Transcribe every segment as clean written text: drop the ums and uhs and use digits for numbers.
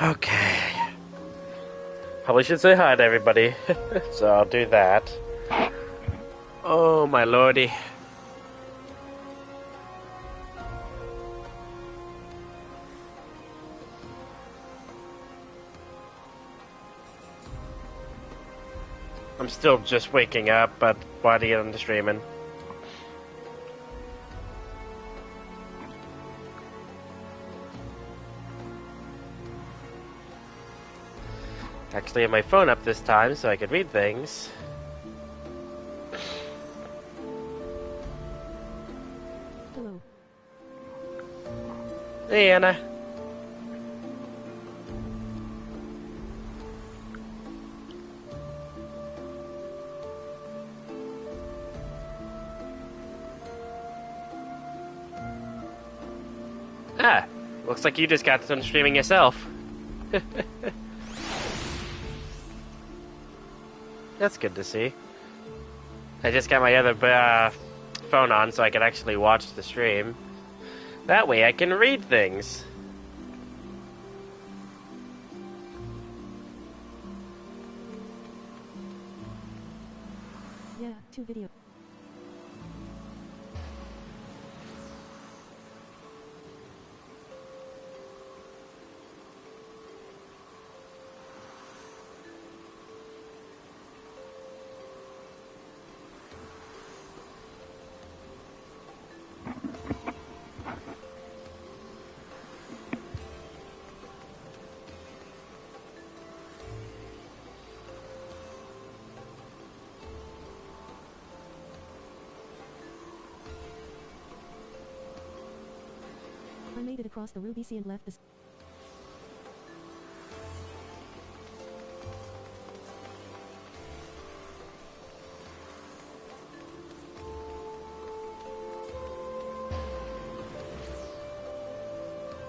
Okay. Probably should say hi to everybody, so I'll do that. Oh my lordy. I'm still just waking up, but why do you get into streaming? Actually, I have my phone up this time so I could read things. Hello. Hey, Anna. Ah, looks like you just got done streaming yourself. That's good to see. I just got my other phone on so I could actually watch the stream. That way I can read things. Yeah, 2 video. I made it across the Ruby Sea and left the...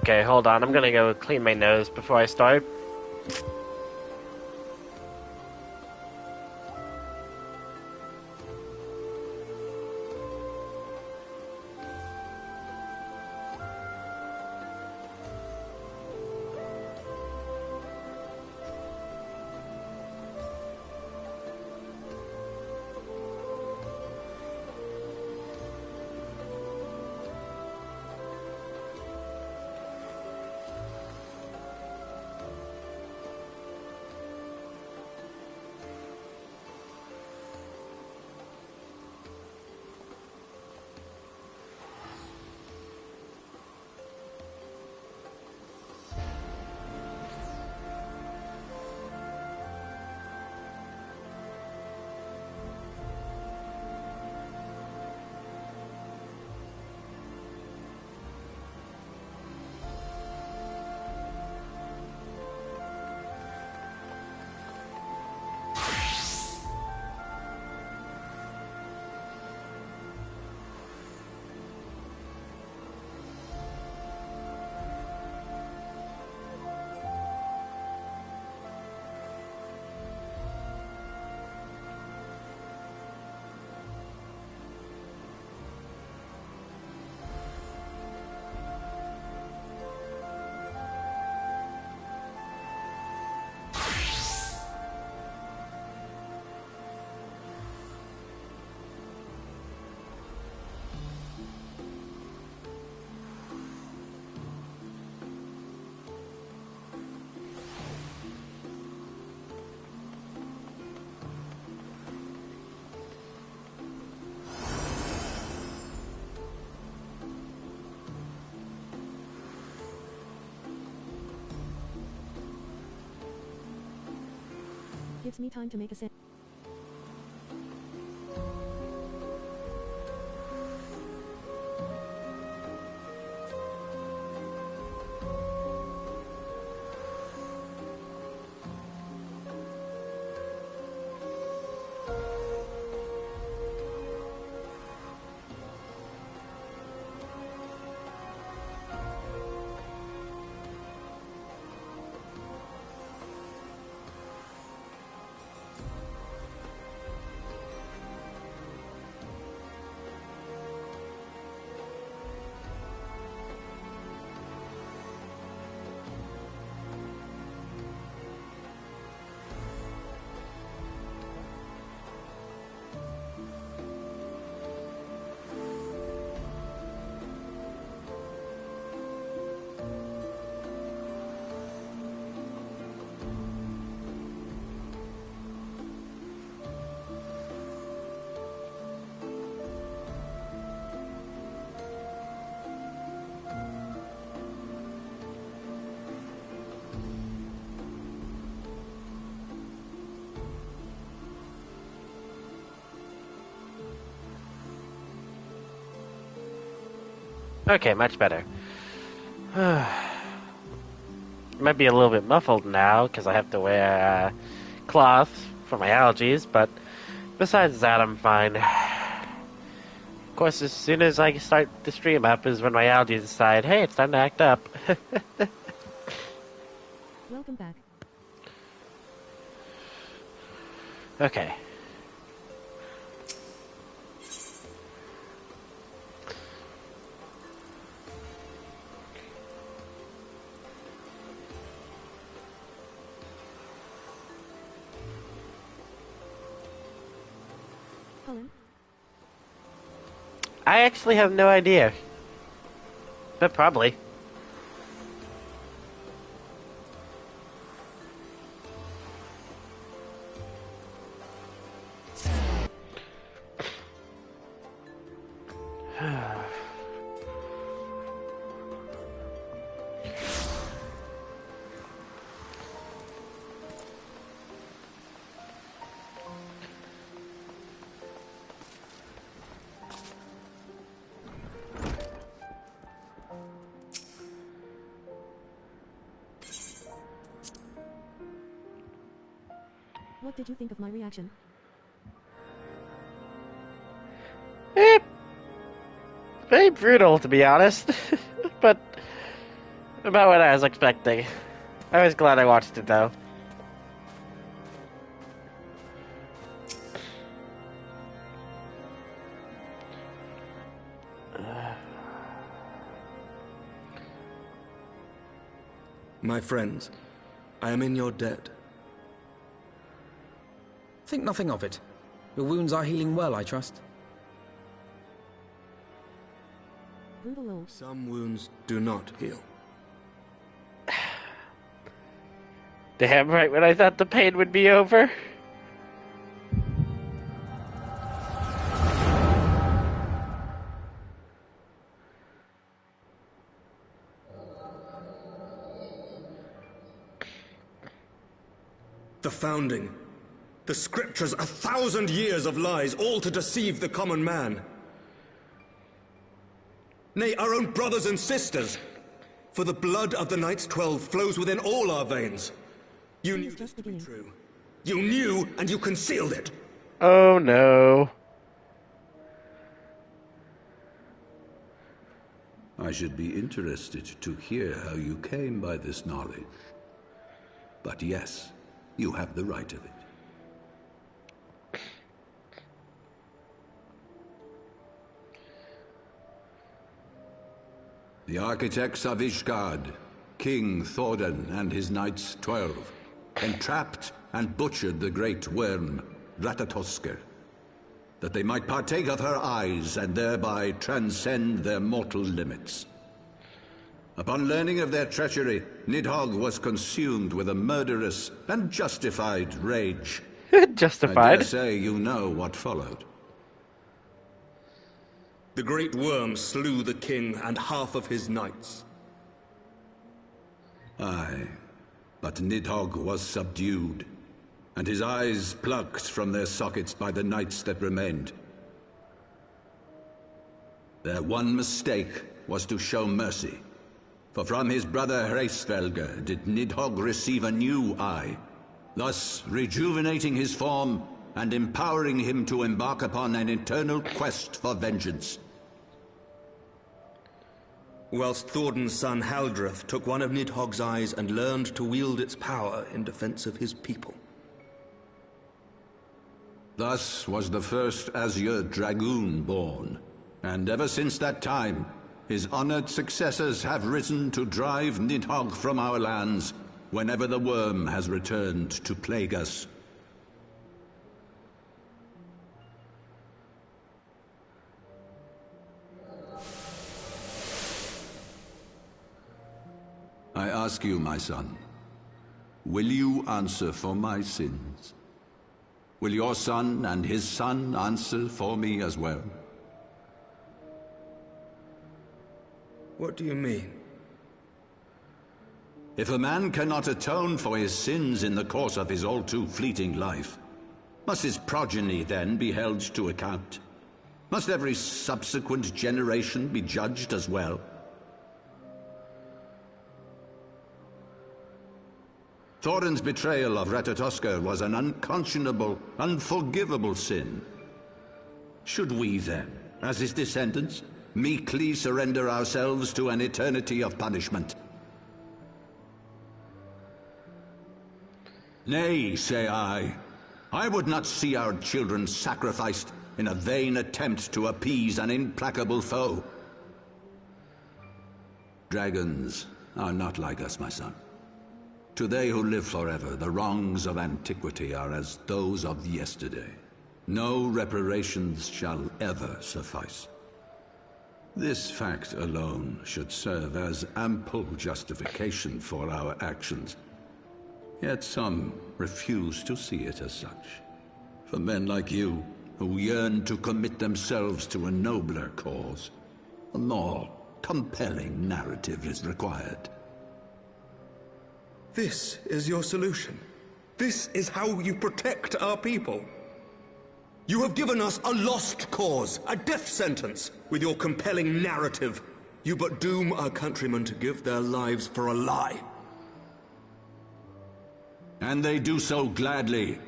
Okay, hold on. I'm gonna go clean my nose before I start. Gives me time to make a set. Okay, much better. Might be a little bit muffled now because I have to wear cloth for my allergies, but besides that, I'm fine. Of course, as soon as I start the stream up is when my allergies decide, hey, it's time to act up. Welcome back. Okay. Colin? I actually have no idea. But probably. What did you think of my reaction? Very brutal, to be honest. But about what I was expecting. I was glad I watched it, though. My friends, I am in your debt. Think nothing of it. Your wounds are healing well, I trust. Brutal low. Some wounds do not heal. Damn right when I thought the pain would be over. The founding. The scriptures, 1,000 years of lies, all to deceive the common man. Nay, our own brothers and sisters. For the blood of the Knights 12 flows within all our veins. You knew this to be true. You knew, and you concealed it. Oh no. I should be interested to hear how you came by this knowledge. But yes, you have the right of it. The architects of Ishgard, King Thordan and his Knights 12, entrapped and butchered the great worm, Ratatosker, that they might partake of her eyes and thereby transcend their mortal limits. Upon learning of their treachery, Nidhogg was consumed with a murderous and justified rage. Justified? I dare say you know what followed. The great worm slew the king and half of his knights. Aye, but Nidhogg was subdued, and his eyes plucked from their sockets by the knights that remained. Their one mistake was to show mercy, for from his brother Hreisvelger did Nidhogg receive a new eye, thus rejuvenating his form and empowering him to embark upon an eternal quest for vengeance. Whilst Thordan's son Haldreth took one of Nidhogg's eyes and learned to wield its power in defense of his people. Thus was the first Azure Dragoon born, and ever since that time, his honored successors have risen to drive Nidhogg from our lands whenever the worm has returned to plague us. I ask you, my son, will you answer for my sins? Will your son and his son answer for me as well? What do you mean? If a man cannot atone for his sins in the course of his all too fleeting life, must his progeny then be held to account? Must every subsequent generation be judged as well? Thorin's betrayal of Ratatoskr was an unconscionable, unforgivable sin. Should we then, as his descendants, meekly surrender ourselves to an eternity of punishment? Nay, say I. I would not see our children sacrificed in a vain attempt to appease an implacable foe. Dragons are not like us, my son. To they who live forever, the wrongs of antiquity are as those of yesterday. No reparations shall ever suffice. This fact alone should serve as ample justification for our actions. Yet some refuse to see it as such. For men like you, who yearn to commit themselves to a nobler cause, a more compelling narrative is required. This is your solution. This is how you protect our people. You have given us a lost cause, a death sentence. With your compelling narrative, you but doom our countrymen to give their lives for a lie. And they do so gladly.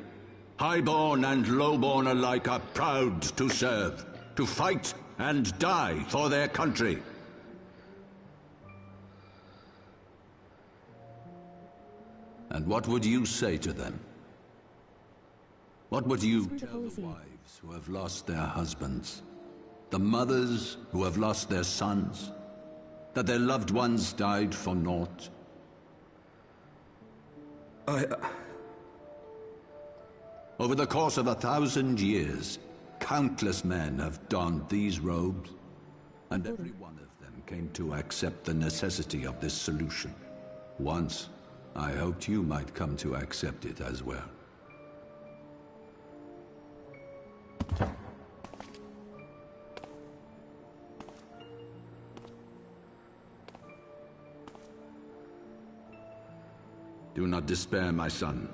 Highborn and lowborn alike are proud to serve, to fight and die for their country. And what would you say to them? What would you tell the wives who have lost their husbands? The mothers who have lost their sons? That their loved ones died for naught? Over the course of 1,000 years, countless men have donned these robes, and every one of them came to accept the necessity of this solution. Once, I hoped you might come to accept it as well. Do not despair, my son.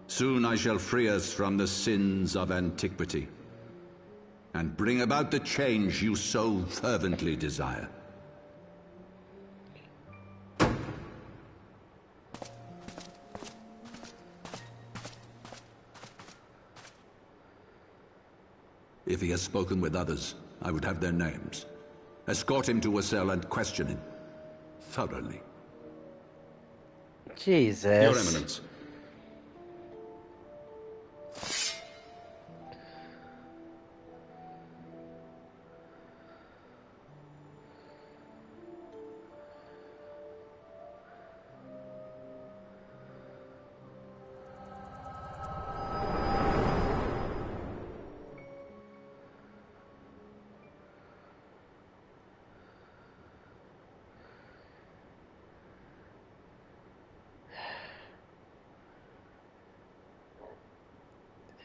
Soon I shall free us from the sins of antiquity, and bring about the change you so fervently desire. If he has spoken with others, I would have their names. Escort him to a cell and question him thoroughly. Jesus. Your Eminence.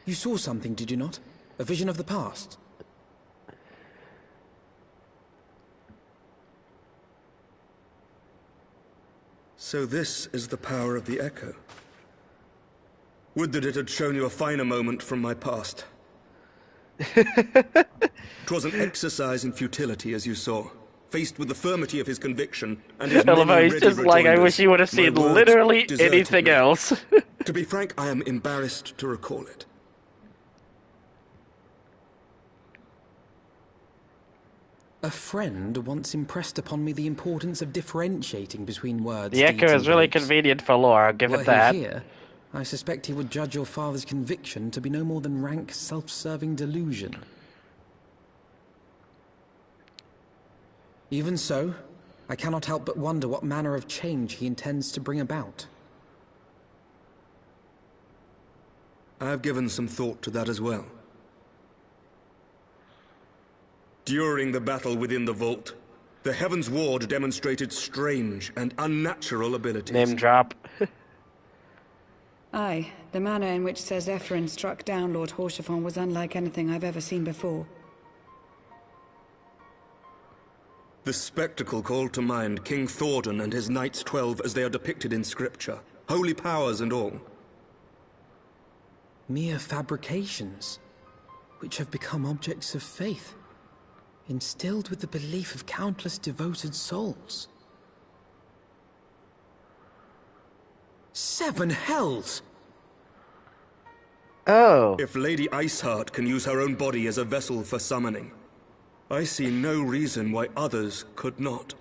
You saw something, did you not? A vision of the past? So this is the power of the Echo. Would that it had shown you a finer moment from my past. 'Twas an exercise in futility, as you saw. Faced with the firmity of his conviction and his I love how many he's ready just like, I wish he would have rejoinders, seen my words literally deserted anything me. else. To be frank, I am embarrassed to recall it. A friend once impressed upon me the importance of differentiating between words. The Echo deeds, is and really beliefs. convenient for lore, I'll give Were it that. he here, I suspect he would judge your father's conviction to be no more than rank self-serving delusion. Even so, I cannot help but wonder what manner of change he intends to bring about. I have given some thought to that as well. During the battle within the vault, the Heaven's Ward demonstrated strange and unnatural abilities. Name drop. Aye, the manner in which Sir Zephyrin struck down Lord Horschiffon was unlike anything I've ever seen before. The spectacle called to mind King Thordan and his Knights 12 as they are depicted in Scripture, holy powers and all. Mere fabrications, which have become objects of faith. instilled with the belief of countless devoted souls. 7 hells! Oh. If Lady Iceheart can use her own body as a vessel for summoning, I see no reason why others could not.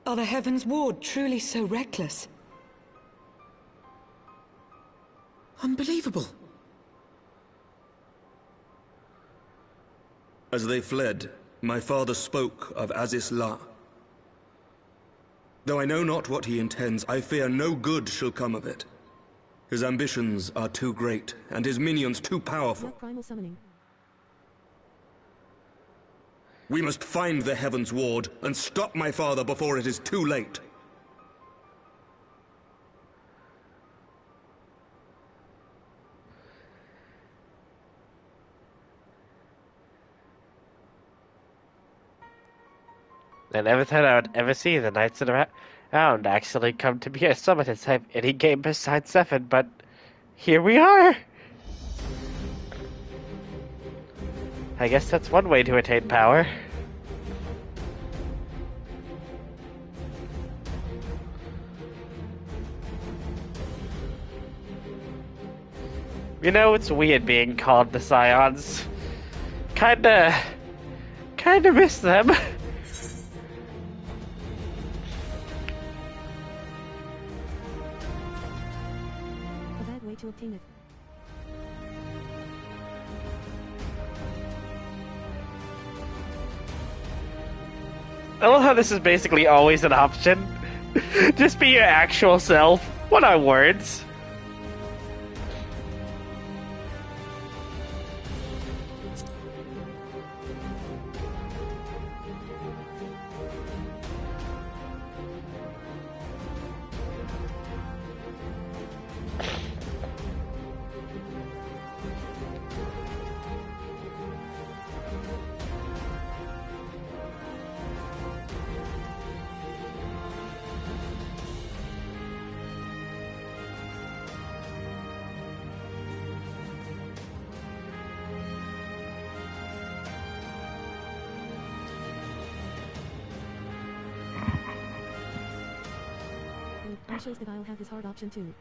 Are the Heaven's Ward truly so reckless? Unbelievable. As they fled, my father spoke of Aziz La. Though I know not what he intends, I fear no good shall come of it. His ambitions are too great, and his minions too powerful. Not primal summoning. We must find the Heaven's Ward and stop my father before it is too late. I never thought I would ever see the Knights of the Round actually come to be a summoner type any game besides 7, but here we are! I guess that's one way to attain power. You know, it's weird being called the Scions. Kinda miss them. A bad way to obtain it. I love how this is basically always an option. Just be your actual self. What are words? Good. Shows that I'll have this hard option too.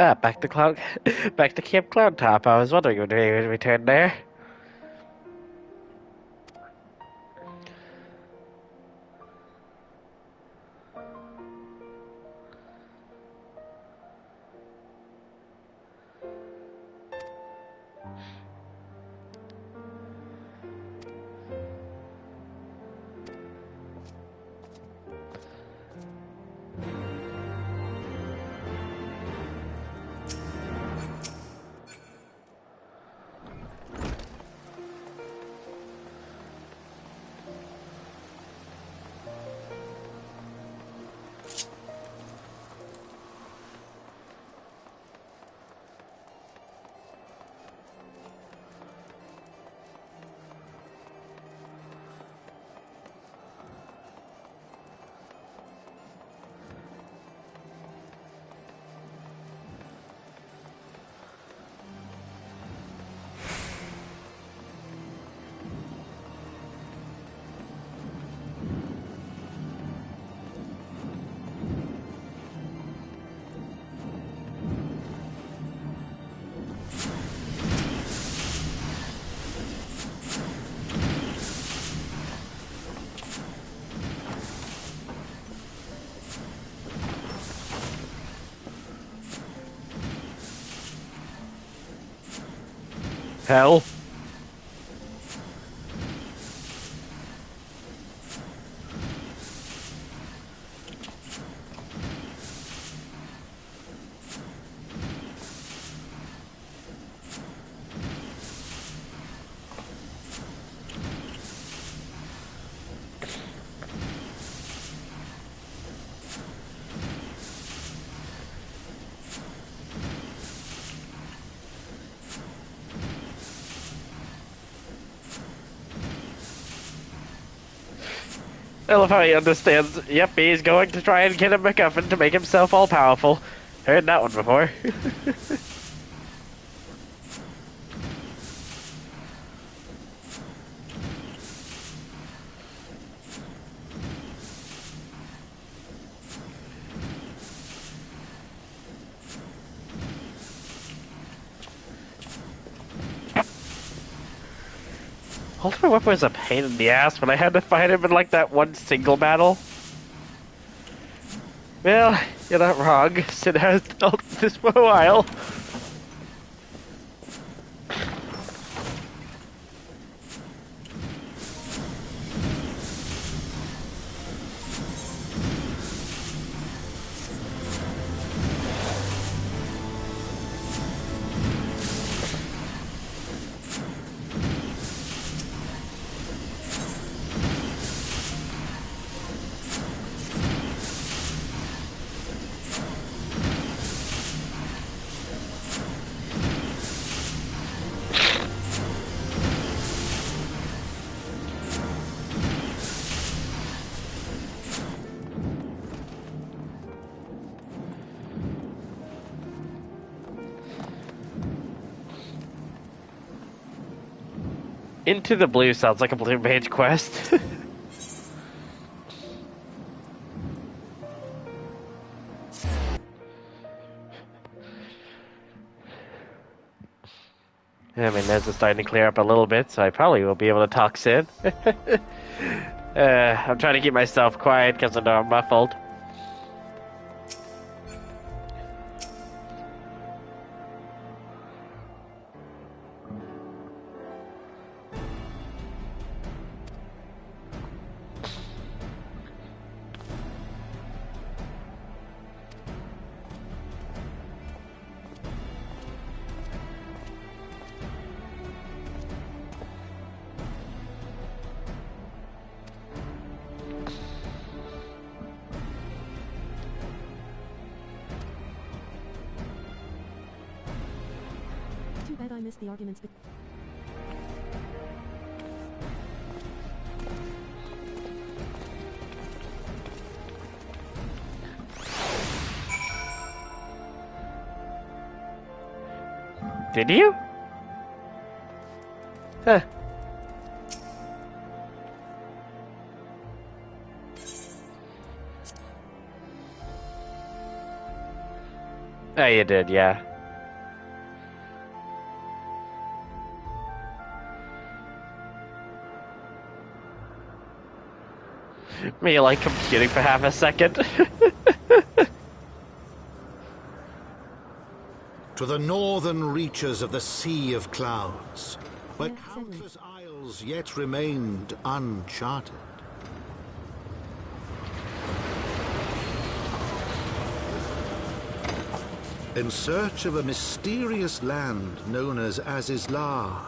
Ah, back to back to Camp Cloud Top. I was wondering when we would return there. Hell. I love how he understands. Yep, he's going to try and get a MacGuffin to make himself all powerful. Heard that one before. Ultimate Weapon was a pain in the ass, but I had to fight him in like that one single battle. Well, you're not wrong. Sid has dealt with this for a while. Into the Blue sounds like a Blue Mage quest. I mean, theirs is starting to clear up a little bit, so I probably will be able to talk Sid. I'm trying to keep myself quiet because I know I'm muffled. Too bad I missed the arguments. Did you? Huh. Oh, you did, yeah. Me like computing for half a second. To the northern reaches of the Sea of Clouds, where Yeah, certainly. countless isles yet remained uncharted. In search of a mysterious land known as Azizlar,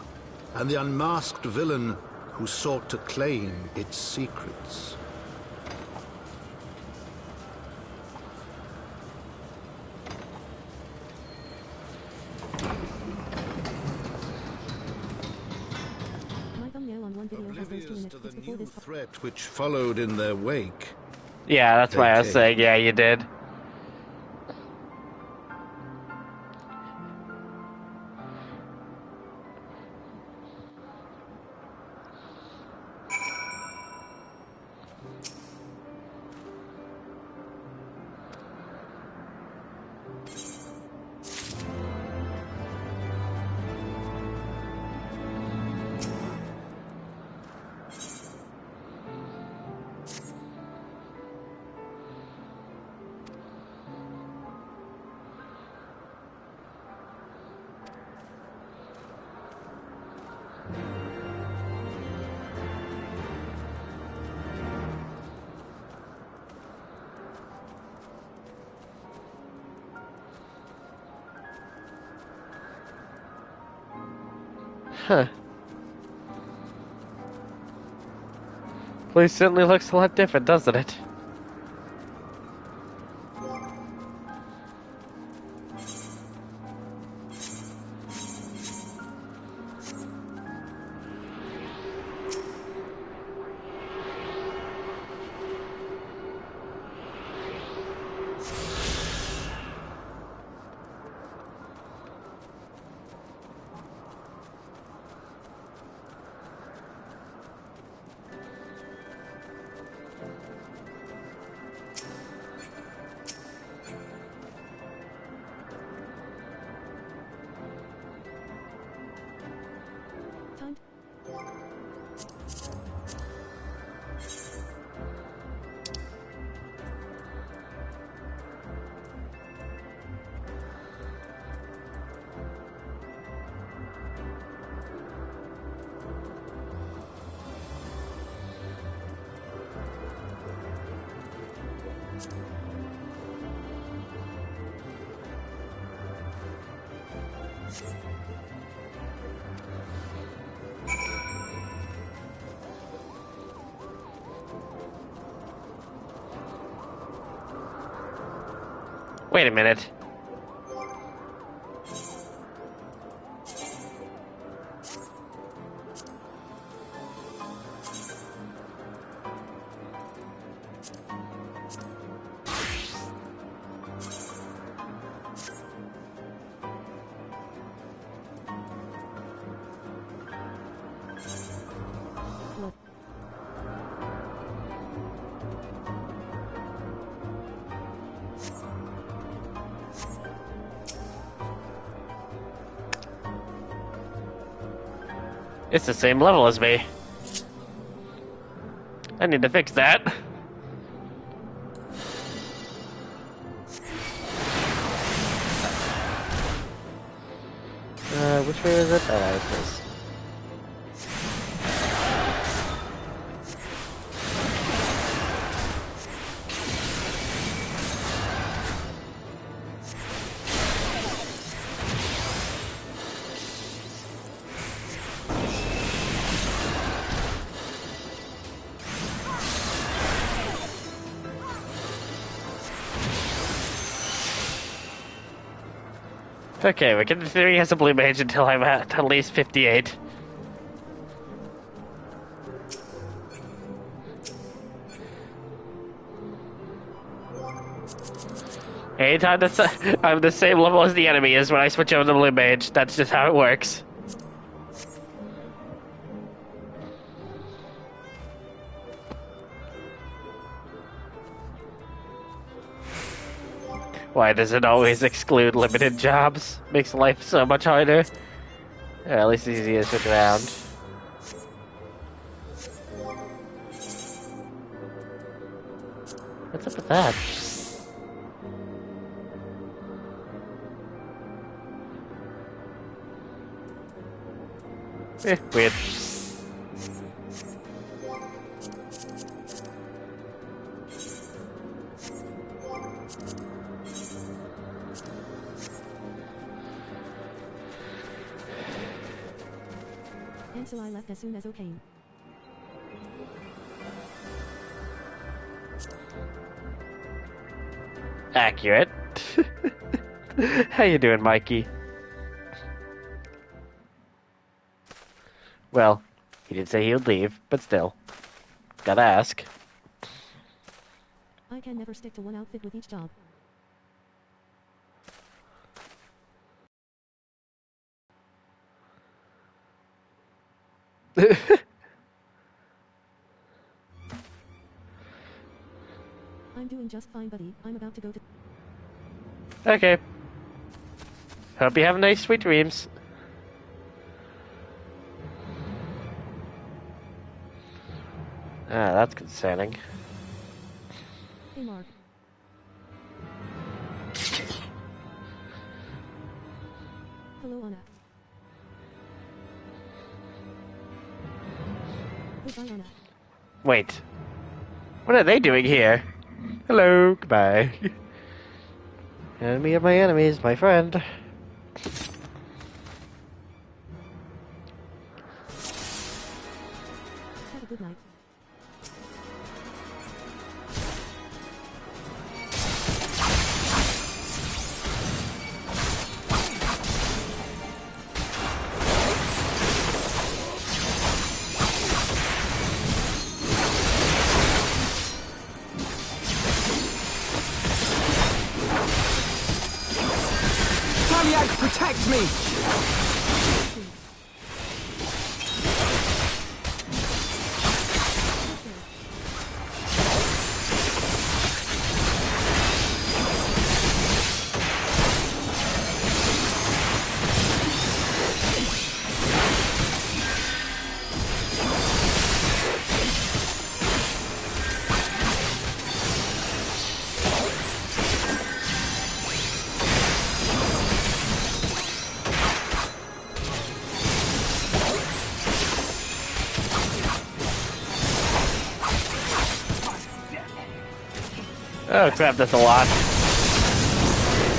and the unmasked villain who sought to claim its secrets. My thumbnail on one video has those 2 Oblivious in to it. the It's before new this. threat which followed in their wake, Yeah, that's why I was Okay. saying, yeah, you did. Huh. Place certainly looks a lot different, doesn't it? Time. Wait a minute. What? It's the same level as me. I need to fix that. Which way is it? Oh, it's this. Okay, we can in theory has a blue mage until I'm at least 58. Anytime I'm the same level as the enemy is when I switch over to blue mage. That's just how it works. Why does it always exclude limited jobs? Makes life so much harder. Or at least easier to switch around. What's up with that? Weird. And so I left as soon as O came. Accurate. How you doing, Mikey? Well, he did say he would leave, but still. Gotta ask. I can never stick to one outfit with each job. I'm doing just fine, buddy. I'm about to go to... Okay. Hope you have nice, sweet dreams. Ah, that's concerning. Hey, Mark. Hello, Anna. Goodbye, Anna. Wait. What are they doing here? Hello, goodbye. Enemy of my enemy is my friend. me! Oh crap, that's a lot.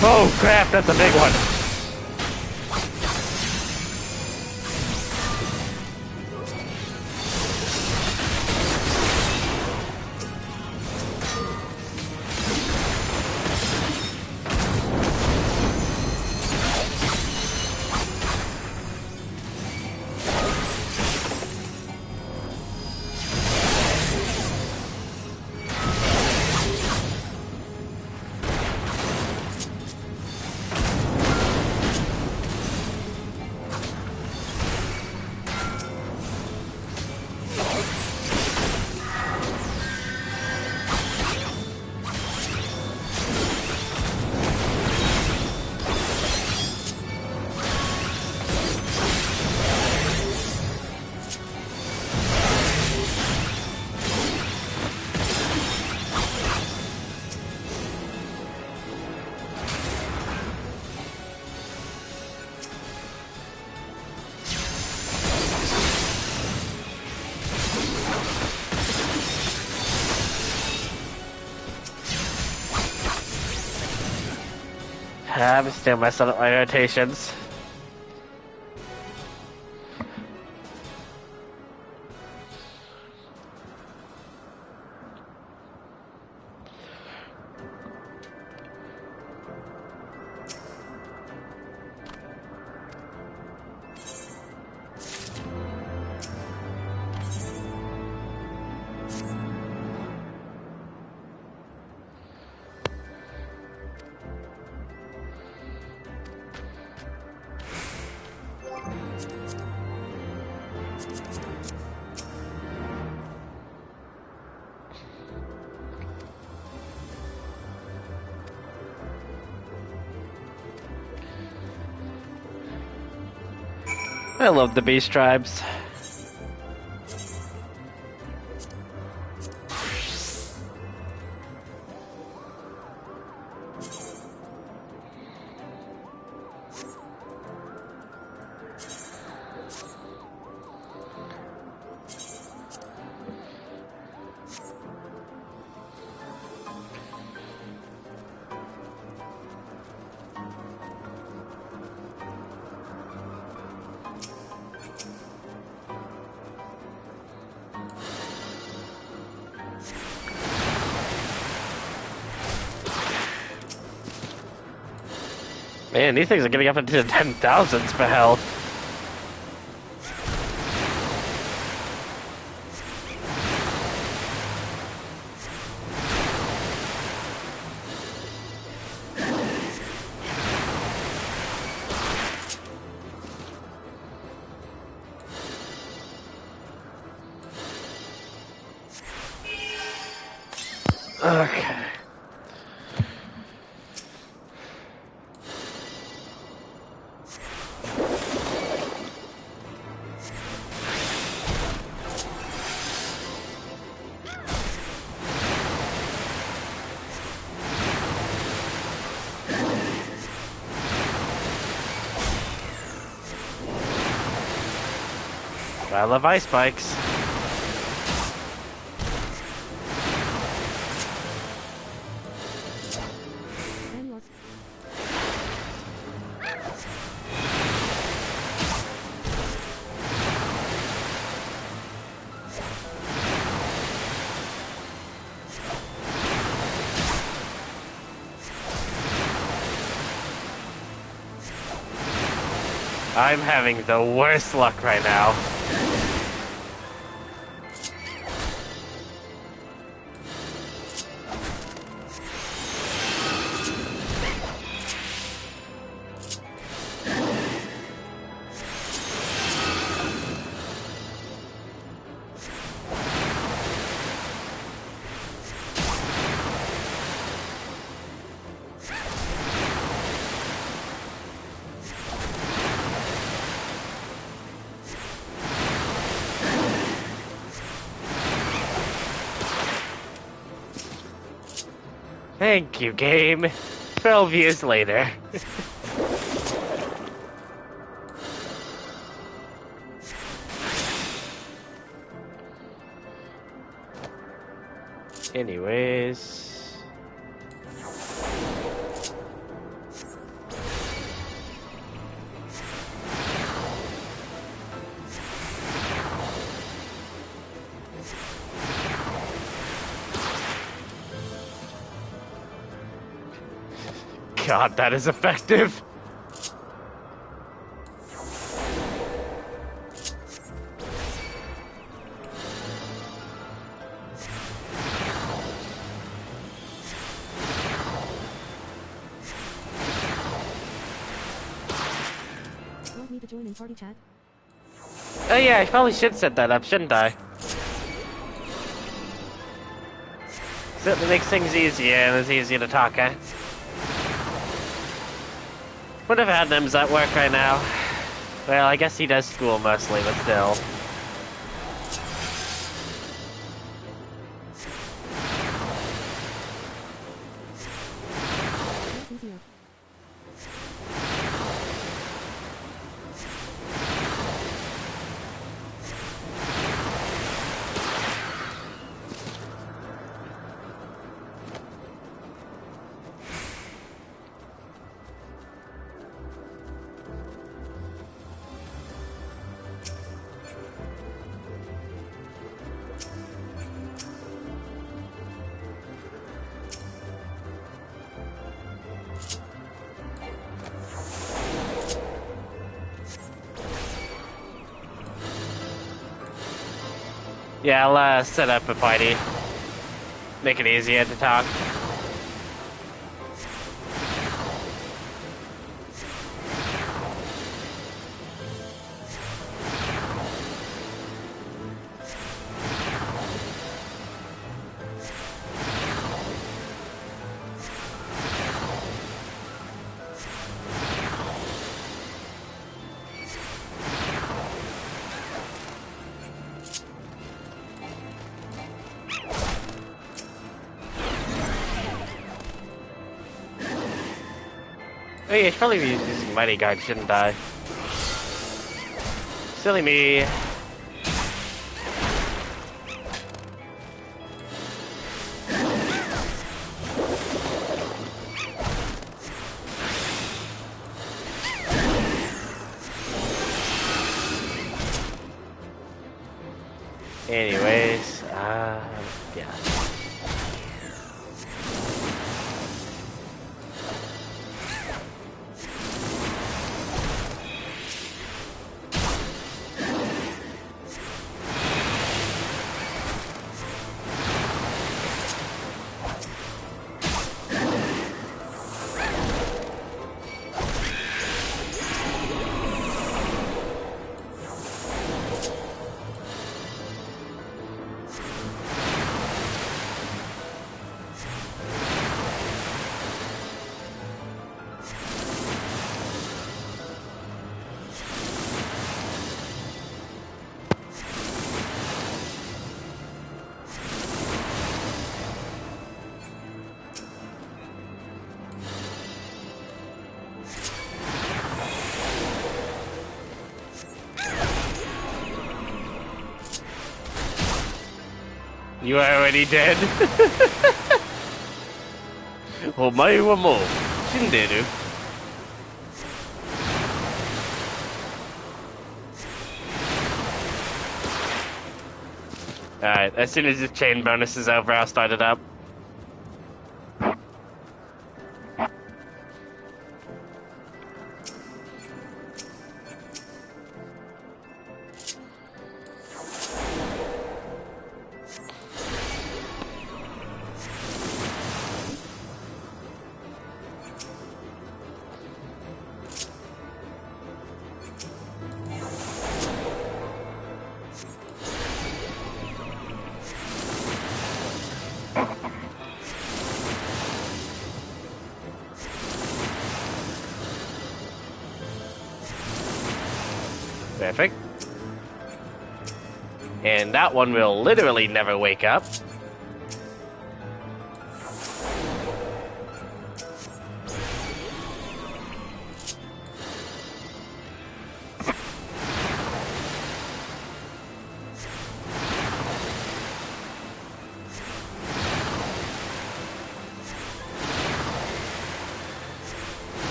Oh crap, that's a big one. I'm still messing up my rotations. I love the beast tribes. Man, these things are getting up into the 10,000s for health. Okay. I love ice bikes. I'm lost. I'm having the worst luck right now. Thank you, game. 12 years later. Anyways... God, that is effective. Want me to join in party chat? Oh yeah, I probably should set that up, shouldn't I? Certainly makes things easier and it's easier to talk, eh? Would have had Nims at work right now. Well, I guess he does school mostly, but still. Nice easier. Yeah, I'll set up a party. Make it easier to talk. Oh yeah, I should probably be using Mighty Guard, shouldn't I? Silly me. Anyways, yeah. You are already dead? お前はもう死んでる。Alright, as soon as the chain bonus is over, I'll start it up. Perfect. And that one will literally never wake up.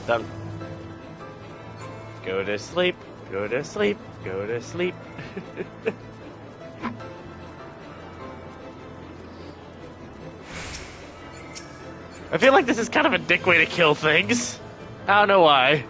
Done. Go to sleep. Go to sleep. Go to sleep. I feel like this is kind of a dick way to kill things. I don't know why.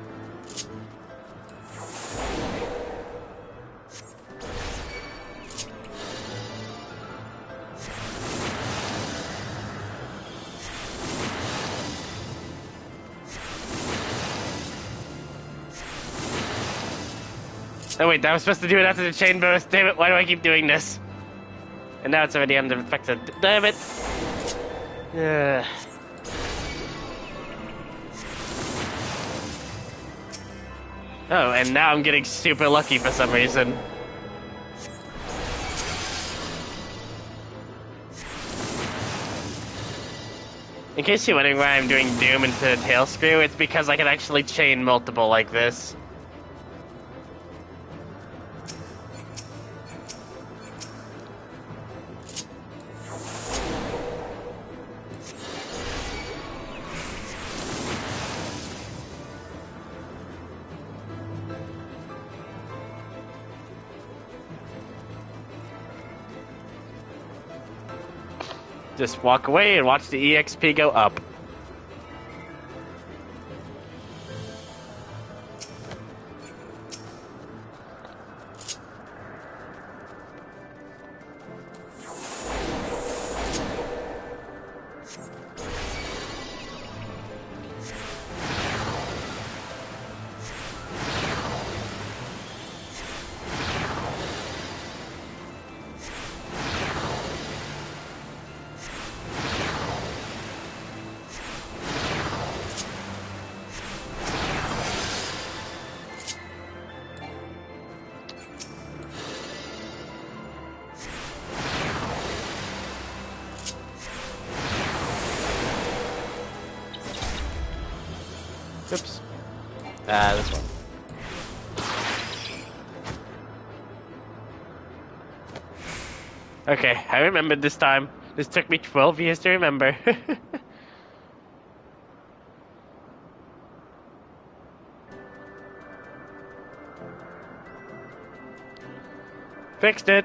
Oh wait, I was supposed to do it after the chain burst. Damn it, why do I keep doing this? And now it's already unaffected. Damn it! Oh, and now I'm getting super lucky for some reason. In case you're wondering why I'm doing Doom instead of Tail Screw, it's because I can actually chain multiple like this. Just walk away and watch the EXP go up. Oops. This one. Okay, I remembered this time. This took me 12 years to remember. Fixed it.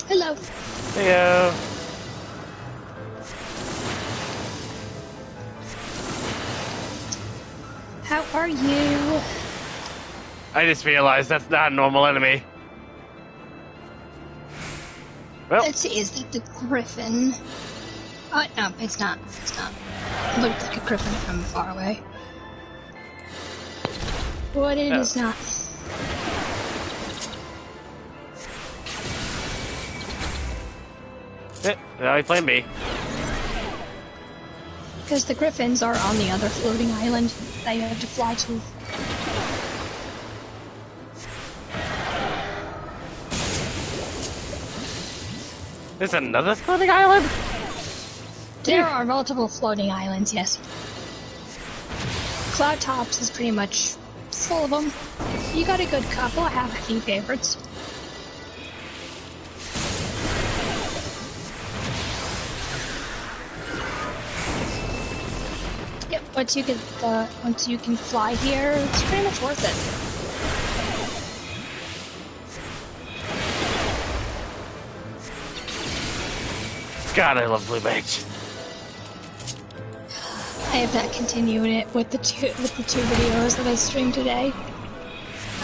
Hello. Heyo. How are you? I just realized that's not a normal enemy. Well, Let's see, is that the griffin? Oh, no, it's not. It's not. It looks like a griffin from far away. But it is not. now we plan B. Because the griffins are on the other floating island that you have to fly to. There's another floating island? There are multiple floating islands, yes. Cloud Tops is pretty much full of them. You got a good couple. I have a few favorites. Yep, once you can fly here, it's pretty much worth it. God, I love Blue Mage. I have not continued it with the two videos that I streamed today.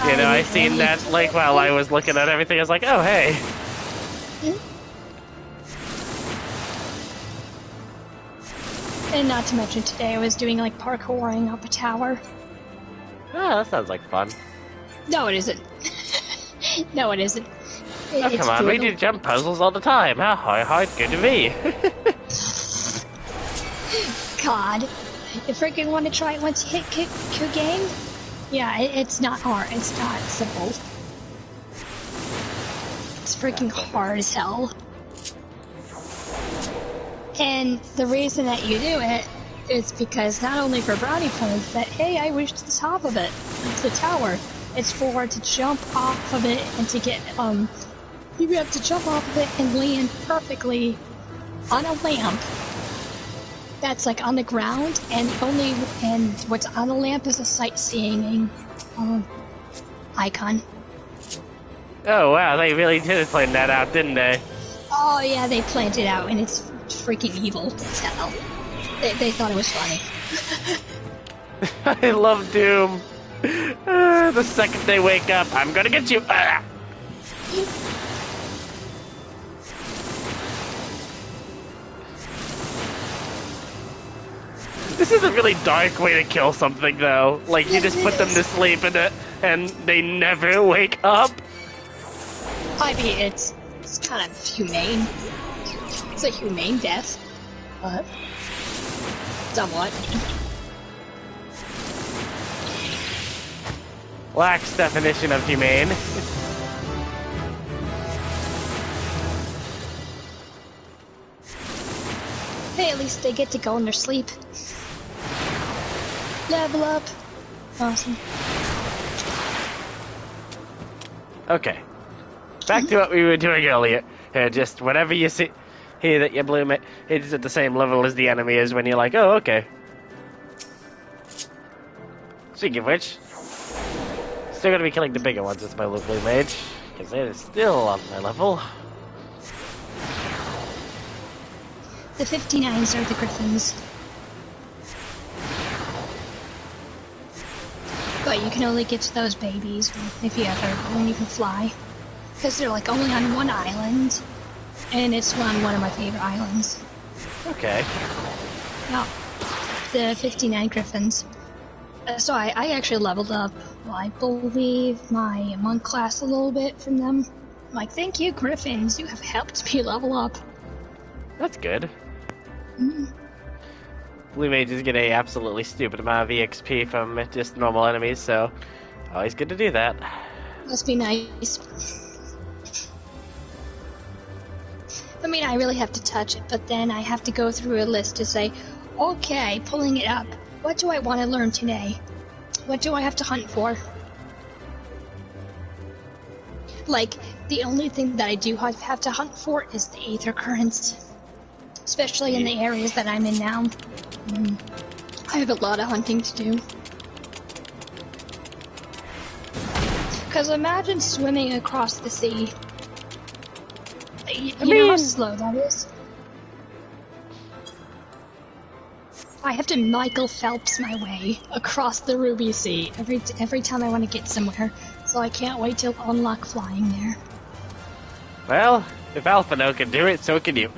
You know, I seen that like while I was looking at everything. I was like, oh hey. And not to mention today I was doing like parkouring up a tower. Oh, that sounds like fun. No, it isn't. No, it isn't. Oh, It's come on, we brutal. do jump puzzles all the time. How hard could it be? God. You freaking want to try it once you hit Q game? Yeah, it's not hard. It's not simple. It's freaking hard as hell. And the reason that you do it is because not only for brownie points, that hey, I reached the top of it, the tower. It's for to jump off of it and to get you have to jump off of it and land perfectly on a lamp that's like on the ground, and what's on the lamp is a sightseeing icon. Oh wow, they really did plan that out, didn't they? Oh yeah, they planned it out, and it's freaking evil as hell. They thought it was funny. I love Doom. The second they wake up, I'm gonna get you. This is a really dark way to kill something, though. Like, you just put them to sleep and they never wake up. I mean, it's kind of humane. It's a humane death, but somewhat. Lax definition of humane. Hey, at least they get to go in their sleep. Level up. Awesome. Okay. Back to what we were doing earlier. Just whenever you see that your blue mage is at the same level as the enemy is, when you're like, oh, okay. Speaking of which, still gonna be killing the bigger ones with my blue mage, because it is still on my level. The 59s are the griffins. But you can only get to those babies when you can fly. Because they're like only on one island, and it's on one of my favorite islands. Okay. Yeah, the 59 griffins. So I actually leveled up, well, I believe, my monk class a little bit from them. I'm like, thank you, griffins, you have helped me level up. That's good. Blue mages get a absolutely stupid amount of EXP from just normal enemies, so always good to do that. Must be nice. I mean, I really have to touch it, but then I have to go through a list to say, okay, pulling it up, what do I want to learn today? What do I have to hunt for? Like, the only thing that I do have to hunt for is the aether currents. Especially in the areas that I'm in now. I have a lot of hunting to do. Because imagine swimming across the sea. You know how slow that is? I have to Michael Phelps my way across the Ruby Sea every time I want to get somewhere. So I can't wait to unlock flying there. Well, if Alphino can do it, so can you.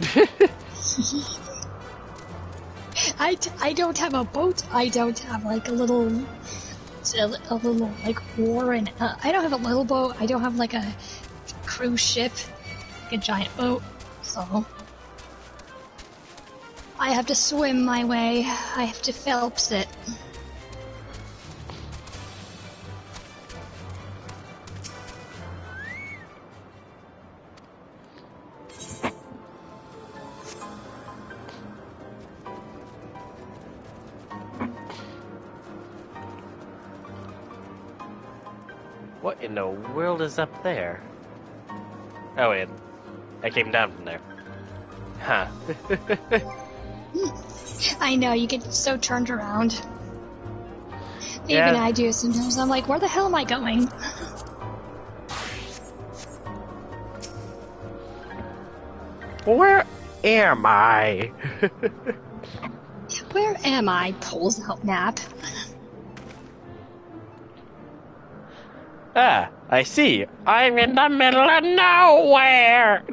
I don't have a boat. I don't have like a little like war, and I don't have a little boat. I don't have like a cruise ship, like a giant boat. So I have to swim my way. I have to Phelps it. What in the world is up there? Oh wait, I came down from there. Huh. I know, you get so turned around. Yeah. Even I do sometimes. I'm like, where the hell am I going? Where am I? Where am I? Pulls out map. Ah, I see. I'm in the middle of nowhere!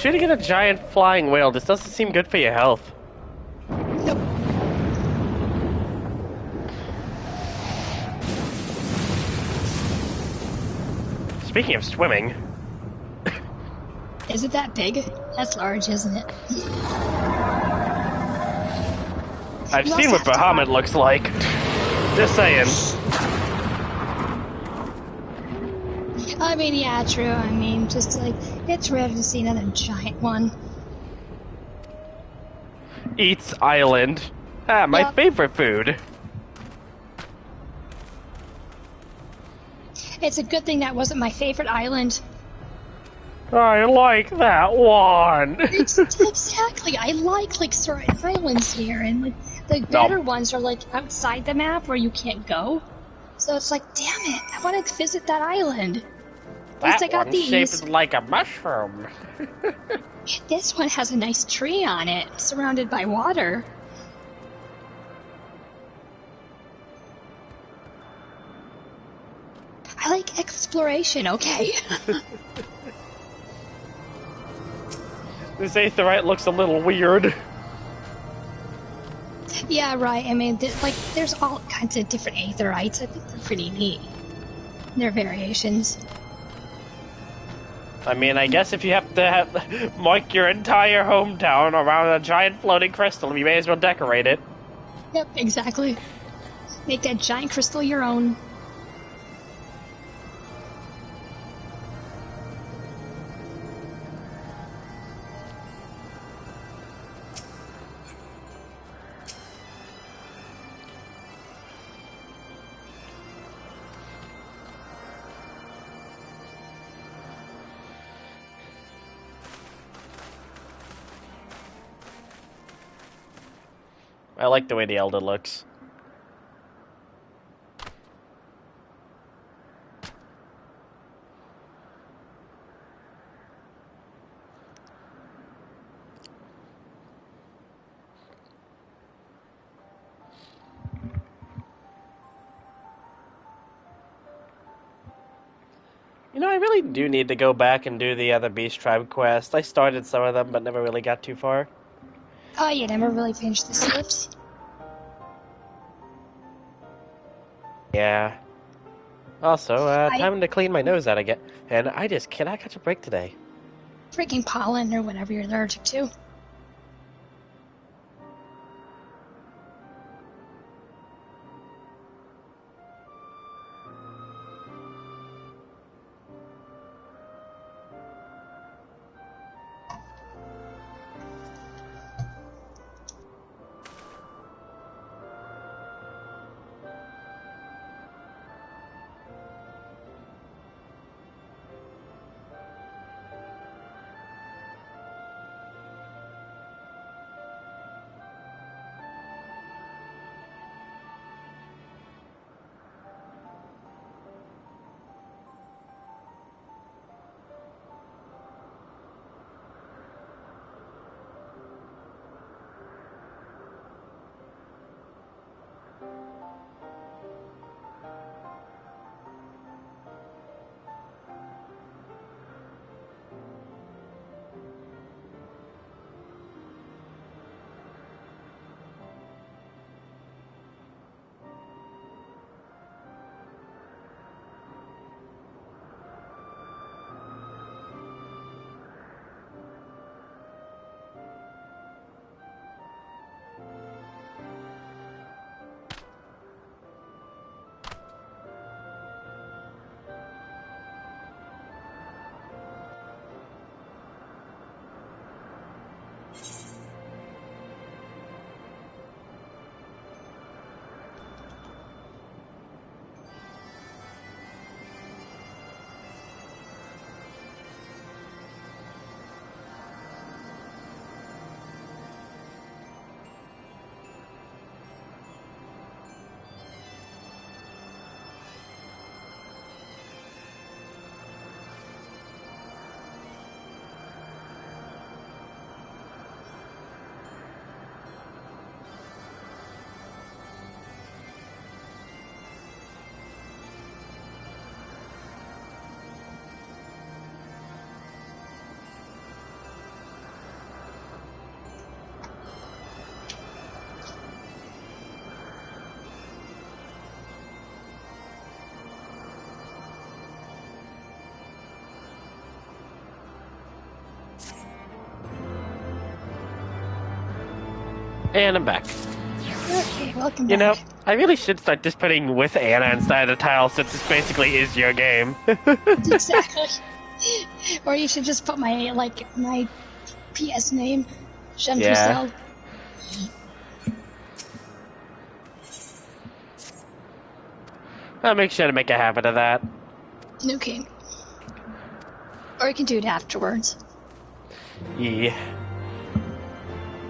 shooting at a giant flying whale just doesn't seem good for your health. Nope. Speaking of swimming... Is it that big? That's large, isn't it? I've You seen also what have to Bahamut looks like. Just saying. I mean, yeah, true. I mean, just like, it's rare to see another giant one. Eats island. Ah, my Yep. favorite food. It's a good thing that wasn't my favorite island. I like that one. Exactly. I like certain islands here, and like the better ones are like outside the map where you can't go. So it's like, damn it, I want to visit that island. At least I That got one's these. shaped like a mushroom. This one has a nice tree on it, surrounded by water. I like exploration, okay? This aetheryte looks a little weird. Yeah, right. I mean, there's all kinds of different aetherites. I think they're pretty neat. They're variations. I mean, I guess if you have to mark your entire hometown around a giant floating crystal, you may as well decorate it. Yep, exactly. Make that giant crystal your own. I like the way the Elder looks. You know, I really do need to go back and do the other Beast Tribe quest. I started some of them, but never really got too far. Oh, you never really finished the slips? Yeah. Also, time to clean my nose out again. And I just cannot catch a break today. Freaking pollen or whatever you're allergic to. And I'm back. Okay, welcome You know, back. I really should start just putting with Anna inside the title since this basically is your game. Exactly. Or you should just put my PS name, Jean Yeah. Pucelle. I'll make sure to make a habit of that. Okay. Or you can do it afterwards. Yeah.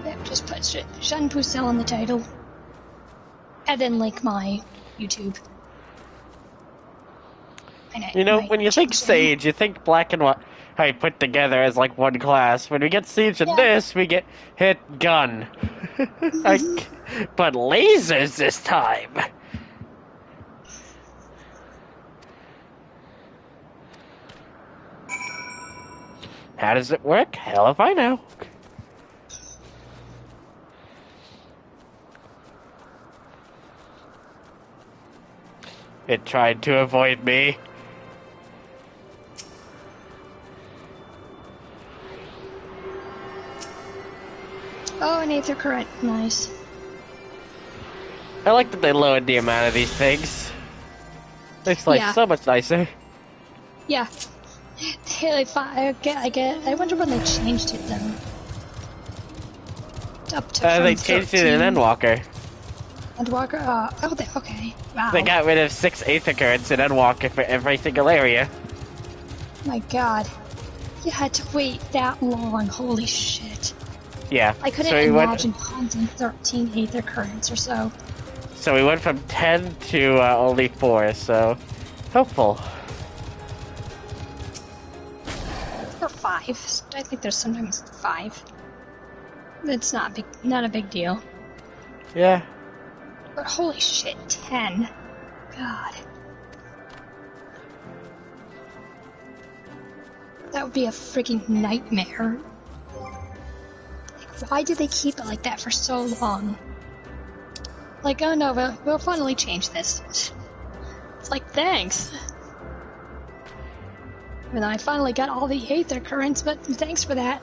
Yeah, just put Jean Pucelle in the title. And then link my YouTube. And You know, my when you think change name. Sage, you think Black and White put together as like one class. When we get Siege and Yeah. this, we get hit gun. But lasers this time. How does it work? Hell if I know. It tried to avoid me. Oh, an Aether Current. Nice. I like that they lowered the amount of these things. Makes life Yeah. so much nicer. Yeah. I wonder when they changed it though. Up to They from changed it in 13. Endwalker. Endwalker, okay. Wow. They got rid of 6 Aether Currents in Endwalker for every single area. My god. You had to wait that long, holy shit. Yeah. I couldn't so we imagine hunting 13 Aether Currents or so. So we went from 10 to only 4, so hopeful. Or 5. I think there's sometimes 5. It's not a big deal. Yeah. But holy shit, 10. God. That would be a freaking nightmare. Like, why did they keep it like that for so long? Like, oh no, we'll finally change this. It's like, thanks. And I finally got all the Aether Currents, but thanks for that.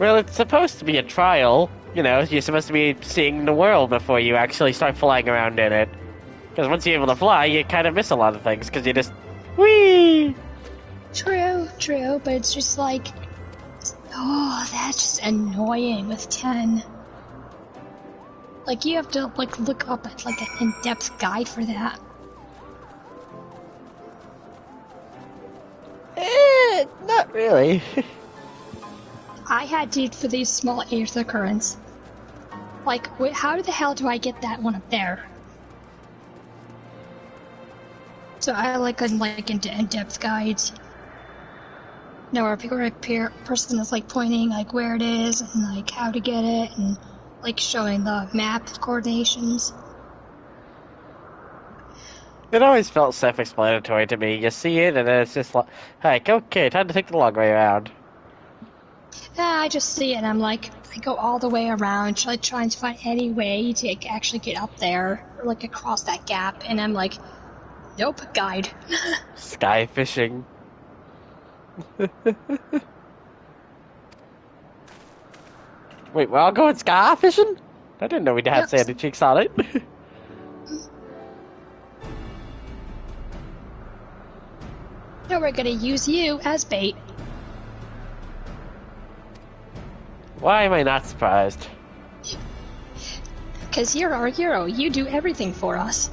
Well, it's supposed to be a trial. You know, you're supposed to be seeing the world before you actually start flying around in it. Because once you're able to fly, you kind of miss a lot of things, because you just... Whee! True, but it's just like... Oh, that's just annoying with 10. Like, you have to, like, look up at, like, an in-depth guide for that. Not really. I had to for these small Aether Currents. Like, how the hell do I get that one up there? So I like into in-depth guides. You know, where a person is like pointing like where it is and like how to get it and like showing the map coordinations. It always felt self-explanatory to me. You see it, and then it's just like, okay, time to take the long way around. I just see it and I'm like, I go all the way around, trying to find any way to actually get up there, or like across that gap, and I'm like, nope, guide. Sky fishing. Wait, we're all going sky fishing? I didn't know we'd have Yep. sandy cheeks on it. Now we're gonna use you as bait. Why am I not surprised? Because you're our hero, you do everything for us.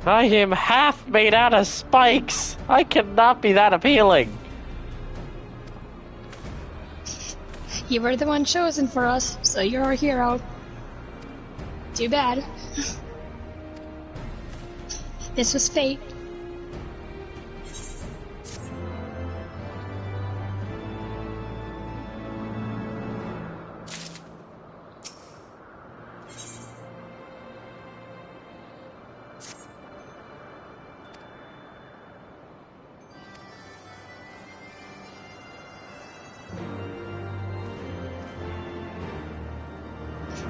I am half made out of spikes. I cannot be that appealing. You were the one chosen for us, so you're our hero. Too bad. This was fate.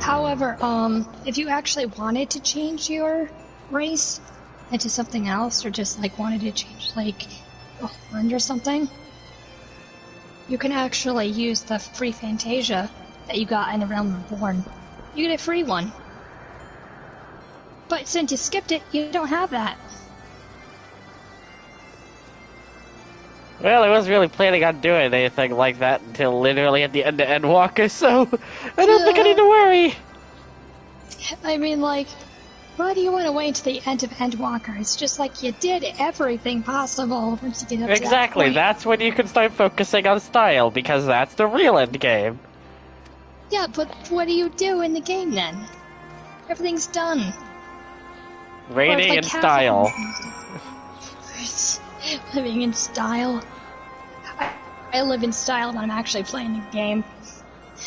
However, if you actually wanted to change your race into something else, or just like wanted to change like a horn or something, you can actually use the free Fantasia that you got in A Realm Reborn. You get a free one. But since you skipped it, you don't have that. Well, I wasn't really planning on doing anything like that until literally at the end of Endwalker, so I don't think I need to worry. I mean, like, why do you want to wait to the end of Endwalker? It's just like you did everything possible once you get up to that Exactly, point. that's when you can start focusing on style, because that's the real end game. Yeah, but what do you do in the game then? Everything's done. Rating like and style. Living in style. I live in style when I'm actually playing the game.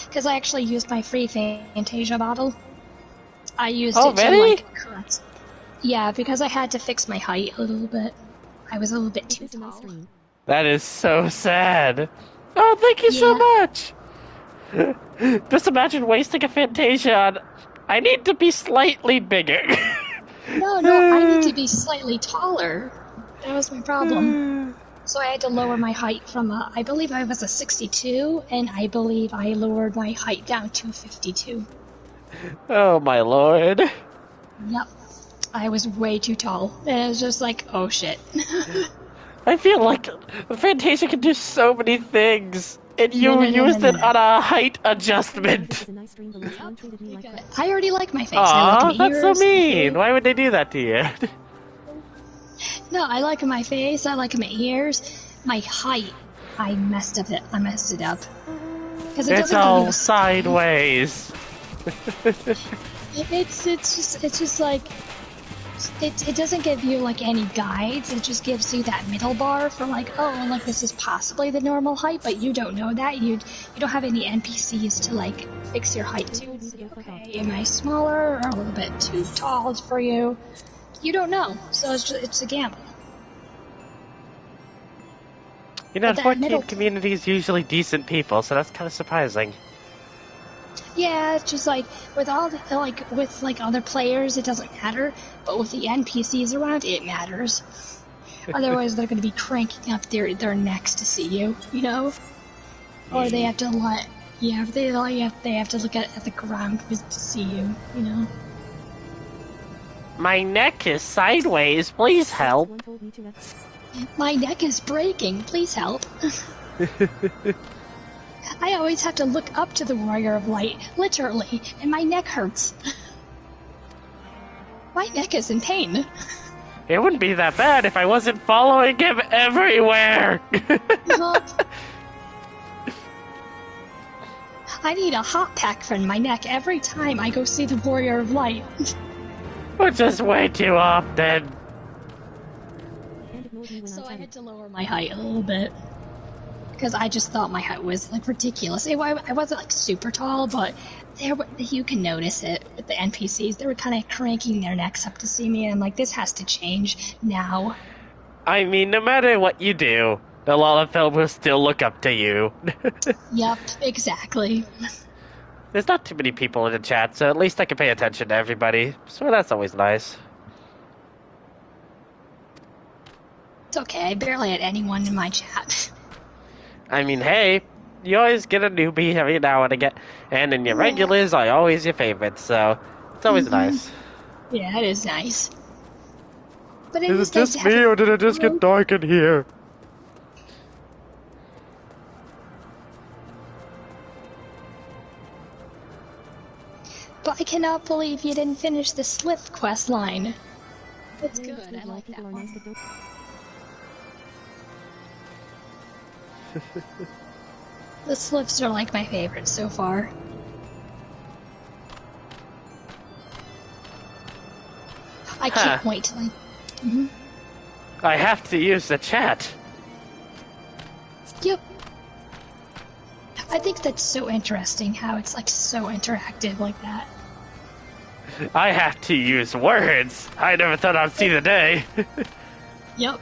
Because I actually used my free Fantasia bottle. I used it to, really? like, correct. Yeah, because I had to fix my height a little bit. I was a little bit too tall. That is so sad. Oh, thank you so much! Just imagine wasting a Fantasia on... I need to be slightly bigger. No, I need to be slightly taller. That was my problem. So I had to lower my height from I believe I was a 62, and I believe I lowered my height down to 52. Oh my lord. Yep. I was way too tall. And it was just like, oh shit. I feel like Fantasia can do so many things, and you No. used it on a height adjustment. I already like my face. I Aw, like my that's so ears, mean. Why would they do that to you? No, I like my face. I like my ears. My height. I messed it up. Because it It's doesn't all give you a sideways. It's just like it doesn't give you like any guides. It just gives you that middle bar for like, oh, like this is possibly the normal height, but you don't know that. You don't have any NPCs to like fix your height to. It's like, okay, am I smaller or a little bit too tall for you? You don't know, so it's a gamble. You know, But that 14 middle- community is usually decent people, so that's kind of surprising. Yeah, it's just like with all the, like with like other players, it doesn't matter, but with the NPCs around, it matters. Otherwise, they're going to be cranking up their necks to see you, you know, or they have to they have to look at the ground to see you, you know. My neck is sideways. Please help. My neck is breaking. Please help. I always have to look up to the Warrior of Light, literally, and my neck hurts. My neck is in pain. It wouldn't be that bad if I wasn't following him everywhere. I need a hot pack for my neck every time I go see the Warrior of Light. Which is way too often. So I had to lower my height a little bit. Because I just thought my height was like ridiculous. I wasn't like super tall, but you can notice it with the NPCs. They were kind of cranking their necks up to see me, and I'm like, this has to change now. I mean, no matter what you do, the Lalafell will still look up to you. Yep, exactly. There's not too many people in the chat, so at least I can pay attention to everybody. So that's always nice. It's okay, I barely had anyone in my chat. I mean, hey, you always get a newbie every now and again, and in your regulars are always your favorites, so it's always nice. Yeah, it is nice. But Is it just me, or did it just get dark in here? But I cannot believe you didn't finish the Swift quest line. That's good, I like that one. The Swifts are like my favorites so far. I can't wait till I have to use the chat. Yep. I think that's so interesting how it's like so interactive like that. I have to use words. I never thought I'd see the day. Yep.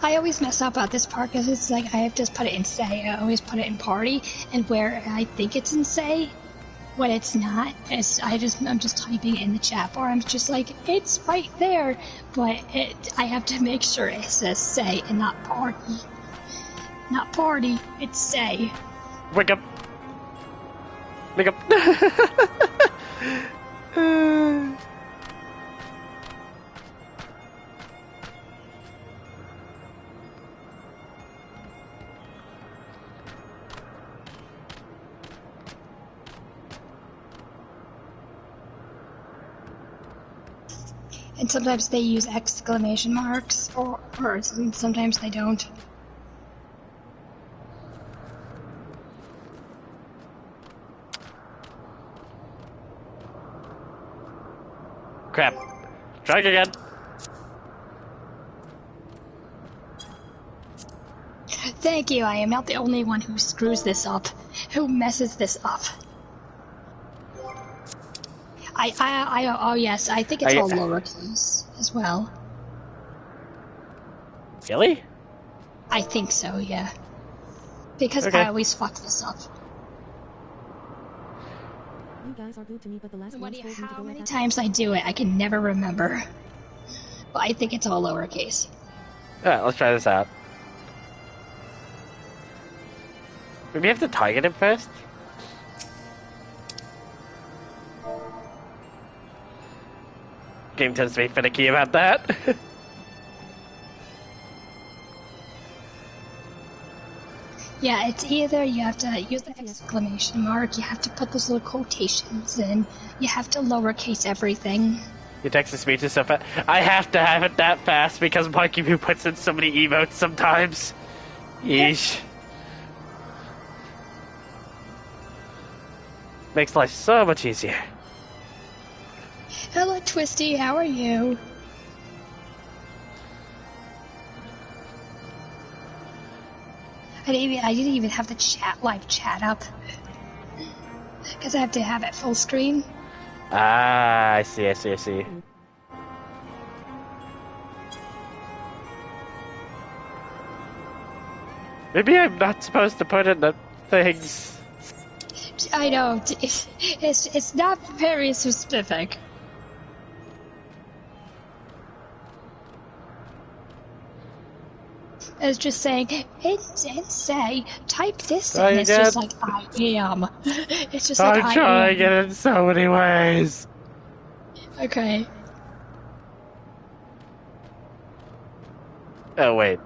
I always mess up at this part because it's like I have to put it in say. I always put it in party, and where I think it's in say, when it's not, I'm just typing it in the chat bar. I'm just like, it's right there, but I have to make sure it says say and not party. Not party, it's say. Wake up! Wake up! And sometimes they use exclamation marks, or sometimes they don't. Crap. Trying again. Thank you, I am not the only one who screws this up, who messes this up. Oh yes, I think it's all lowercase as well. Really? I think so, yeah. Because Okay. I always fuck this up. You guys are good to me, but the last one told me to How go many at times I do it, I can never remember. But I think it's all lowercase. Alright, let's try this out. Maybe you have to target him first? Game tends to be finicky about that. Yeah, it's either you have to use the exclamation mark, you have to put those little quotations in, you have to lowercase everything. Your text to speech is so fast. I have to have it that fast because Monkey Boo puts in so many emotes sometimes. Yeesh. Makes life so much easier. Hello, Twisty, how are you? I didn't even have the live chat up. Because I have to have it full screen. Ah, I see. Maybe I'm not supposed to put in the things. I know, it's not very specific. It's just saying, and say, type this in. It's just like, I am. It's just like, I'm trying it in so many ways. Okay. Oh, wait.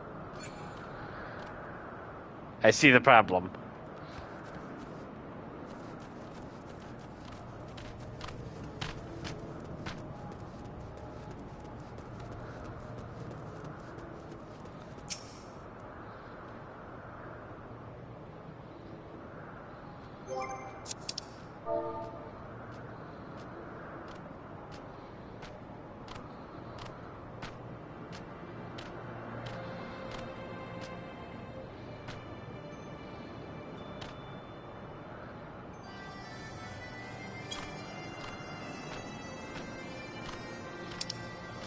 I see the problem.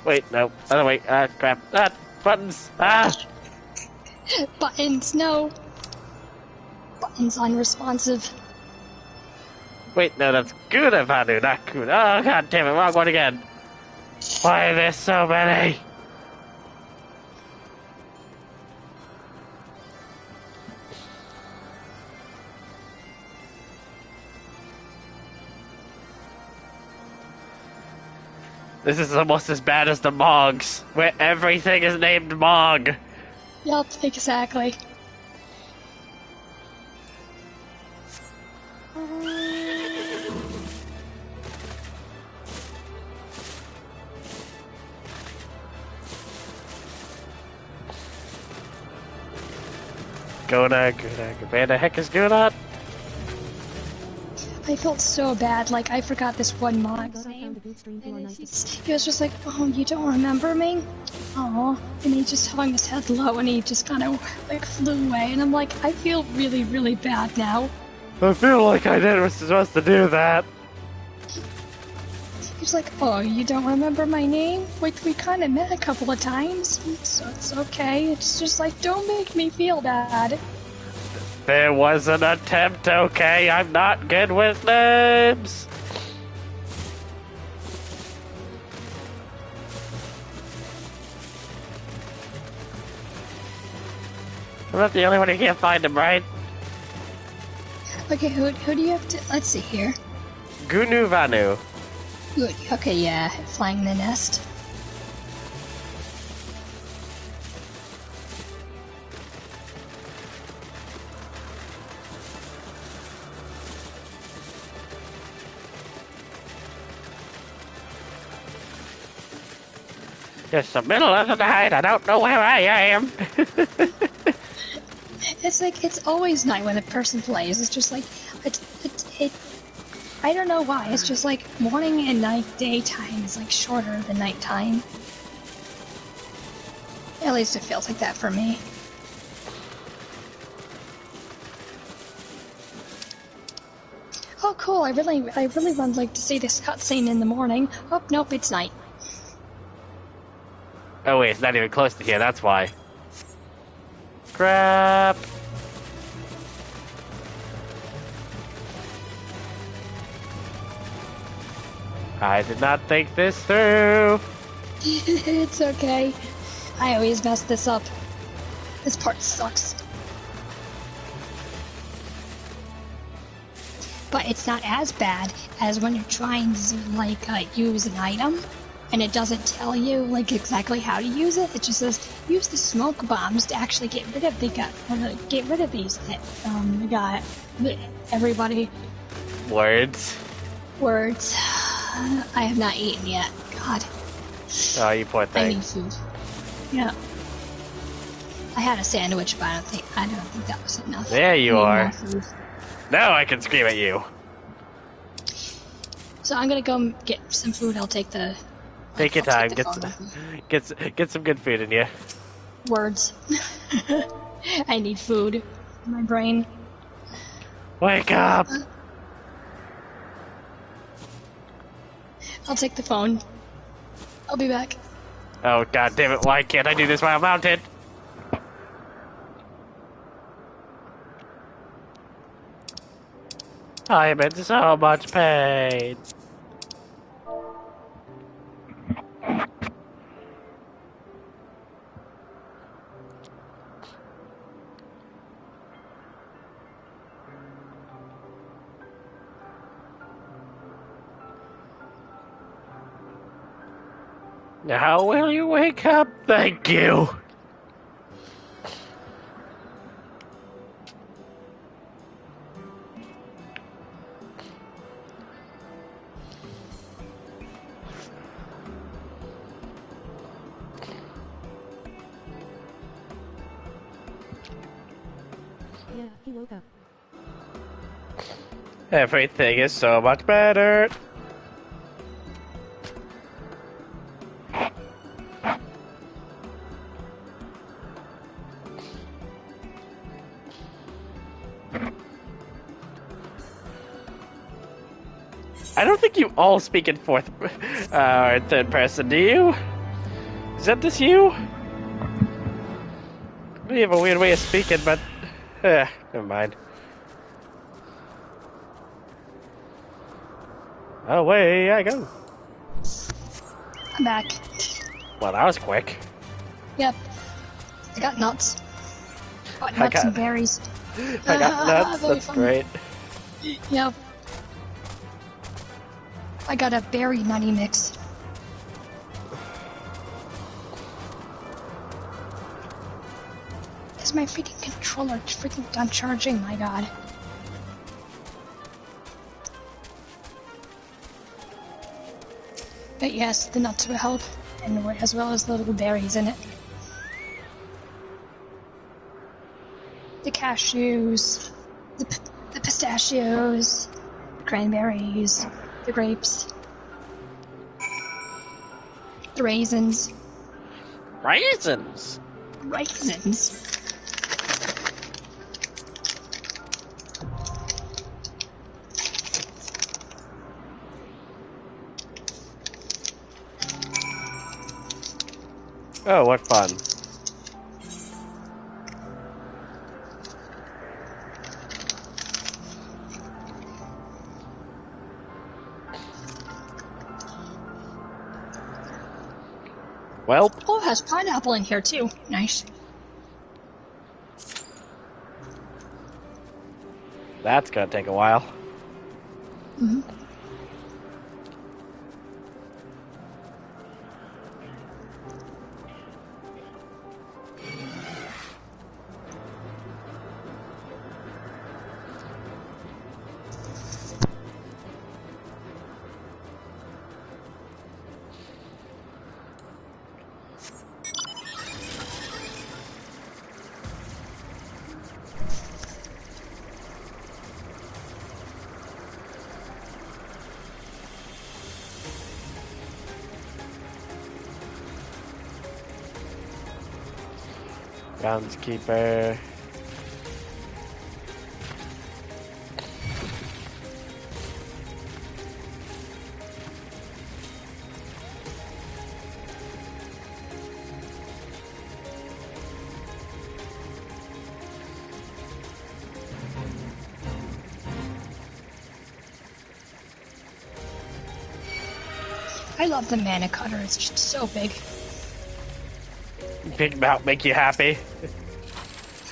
Wait, no. Other way. Ah, crap. Ah, buttons. Ah! Buttons, no. Buttons unresponsive. Wait, no, that's Gudavanu, not Gud. Oh, god damn it, wrong one again. Why are there so many? This is almost as bad as the Mogs, where everything is named Mog. Yep, exactly. Gona, where the heck is Gona? I felt so bad, like I forgot this one Mog's God, I name. found a good stream. You are nice. He was just like, oh, you don't remember me? Aw. And he just hung his head low and he just kind of like flew away. And I'm like, I feel really, really bad now. I feel like I was supposed to do that. He's like, oh, you don't remember my name? We kind of met a couple of times. So it's okay. It's just like, don't make me feel bad. There was an attempt, okay? I'm not good with names. I'm not the only one who can't find him, right? Okay, who do you have to... Let's see here. Gunu Vanu. Good. Okay, yeah. Flying the nest. It's the middle of the night. I don't know where I am. It's like, it's always night when a person plays. It's just like, it I don't know why. It's just like morning and night, daytime is like shorter than nighttime. At least it feels like that for me. Oh, cool! I really would like to see this cutscene in the morning. Oh, nope, it's night. Oh wait, it's not even close to here. That's why. Crap. I did not think this through. It's okay. I always mess this up. This part sucks. But it's not as bad as when you're trying to, like, use an item, and it doesn't tell you, like, exactly how to use it. It just says, use the smoke bombs to actually get rid of these. Got everybody. Words. I have not eaten yet. God. Oh, you poor I thing. need food. Yeah. I had a sandwich, but I don't think that was enough. There you I are. need more food. Now I can scream at you. So I'm gonna go get some food. I'll take the. Take your I'll time. take the phone with me. Get some good food in you. Words. I need food. My brain. Wake up! I'll take the phone. I'll be back. Oh god damn it! Why can't I do this while I'm mounted? I am in so much pain. Now will you wake up? Thank you. Yeah, he woke up. Everything is so much better. I don't think you all speak in fourth or third person, do you? Is that just you? You have a weird way of speaking, but never mind. Away I go. I'm back. Well, that was quick. Yep. I got nuts. Got I nuts got- and berries. I got nuts. Very That's fun. great. Yep. I got a berry nutty mix. Is my freaking controller freaking done charging? My god. But yes, the nuts will help, and as well as the little berries in it. The cashews, the pistachios, the cranberries, the grapes, the raisins. Raisins. Raisins? Oh, what fun. Well, Oh, it has pineapple in here too. Nice. That's gonna take a while. Mm-hmm. Groundskeeper. I love the mana cutter. It's just so big. Big mount make you happy?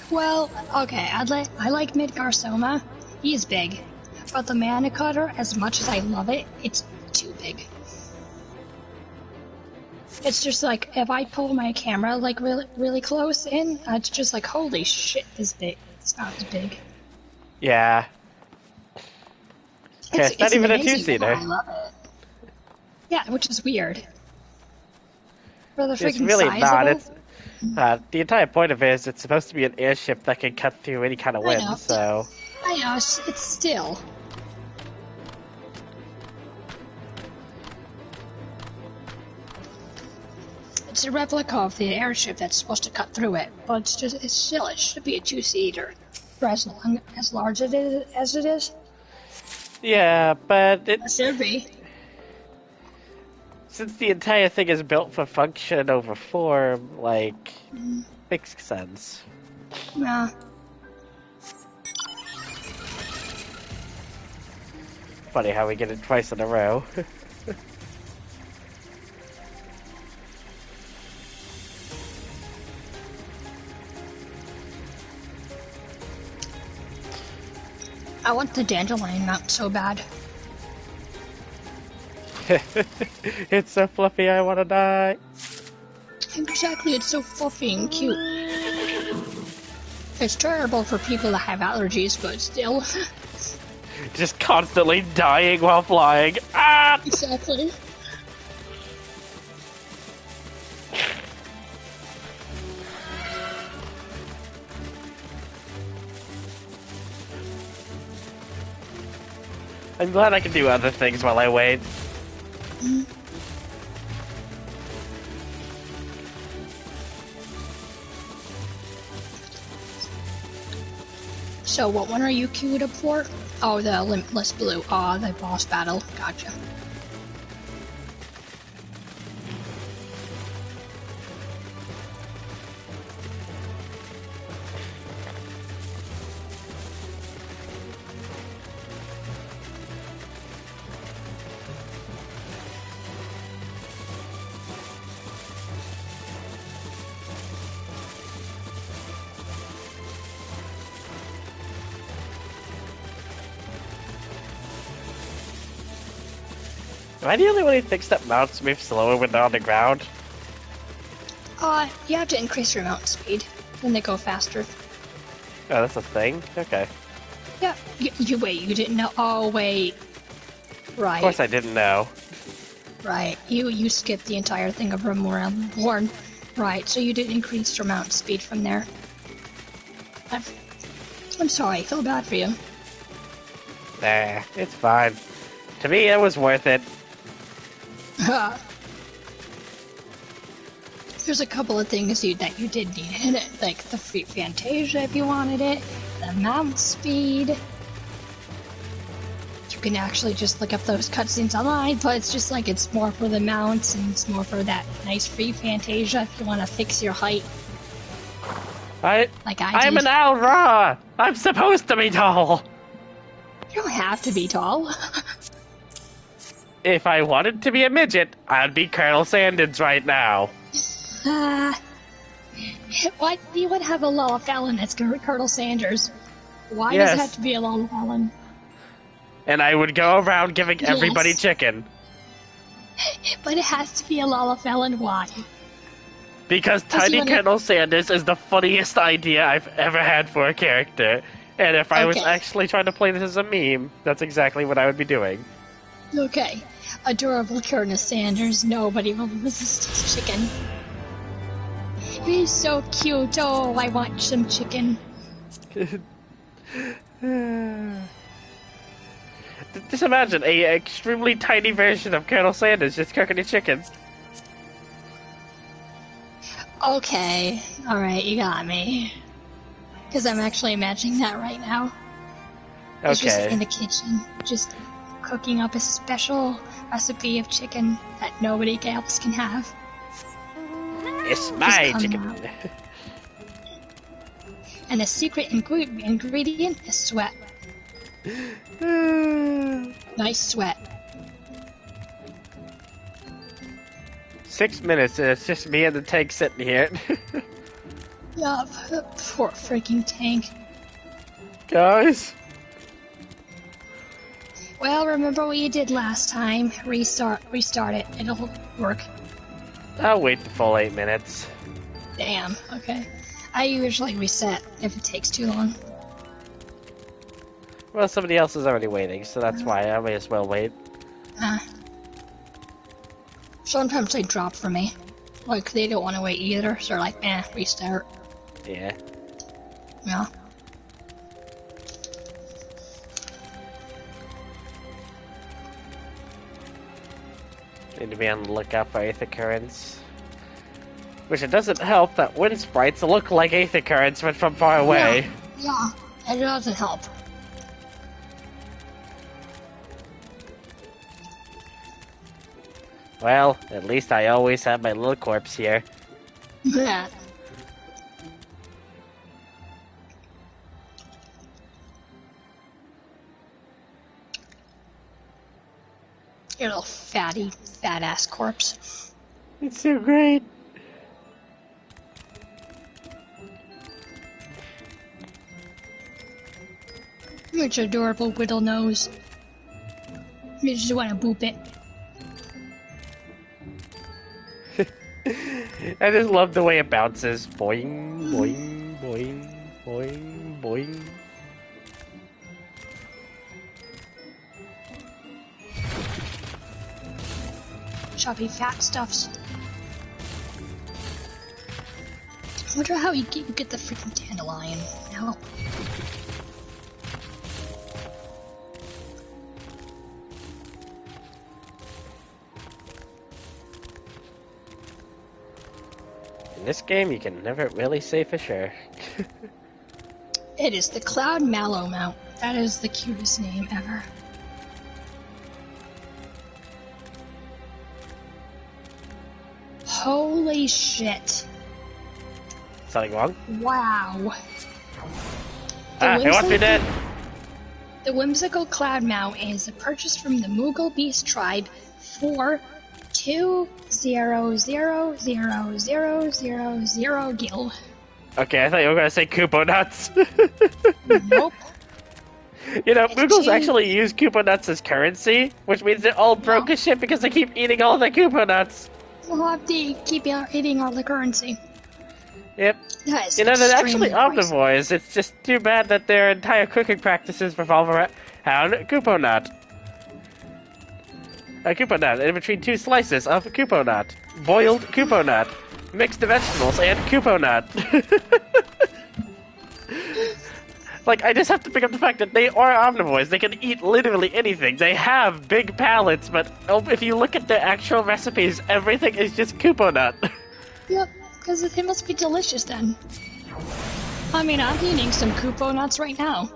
Well, okay, I like Midgar Soma. He's big. But the mana cutter, as much as I love it, it's too big. It's just like, if I pull my camera like really close in, it's just like, holy shit, this big. It's not as big. Yeah. Okay, it's not even a two-seater. I love it. Yeah, which is weird. For the It's freaking really size not. of it. It's the entire point of it is it's supposed to be an airship that can cut through any kind of I wind. know. So I know, it's still. It's a replica of the airship that's supposed to cut through it, but it should be a two-seater. For as large as it is. yeah, but It should be. since the entire thing is built for function over form, like, makes sense. Nah. Funny how we get it twice in a row. I want the dandelion mount so bad. It's so fluffy, I want to die. Exactly, it's so fluffy and cute. It's terrible for people that have allergies, but still. Just constantly dying while flying. Ah! Exactly. I'm glad I can do other things while I wait. So what one are you queued up for? Oh, the Limitless Blue. Oh, the boss battle. Gotcha. Am I the only one who thinks that mounts move slower when they're on the ground? You have to increase your mount speed, then they go faster. Oh, that's a thing? Okay. Yeah, you wait, you didn't know? Oh, wait. Right. Of course I didn't know. Right, you skipped the entire thing of Remoran Born. Right, so you did increase your mount speed from there. I'm sorry, I feel bad for you. Nah, it's fine. To me, it was worth it. There's a couple of things that you did need in it, like the free Fantasia if you wanted it, the mount speed. You can actually just look up those cutscenes online, but it's just like it's more for the mounts and it's more for that nice free Fantasia if you want to fix your height. I'm an Al-Ra! I'm supposed to be tall! You don't have to be tall. If I wanted to be a midget, I'd be Colonel Sanders right now. What? You would have a law felon that's Colonel Sanders. Why Yes. does it have to be a Lalafellan? And I would go around giving everybody Yes. chicken. But it has to be a Lalafellan. Why? Because Does he Tiny wanna- Colonel Sanders is the funniest idea I've ever had for a character. And if I was Okay. actually trying to play this as a meme, that's exactly what I would be doing. Okay. Adorable Colonel Sanders. Nobody will resist his chicken. He's so cute. Oh, I want some chicken. Just imagine a extremely tiny version of Colonel Sanders just cooking a chicken. Okay. Alright, you got me. Because I'm actually imagining that right now. He's just in Okay. the kitchen, just cooking up a special recipe of chicken that nobody else can have. It's my come chicken. out. And the secret ingredient is sweat. Nice sweat. 6 minutes and it's just me and the tank sitting here. Yup, poor freaking tank. Guys. Well, remember what you did last time. Restart it. It'll work. I'll wait the full 8 minutes. Damn, okay. I usually reset if it takes too long. Well, somebody else is already waiting, so that's why I may as well wait. Sometimes they drop for me. Like, they don't want to wait either, so they're like, restart. Yeah. Yeah. Need to be on the lookout for Aether Currents. Which it doesn't help that wind sprites look like Aether Currents but from far away. Yeah, it doesn't help. Well, at least I always have my little corpse here. Yeah. Your little fatty, fat-ass corpse. It's so great. It's adorable whittle nose. You just want to boop it. I just love the way it bounces. Boing, boing, boing, boing, boing. Chubby fat stuffs. I wonder how you get the freaking dandelion now. In this game, you can never really say for sure. It is the Cloud Mallow Mount. That is the cutest name ever. Holy shit. Something wrong? Wow. It won't be dead. The whimsical Cloud Mount is purchased from the Moogle Beast tribe for 2,000,000 gil. Okay, I thought you were gonna say Koopo nuts. Nope. You know, It's Moogles cheap. actually use Koopo nuts as currency, which means they're all broke as shit because they keep eating all the Koopo nuts. We'll have to keep eating all the currency. Yep. That is You know, they're actually extremely pricey. omnivores. It's just too bad that their entire cooking practices revolve around Koopo nut. A Koopo nut in between 2 slices of Koopo nut. Boiled Koopo nut. Mixed vegetables and Koopo nut. Like, I just have to pick up the fact that they are omnivores. They can eat literally anything. They have big palates, but if you look at their actual recipes, everything is just Koopo nut. Yep, because it must be delicious then. I mean, I'm eating some Koopo nuts right now.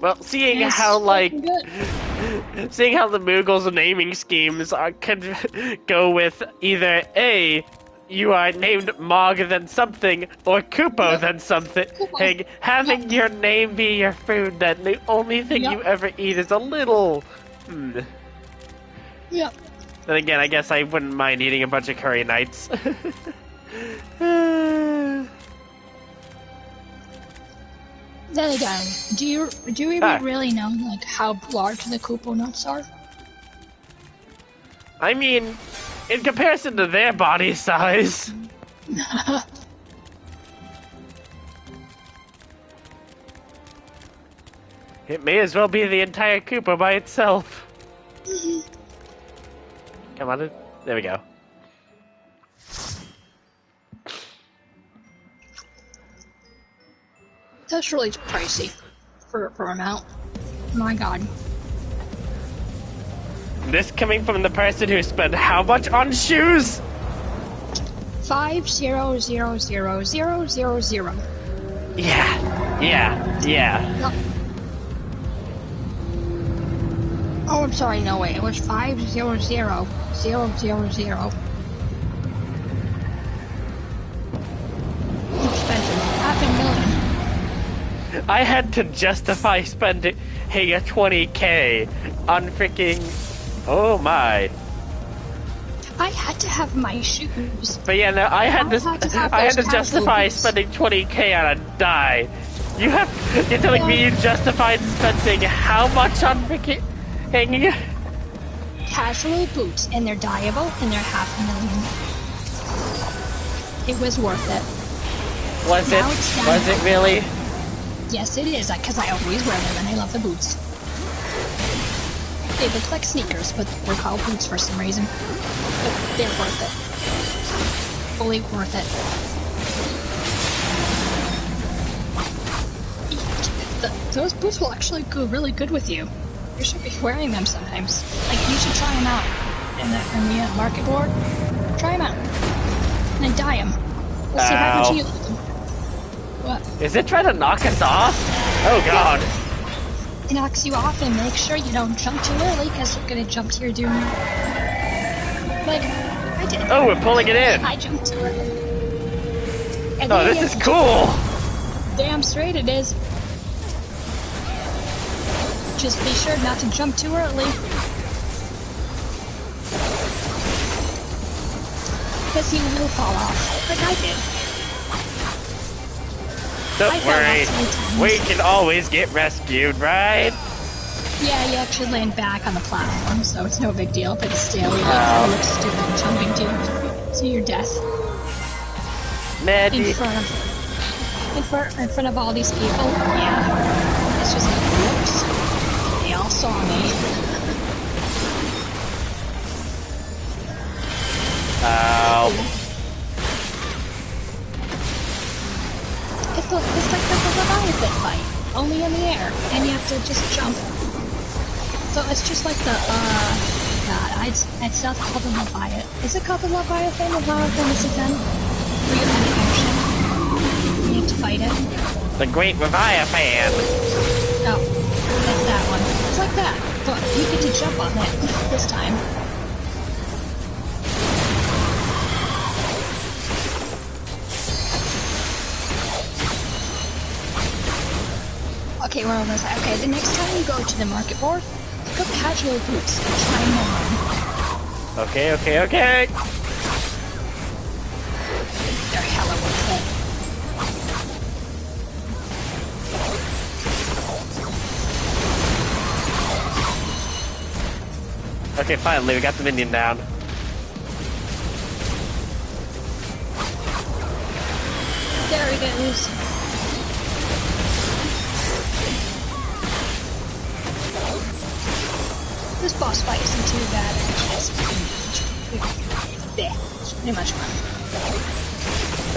Well, seeing It's how, like, fucking good. seeing how the Moogles' naming schemes could go with either A, you are named Mog then something, or Koopo then something. Koopo. Having your name be your food, then the only thing Yep. you ever eat is a little. Yep. Then again, I guess I wouldn't mind eating a bunch of curry nights. Then again, do you even Ah. really know like how large the Koopa nuts are? I mean, in comparison to their body size. It may as well be the entire Koopa by itself. Come on, there we go. That's really pricey for amount. My god. This coming from the person who spent how much on shoes? 5000000. Yeah. No. Oh, I'm sorry. No way. It was 500000. Expensive. $500,000. I had to justify spending a 20K on freaking. Oh my. I had to have my shoes. But yeah, no, I had to justify boots. spending 20K on a dye. You're telling me you justified spending how much on freaking hanging? Casual boots, and they're dyeable, and they're $500,000. It was worth it. Was Now it's it? done. Was it really? Yes, it is, because I always wear them, and I love the boots. They look like sneakers, but they're called boots for some reason. But they're worth it. Fully worth it. Those boots will actually go really good with you. You should be wearing them sometimes. Like, you should try them out in the market board. Try them out. And then dye them. We'll see how much you like them. What? Is it trying to knock us off? Oh god. It knocks you off, and make sure you don't jump too early, because you're gonna jump to your doom. Like, I did. Oh, we're pulling it in. I jumped too early. And Oh, then this you is have to cool. Damn straight it is. Just be sure not to jump too early. Because you will fall off, like I did. Don't I fell worry. off 3 times. We can always get rescued, right? Yeah, you actually land back on the platform, so it's no big deal, but still, you look stupid jumping to your death. Maddie. In front of all these people. Yeah. It's just like, whoops. They all saw me. Ow. It's like the Leviathan fight, only in the air, and you have to just jump. So it's just like the, God, it's not called the Leviathan. Is it called the Leviathan? Leviathan is it then? Where you're in the ocean. You have to fight it. The Great Leviathan. Oh, that's that one. It's like that, but you get to jump on it this time. Okay, we're almost there. Okay, the next time you go to the market board, pick up casual boots and try them on. Okay. They're hella worth it. Okay, finally, we got the minion down. There he goes. This boss fight isn't too bad, actually. It's pretty much fun.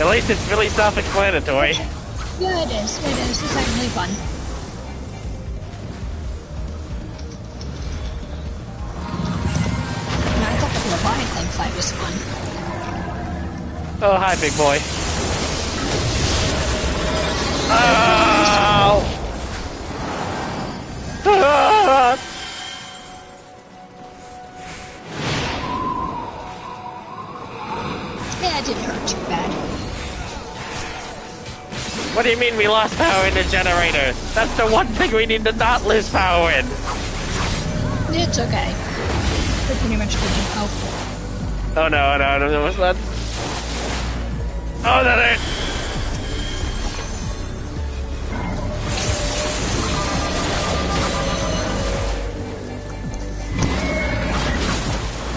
At least it's really self-explanatory. Yeah, it is. It's actually fun. And I thought the Leviathan fight was fun. Oh, hi, big boy. Oh! Ah! Yeah, it didn't hurt too bad. What do you mean we lost power in the generator? That's the one thing we need to not lose power in. It's okay. We're pretty much good to go. Oh no, what's that? Oh, that hurt.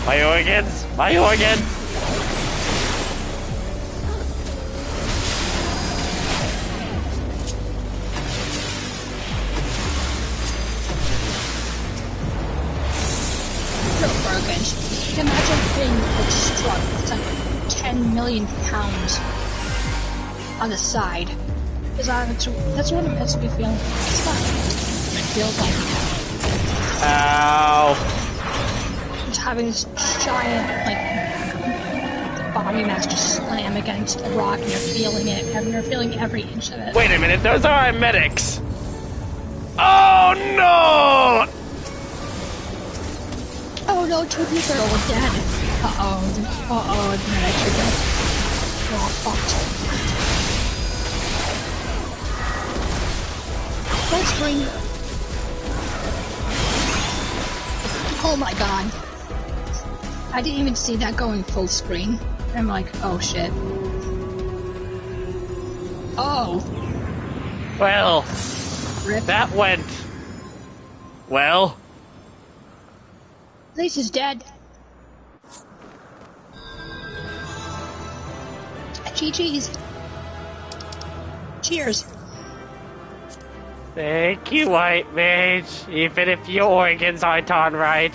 My organs! My organs! Real broken. Imagine being like struck with like 10 million pounds on the side. That's what it meant to be feeling. It's not what it feels like. Ow! Just having this giant, like, body mass just slam against the rock and you're feeling it, and you're feeling every inch of it. Wait a minute, those are our medics! Oh no! Oh no, two people are all dead. Uh-oh, the medics are dead. They're all fucked. Full screen. Oh my god. I didn't even see that going full screen. I'm like, oh shit. Oh. Well, Rip. that went... well... At least he's dead. GG's. Cheers. Thank you, White Mage, even if your organs aren't on right.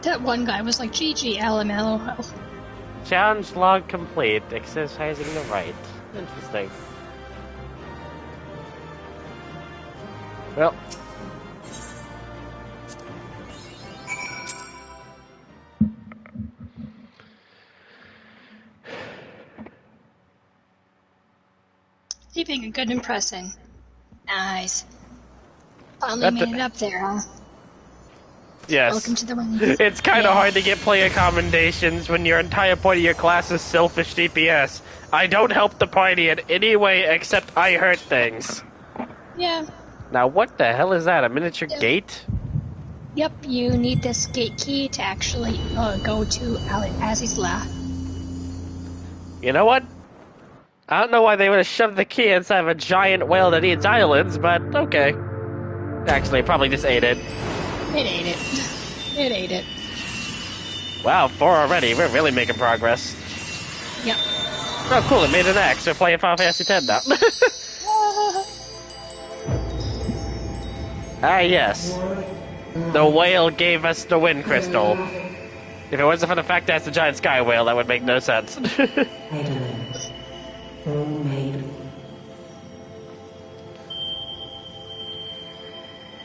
That one guy was like, GG, LMLOL. Challenge log complete, exercising the right. Interesting. Well. Keeping a good impression. Nice. Finally made it up there, huh? Yes. Welcome to the ring. It's kind of hard to get player commendations when your entire point of your class is selfish DPS. I don't help the party in any way except I hurt things. Yeah. Now what the hell is that? A miniature gate? Yep, you need this gate key to actually go to Azizla. You know what? I don't know why they would have shoved the key inside of a giant whale that eats islands, but okay. Actually, probably just ate it. It ate it. It ate it. Wow, 4 already. We're really making progress. Yep. Oh, cool. It made an X. We're playing Final Fantasy X now. Ah, yes. The whale gave us the wind crystal. If it wasn't for the fact that it's a giant sky whale, that would make no sense.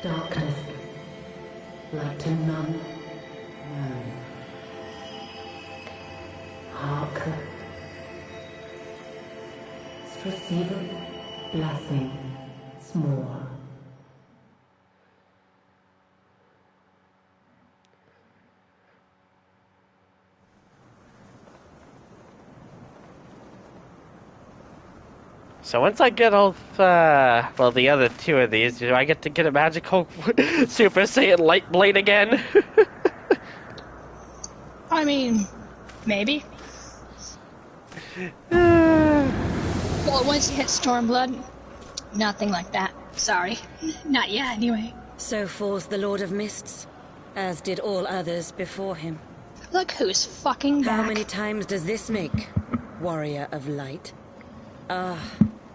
Darkness, light to none, hearken, receive blessing, small. So once I get all, well, the other 2 of these, do I get to get a magical Super Saiyan Light Blade again? I mean, maybe. Well, once you hit Stormblood, nothing like that. Sorry. Not yet, anyway. So falls the Lord of Mists, as did all others before him. Look who's fucking back. How many times does this make, Warrior of Light? Ah,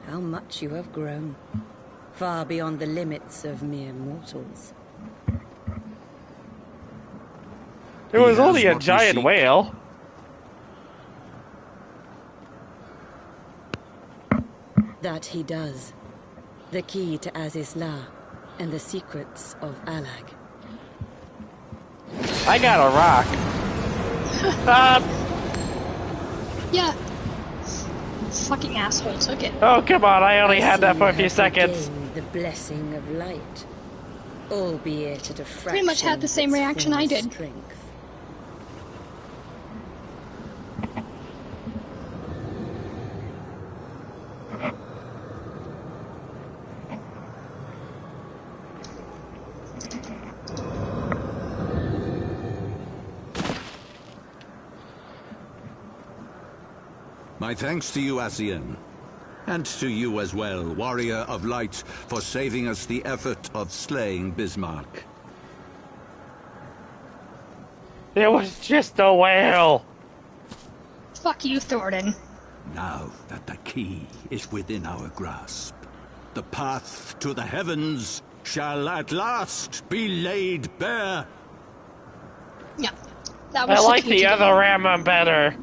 how much you have grown. Far beyond the limits of mere mortals. It was only a giant whale. That he does. The key to Azizla and the secrets of Alag. I got a rock. Yeah. Fucking asshole took it. Oh, come on, I only had that for a few seconds. The blessing of light, albeit at a fraction. Pretty much had the same reaction I did. Strength. My thanks to you, Asian. And to you as well, Warrior of Light, for saving us the effort of slaying Bismarck. It was just a whale. Fuck you, Thornton. Now that the key is within our grasp, the path to the heavens shall at last be laid bare. Yeah, that was I like key the to other Rama better.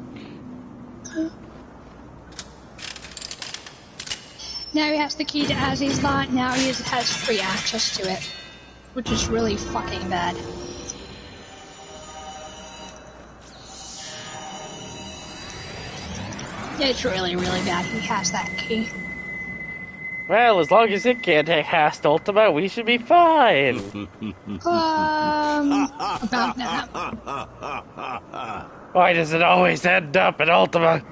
Now he has the key to Azzy's lot, now he has free access to it. Which is really fucking bad. It's really, really bad he has that key. Well, as long as it can't cast Ultima, we should be fine. About that. Why does it always end up in Ultima?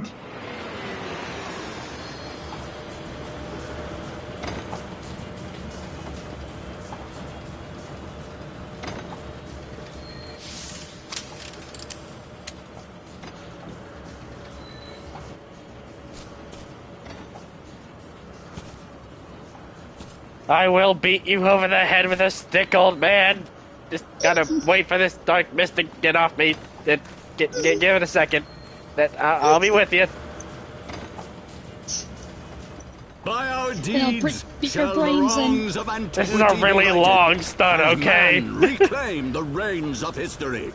I will beat you over the head with a stick, old man. Just gotta wait for this dark mist to get off me. Give it a second. I'll be with you. By our deeds beat your shall the brains in. wrongs of antiquity This is a really be righted, long stun, and okay? man reclaim the reins of history.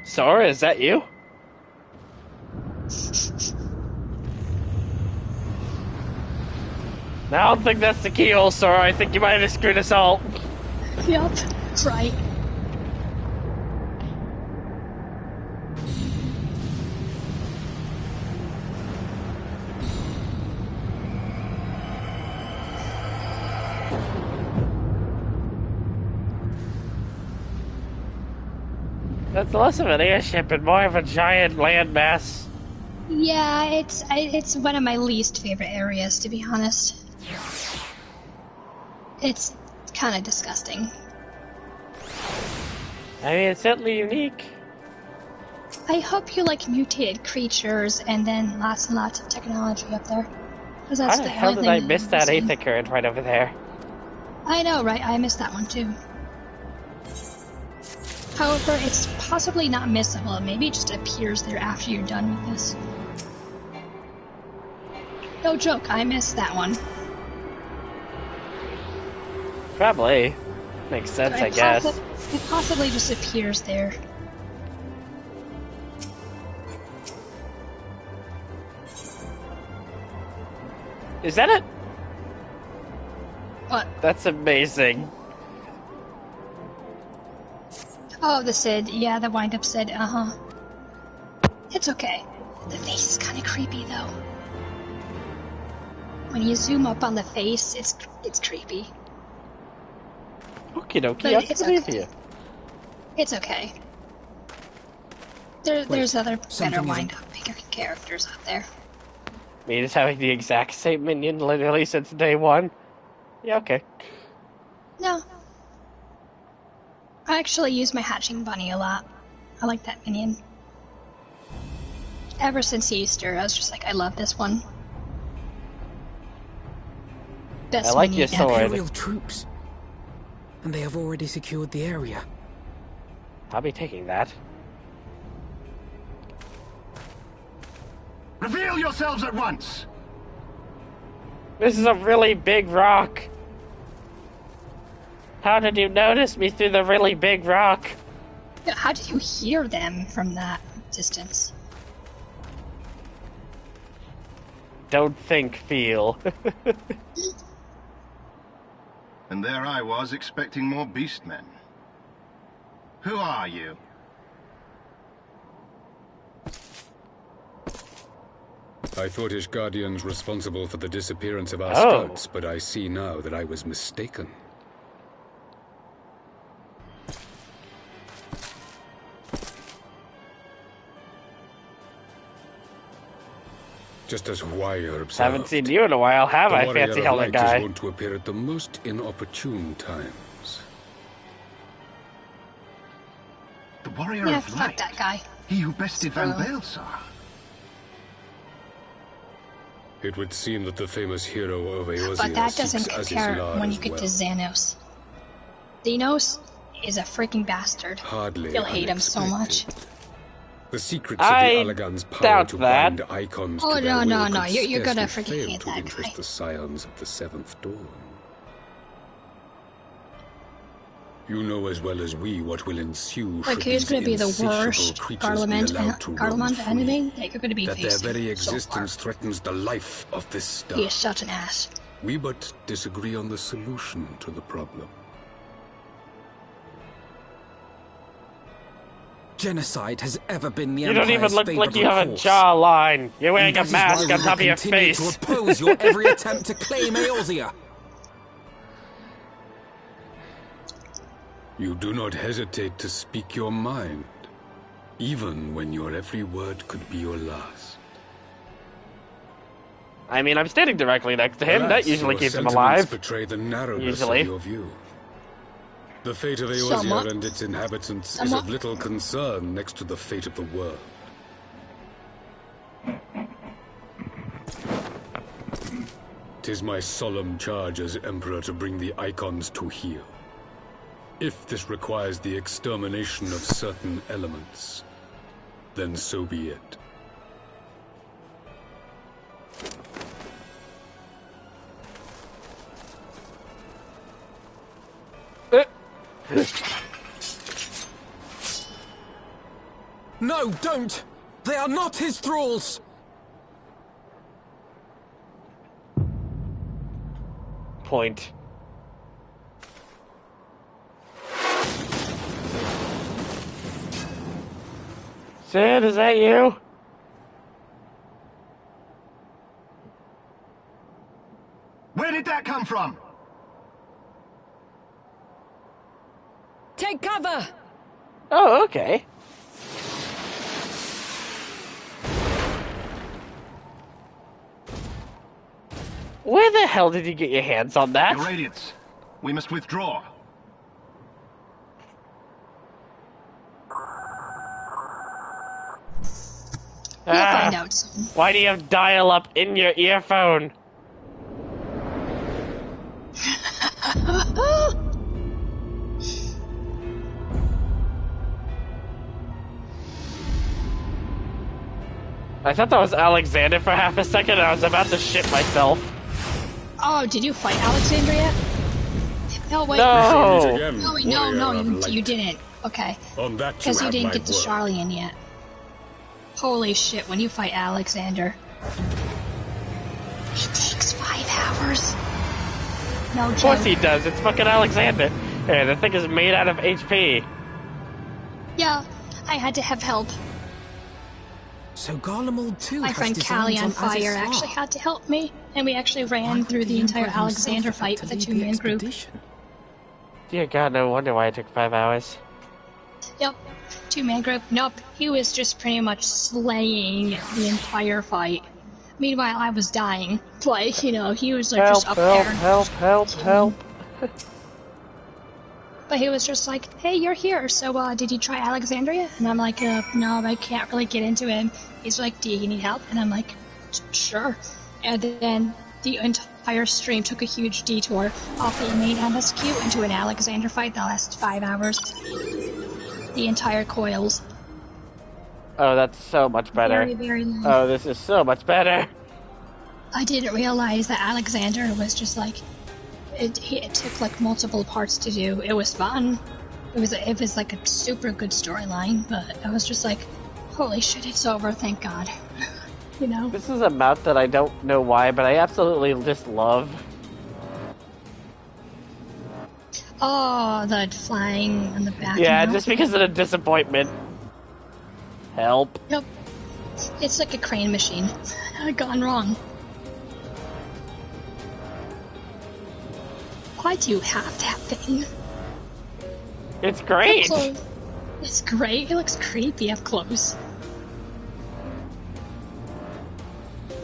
Sora, is that you? No, I don't think that's the keyhole, Sora. I think you might have screwed us all. Yup, right. That's less of an airship and more of a giant landmass. Yeah, it's one of my least favorite areas, to be honest. It's kind of disgusting. I mean, it's certainly unique. I hope you like mutated creatures and then lots and lots of technology up there. Because that's How the the hell only did I thing miss I'm that missing. Aether current right over there? I know, right? I missed that one too. However, it's possibly not missable. Maybe it just appears there after you're done with this. No joke, I missed that one. Probably. Makes sense, I guess. It possibly just appears there. Is that it? What? That's amazing. Oh, the Sid. Yeah, the wind-up Sid. Uh-huh. It's okay. The face is kind of creepy, though. When you zoom up on the face, it's creepy. Okie dokie, But I it's believe okay. you. It's okay. There's other better something wind-up bigger characters out there. Me just having the exact same minion literally since day one? Yeah, okay. No. I actually use my hatching bunny a lot. I like that minion. Ever since Easter, I was just like, I love this one. Best I like minion your ever. sword. Imperial troops. And they have already secured the area. I'll be taking that. Reveal yourselves at once! This is a really big rock. How did you notice me through the really big rock? How did you hear them from that distance? Don't think, feel. And there I was, expecting more beastmen. Who are you? I thought Ishgardians responsible for the disappearance of our Oh. scouts, but I see now that I was mistaken. Just as Warrior observed. Haven't seen you in a while, have I, The Warrior fancy of helmet Light guy? is wont to appear at the most inopportune times. The Warrior Yeah, of fuck Light. that guy. He who bested Van Baelsar. It would seem that the famous hero of Eorzea But that doesn't seeks compare Azizlar when as you get well. to Xanos. Xenos is a freaking bastard. Hardly You'll hate him so much. The secrets of the I Allagan's power doubt to that. bind icons Oh, to their no, will no, no, could you're gonna scarcely freaking fail hate to that interest guy. the scions of the Seventh Dawn. You know as well as we what will ensue Like, should who's these gonna be the insatiable worst creatures be allowed to roam Garlemald free. enemy that you're gonna be That their facing very so far? existence threatens the life of this star. He is such an ass. We but disagree on the solution to the problem. Genocide has ever been the You don't even Empire's look like you favourite have a course. jawline. You're wearing a And that is mask why on we top of will your continue face. to oppose your every attempt to claim Eorzea. You do not hesitate to speak your mind, even when your every word could be your last. I mean, I'm standing directly next to him. Alas, That usually your keeps him sentiments alive. betray the narrowness Usually. of your view. The fate of Somewhat. Eorzea and its inhabitants is Somewhat. of little concern next to the fate of the world. Tis my solemn charge as Emperor to bring the icons to heel. If this requires the extermination of certain elements, then so be it. No, don't! They are not his thralls! Point. Sid, is that you? Where did that come from? Take cover! Oh, okay. Where the hell did you get your hands on that? Your Radiance. We must withdraw. You'll find out soon. Why do you have dial-up in your earphone? I thought that was Alexander for half a second, and I was about to shit myself. Oh, did you fight Alexandria? No, wait. No! No, wait, no, you didn't. Okay. On that Because you have didn't my get to word. Charlian yet. Holy shit, when you fight Alexander. It takes 5 hours. No Of course joke. he does, it's fucking Alexander. Hey, the thing is made out of HP. Yeah, I had to have help. So Garlemald too My has friend designs Callie on on Fire Azizlar. actually had to help me, and we actually Why ran would through the entire Emperor himself Alexander have fight to with a lead the 2-man group. expedition? Dear God, no wonder why it took 5 hours. Yep, 2-man group. Nope, he was just pretty much slaying the entire fight. Meanwhile, I was dying. Like, you know, he was like Help, just up help, there. help, help. But he was just like, hey, you're here, so did you try Alexandria? And I'm like, no, I can't really get into it. He's like, do you need help? And I'm like, sure. And then the entire stream took a huge detour off the main MSQ into an Alexander fight that lasted 5 hours. The entire coils. Oh, that's so much better. Very, very long. Oh, this is so much better. I didn't realize that Alexander was just like, it took like multiple parts to do. It was fun. It was like a super good storyline, but I was just like, holy shit, it's over, thank God. You know? This is a mount that I don't know why, but I absolutely just love. Oh, the flying on the back. Yeah, now. just because of the disappointment. Help. Yep. It's like a crane machine. Gone wrong. Why do you have that thing? It's great. Up close. It's great. It looks creepy up close.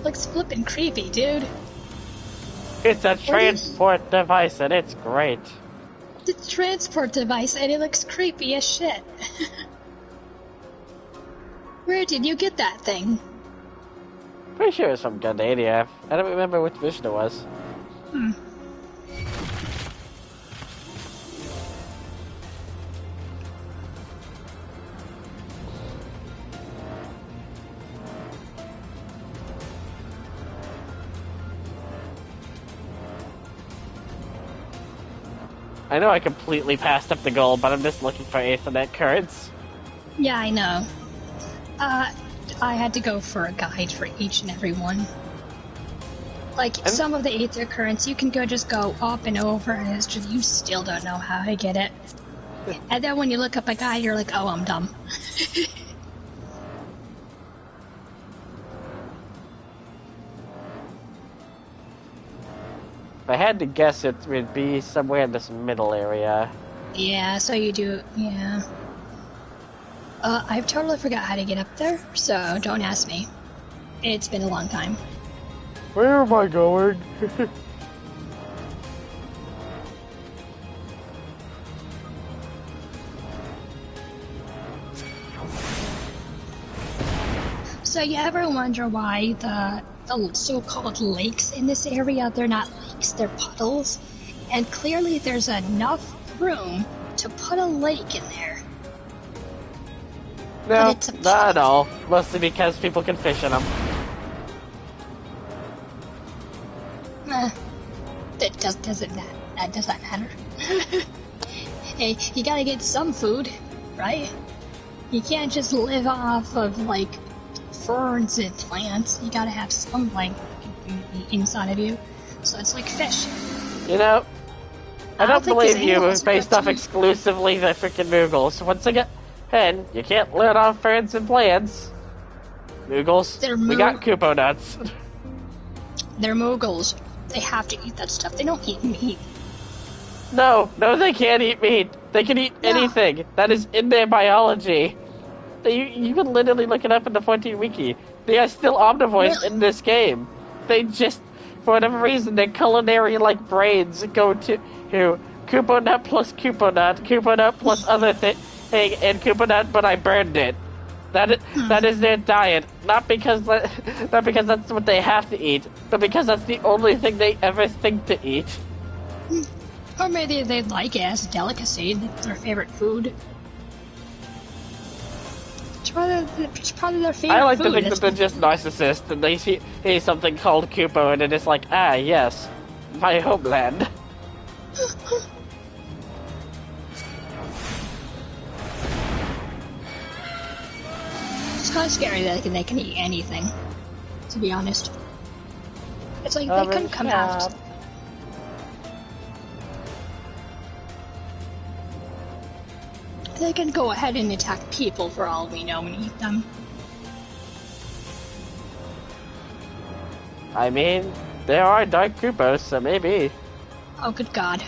Looks flippin' creepy, dude. It's a transport device and it's great. The transport device, and it looks creepy as shit. Where did you get that thing? Pretty sure it's from Gardania. I don't remember which mission it was. Hmm. I know I completely passed up the goal, but I'm just looking for Ethernet cards. Yeah, I know. I had to go for a guide for each and every one. Like, some of the Aether currents, you can just go up and over, and it's just, you still don't know how to get it. And then when you look up a guide, you're like, oh, I'm dumb. If I had to guess, it would be somewhere in this middle area. Yeah, so you do, yeah. I've totally forgot how to get up there, so don't ask me. It's been a long time. Where am I going? So you ever wonder why the so-called lakes in this area, they're not lakes, they're puddles? And clearly there's enough room to put a lake in there. No, not at all. Mostly because people can fish in them. That doesn't matter. Hey, you gotta get some food, right? You can't just live off of, like, ferns and plants. You gotta have some, like, inside of you. So it's like fish. You know, I don't believe you was based off exclusively the freaking Moogles. Once again, you can't live off ferns and plants. Moogles, we got Koopo nuts. They're Moogles. They have to eat that stuff. They don't eat meat. No, they can't eat meat. They can eat anything. That is in their biology. You can literally look it up in the 14 wiki. They are still omnivores in this game. They just, for whatever reason, their culinary brains go to Koopo nut plus Koopo nut plus other thing, and Koopo nut, but I burned it. That is their diet. Not because that's what they have to eat, but because that's the only thing they ever think to eat. Or maybe they like it as a delicacy. It's their favorite food. It's probably their favorite food. I like to think that they're just narcissists, and they see something called Koopo, and they're just like, ah, yes, my homeland. It's kind of scary that they can eat anything, to be honest. It's like they couldn't come out. They can go ahead and attack people for all we know and eat them. I mean, there are dark Koopos, so maybe. Oh, good God.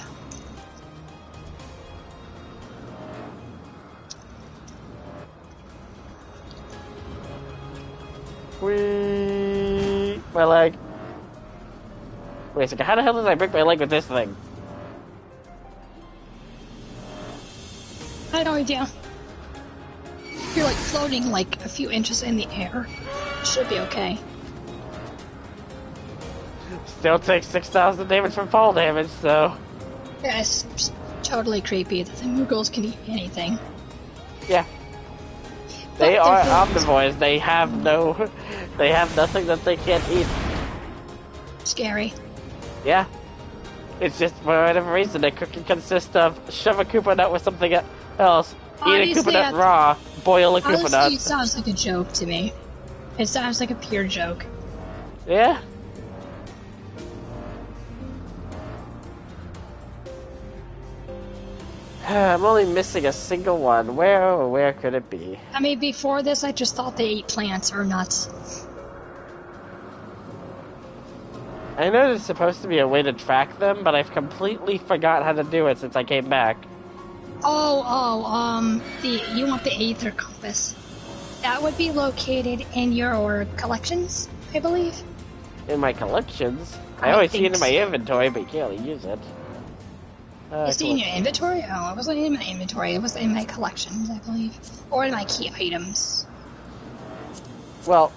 My leg. Wait a second, how the hell did I break my leg with this thing? I had no idea. You're like floating like a few inches in the air. Should be okay. Still takes 6,000 damage from fall damage, so... Yeah, it's totally creepy that the Moogles can eat anything. Yeah. They are omnivores. They have nothing that they can't eat. Scary. Yeah. It's just, for whatever reason, their cooking consists of shove a Koopa nut with something else, eat a Koopa nut raw, boil a Koopa nut. Honestly, it sounds like a joke to me. It sounds like a pure joke. Yeah? I'm only missing a single one. Where could it be? I mean, before this, I just thought they ate plants or nuts. I know there's supposed to be a way to track them, but I've completely forgot how to do it since I came back. You want the Aether Compass. That would be located in your collections, I believe. in my collections. I always see it in my inventory, but you can't really use it. Is it in your inventory? Oh, it wasn't in my inventory. It was in my collections, I believe. Or in my key items. Well,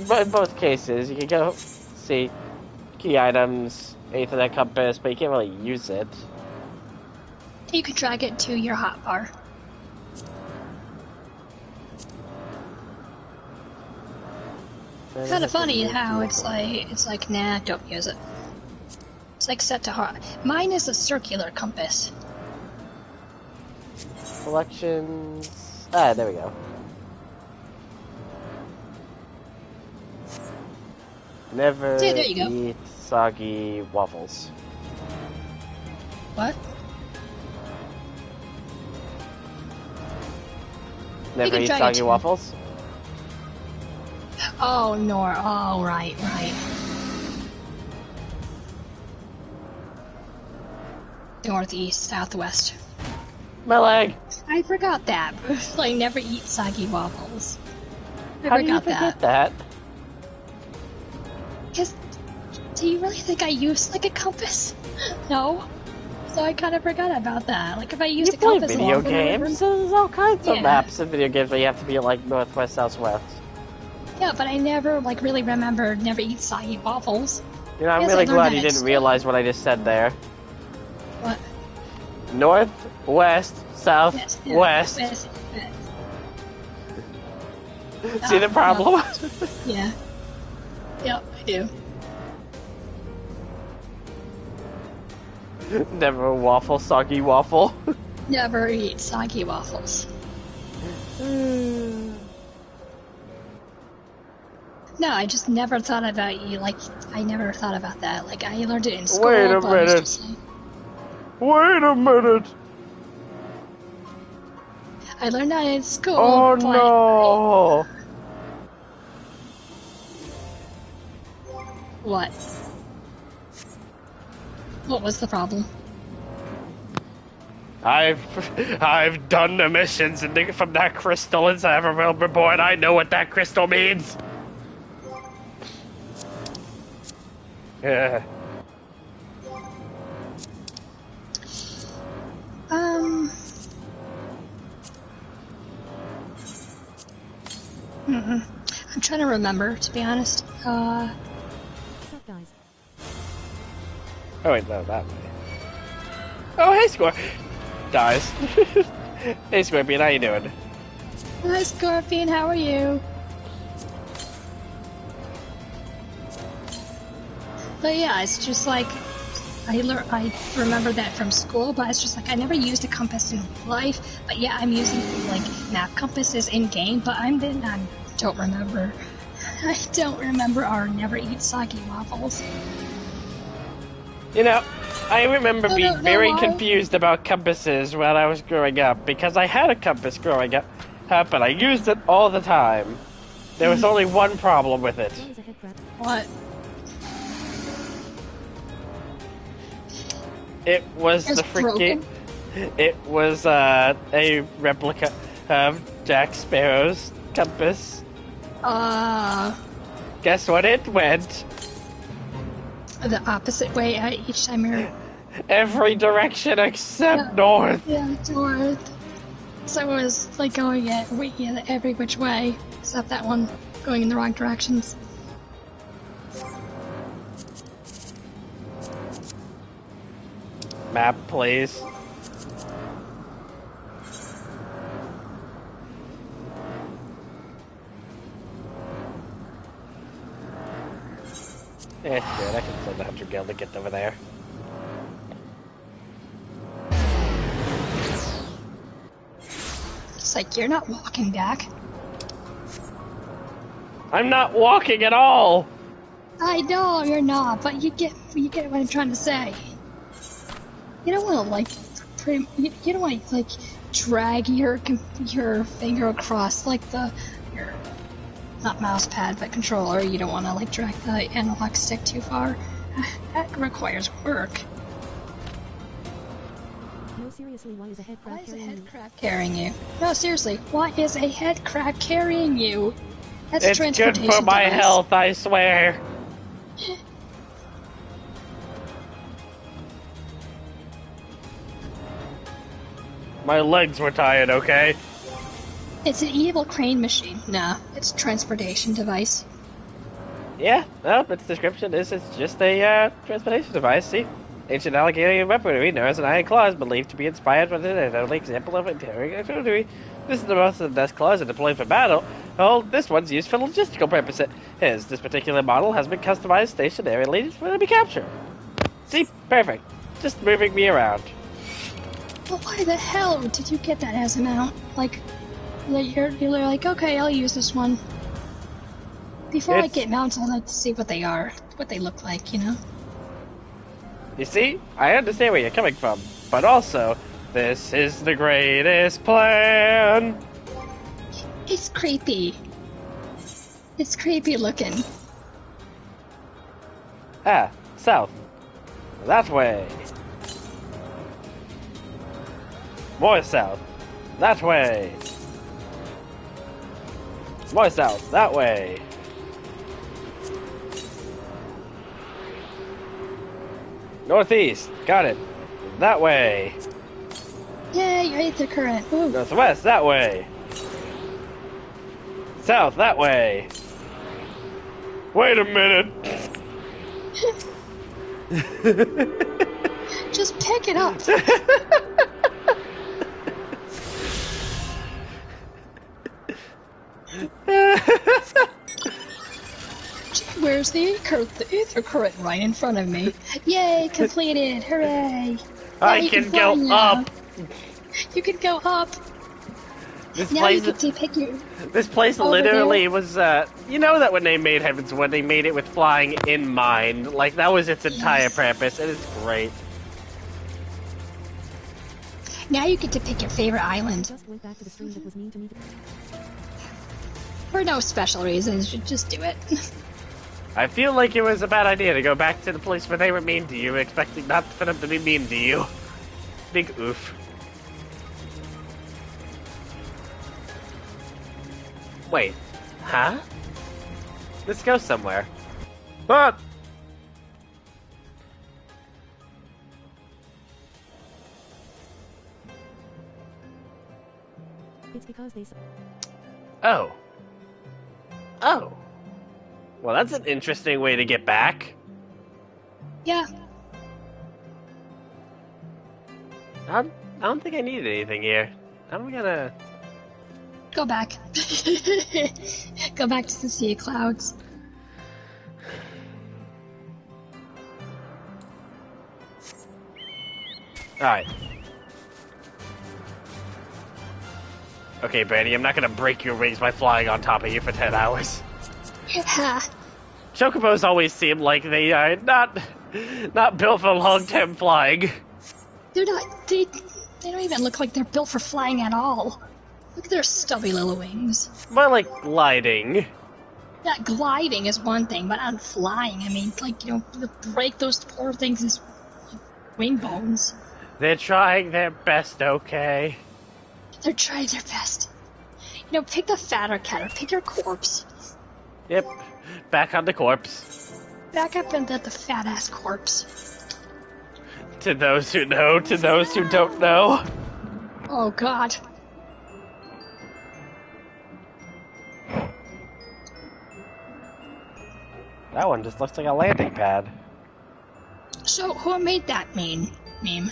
but in both cases, you can go see key items, Ethernet compass, but you can't really use it. You can drag it to your hotbar. It's kind of funny how it's like, nah, don't use it. It's like set to hot. Mine is a circular compass. Collections. Ah, there we go. Never See, there you go. eat soggy waffles. What? Never eat soggy waffles? Oh, Nor. Oh, right. Northeast, southwest. My leg. I forgot that. Like, never eat soggy waffles. How do you forget that? Because, do you really think I use like a compass? No. So I kind of forgot about that. Like, if I used a compass, you play video games. There's all kinds of maps in video games where you have to be like northwest, southwest. Yeah, but I never like really remembered never eat soggy waffles. You know, I'm really glad you didn't realize what I just said there. What? North, west, south, west. West. See the problem? Yeah. Yep, I do. Never waffle, soggy waffle. Never eat soggy waffles. No, I just never thought about you. Like, I never thought about that. Like, I learned it in school. Wait a minute. Wait a minute. I learned that in school. Oh no. What? What was the problem? I've done the missions from that crystal in Saverville before, and I know what that crystal means. Yeah. I'm trying to remember, to be honest. What's up, guys? Oh wait, no, that way. Oh, hey, Dies. Hey, Scorpion, how you doing? Hi, Scorpion, how are you? But yeah, it's just like, I remember that from school, but it's just like, I never used a compass in life, but yeah, I'm using, like, map compasses in-game, but I don't remember. I don't remember our never eat soggy waffles. You know, I remember being very confused about compasses when I was growing up, because I had a compass growing up, but I used it all the time. There was only one problem with it. What? It was the freaking... It was a replica of Jack Sparrow's compass. Guess what it went? The opposite way each time you're... Every direction except north. Yeah, north. So it was like going every which way, except that one going in the wrong directions. Map, please. Eh, good, I can send the Hunter Guild to get over there. It's like, you're not walking back. I'm not walking at all! I know you're not, but you get what I'm trying to say. You don't want to you don't want to like drag your finger across like your not mouse pad but controller. You don't want to like drag the analog stick too far. That requires work. No, seriously, why is a head crab carrying you? No, seriously, why is a head crab carrying you? That's it's transportation good for my device. health, I swear. My legs were tired, okay? It's an evil crane machine. Nah, it's a transportation device. Yeah, well, its description is it's just a transportation device, see? Ancient alligator weaponry known as an iron claw is believed to be inspired by an early example of interior weaponry. This is the most of the best claws are deployed for battle. Well, this one's used for logistical purposes. This particular model has been customized stationarily for to be captured. See? Perfect. Just moving me around. Well, why the hell did you get that as a mount? Like you're like, okay, I'll use this one. Before I get mounts, I like to see what they are, what they look like, you know? You see, I understand where you're coming from, but also, this is the greatest plan! It's creepy. It's creepy looking. Ah, south. That way. More south. That way. More south. That way. Northeast. Got it. That way. Yeah, you're aether current. Ooh. Northwest. That way. South. That way. Wait a minute. Just pick it up. Where's the aether current right in front of me? Yay, completed! Hooray! I can go up! You can go up! This now place, you get to pick your... This place literally was, you know that when they made Heaven's Word, they made it with flying in mind. Like, that was its entire purpose, and it's great. Now you get to pick your favorite island. Just went back to the stream that was mean to me. For no special reasons, you just do it. I feel like it was a bad idea to go back to the place where they were mean to you, expecting not for them to be mean to you. Big oof. Wait, huh? Let's go somewhere. But It's because they... oh. Oh. Well, that's an interesting way to get back. Yeah. I don't think I need anything here. I'm gonna... Go back. Go back to the Sea of Clouds. Alright. Okay, Brandy, I'm not gonna break your wings by flying on top of you for 10 hours. Chocobos always seem like they are not built for long-term flying. They're not. They don't even look like they're built for flying at all. Look at their stubby little wings. More like gliding. Yeah, gliding is one thing, but not flying. I mean, like, you know, break those poor things' wing bones. They're trying their best, okay? They're trying their best. You know, pick the fatter cat or pick your corpse. Yep. Back on the corpse. Back up into the fat-ass corpse. To those who know, to those who don't know. Oh, God. That one just looks like a landing pad. So, who made that meme?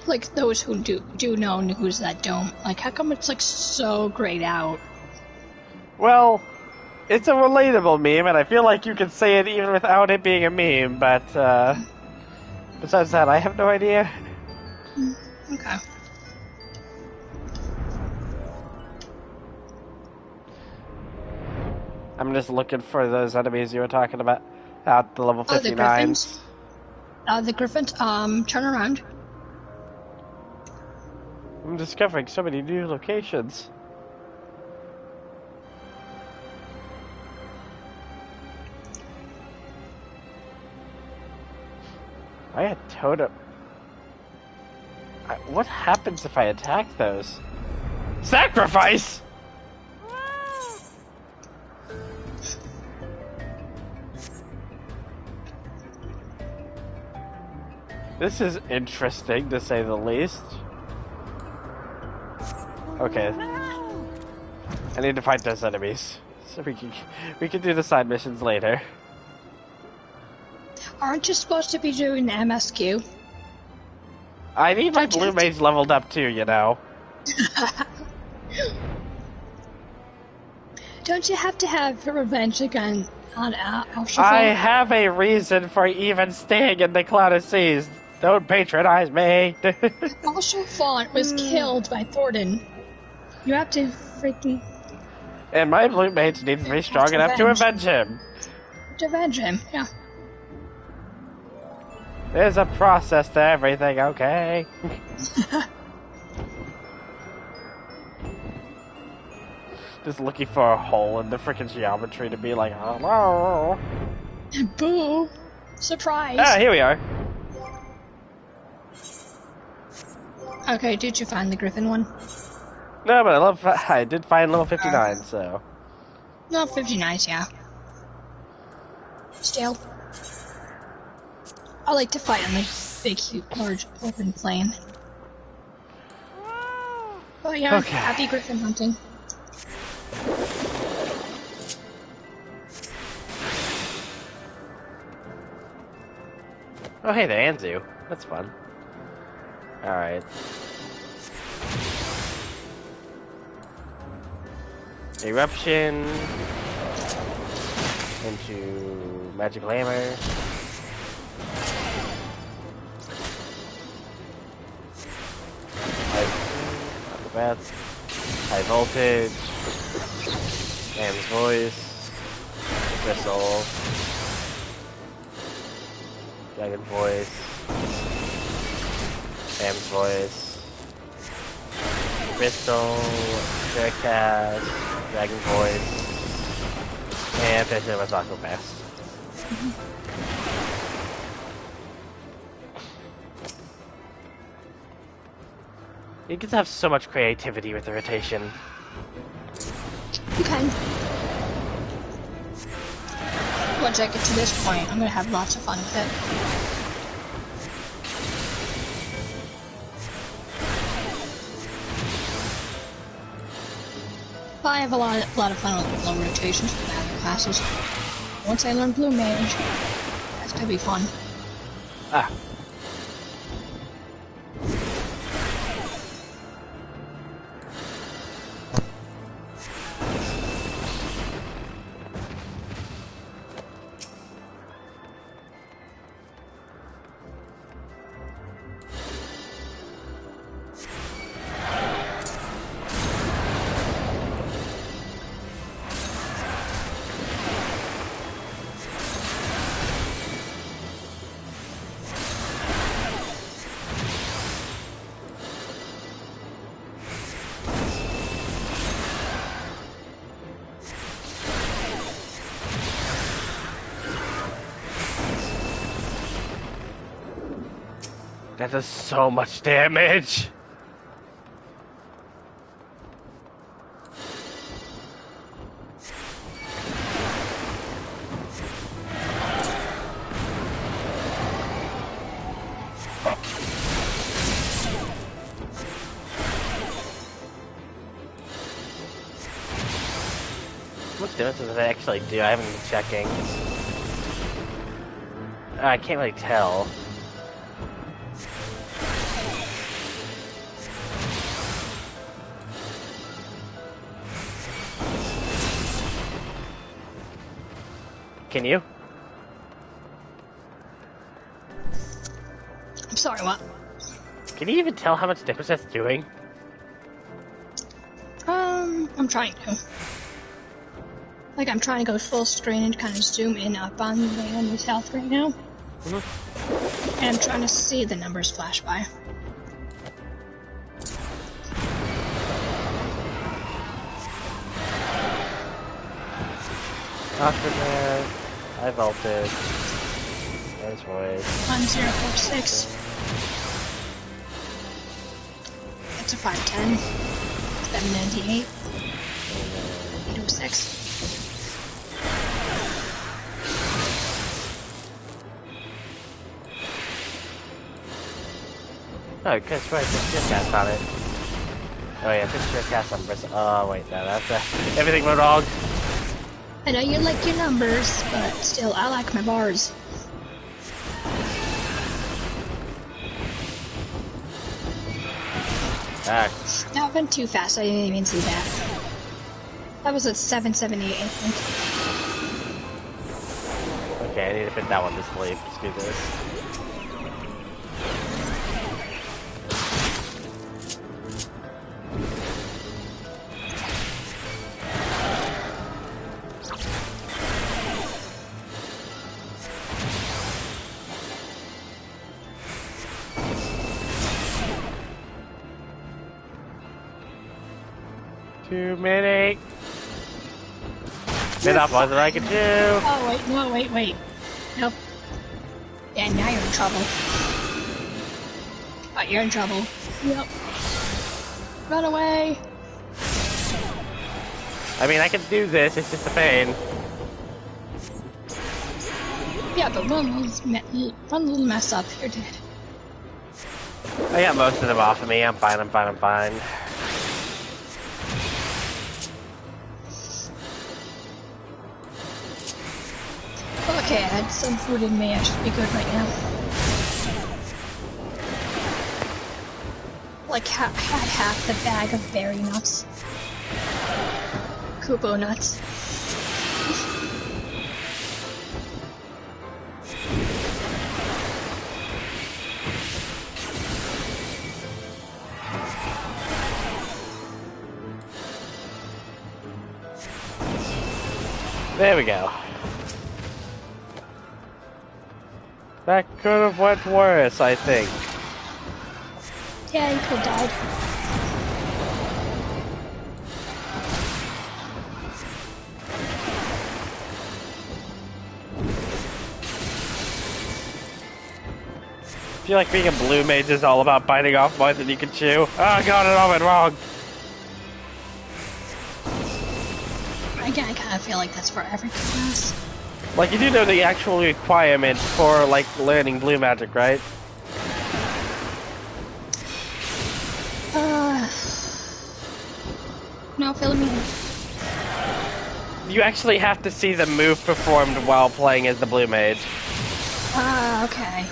Like, those who do know and who's that don't. Like, how come it's, like, so grayed out? Well, it's a relatable meme, and I feel like you can say it even without it being a meme, but, besides that, I have no idea. Okay. I'm just looking for those enemies you were talking about at the level 59s. Oh, the griffins? The griffins, turn around. I'm discovering so many new locations. I had totem. What happens if I attack those? Sacrifice! This is interesting, to say the least. Okay. I need to fight those enemies. So we can do the side missions later. Aren't you supposed to be doing MSQ? I need my blue mage leveled up too, you know. Don't you have to have revenge again on Alshafon? I have a reason for even staying in the Clouded Seas. Don't patronize me. Alshafon was killed by Thornton. You have to freaking... And my blue mage needs to be strong enough to avenge him. To avenge him, yeah. There's a process to everything, okay? Just looking for a hole in the freaking geometry to be like, hello. Boo! Surprise! Ah, here we are. Okay, did you find the Griffin one? No, but I did find level 59, so. No, 59, yeah. Still. I like to fight on the big, huge, large, open plain. Oh yeah, okay. Happy Griffin hunting. Oh hey, the Anzu. That's fun. Alright. Eruption. Into Magical Hammer. High voltage, Sam's voice, Crystal, Dragon voice, Sam's voice, Crystal, Cast, Dragon voice, and finish it with Aqua Pass. You get to have so much creativity with the rotation. You can. Once I get to this point, I'm gonna have lots of fun with it. I have a lot of fun with low rotations for the other classes. Once I learn Blue Mage, that's gonna be fun. Ah. That does so much damage. What damage does it actually do? I haven't been checking. I can't really tell. Can you? I'm sorry, what? Can you even tell how much damage that's doing? I'm trying to. Like, I'm trying to go full screen and kind of zoom in up on the enemy's health right now. And I'm trying to see the numbers flash by. Aftermath, high voltage, there's voice. 1046. That's a 510. 798. 806. Oh, because right, put shield cast on it. Oh yeah, put shield cast on Bristle. Oh wait, no, that's everything went wrong. I know you like your numbers, but still, I like my bars. Ah. That went too fast, I didn't even see that. That was a 778, I think. Okay, I need to put that one to sleep. Let's do this. Too many. Get up on the I can do. Oh wait, no, wait. Nope. Yeah, now you're in trouble. Oh, you're in trouble. Yep. Run away. I mean, I can do this. It's just a pain. Yeah, but one little mess up, you're dead. I got most of them off of me. I'm fine. Okay, I had some food in me. I should be good right now. Like, I had half the bag of berry nuts. Kupo nuts. There we go. That could have went worse, I think. Yeah, you could have died. I feel like being a blue mage is all about biting off more than you can chew. Oh god, it all went wrong. Again, I kind of feel like that's for every class. Like, you do know the actual requirement for, like, learning blue magic, right? No, fill me in. You actually have to see the move performed while playing as the blue mage. Okay.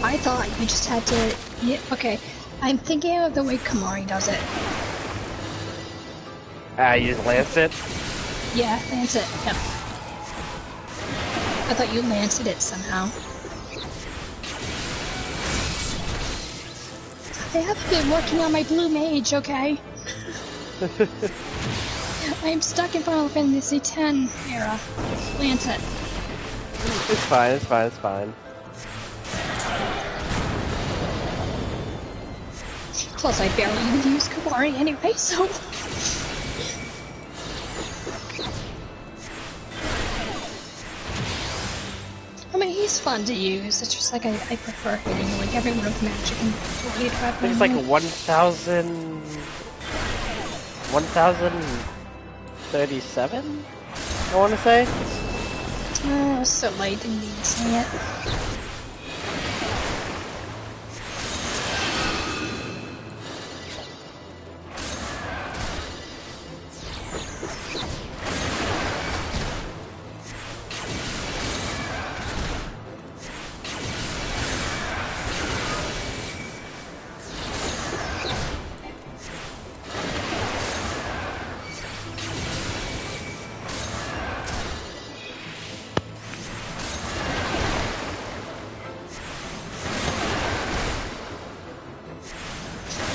I thought you just had to... Yeah, okay. I'm thinking of the way Kamari does it. You just lance it? Yeah, lance it. Yep. I thought you lanced it somehow. I haven't been working on my blue mage, okay? I'm stuck in Final Fantasy X era. Lance it. It's fine. Plus, I barely even use Kamari anyway, so... I mean, he's fun to use. It's just like I prefer hitting like everyone with magic and blade I think it's like 1,037? I want to say? Oh, so late, didn't even say it.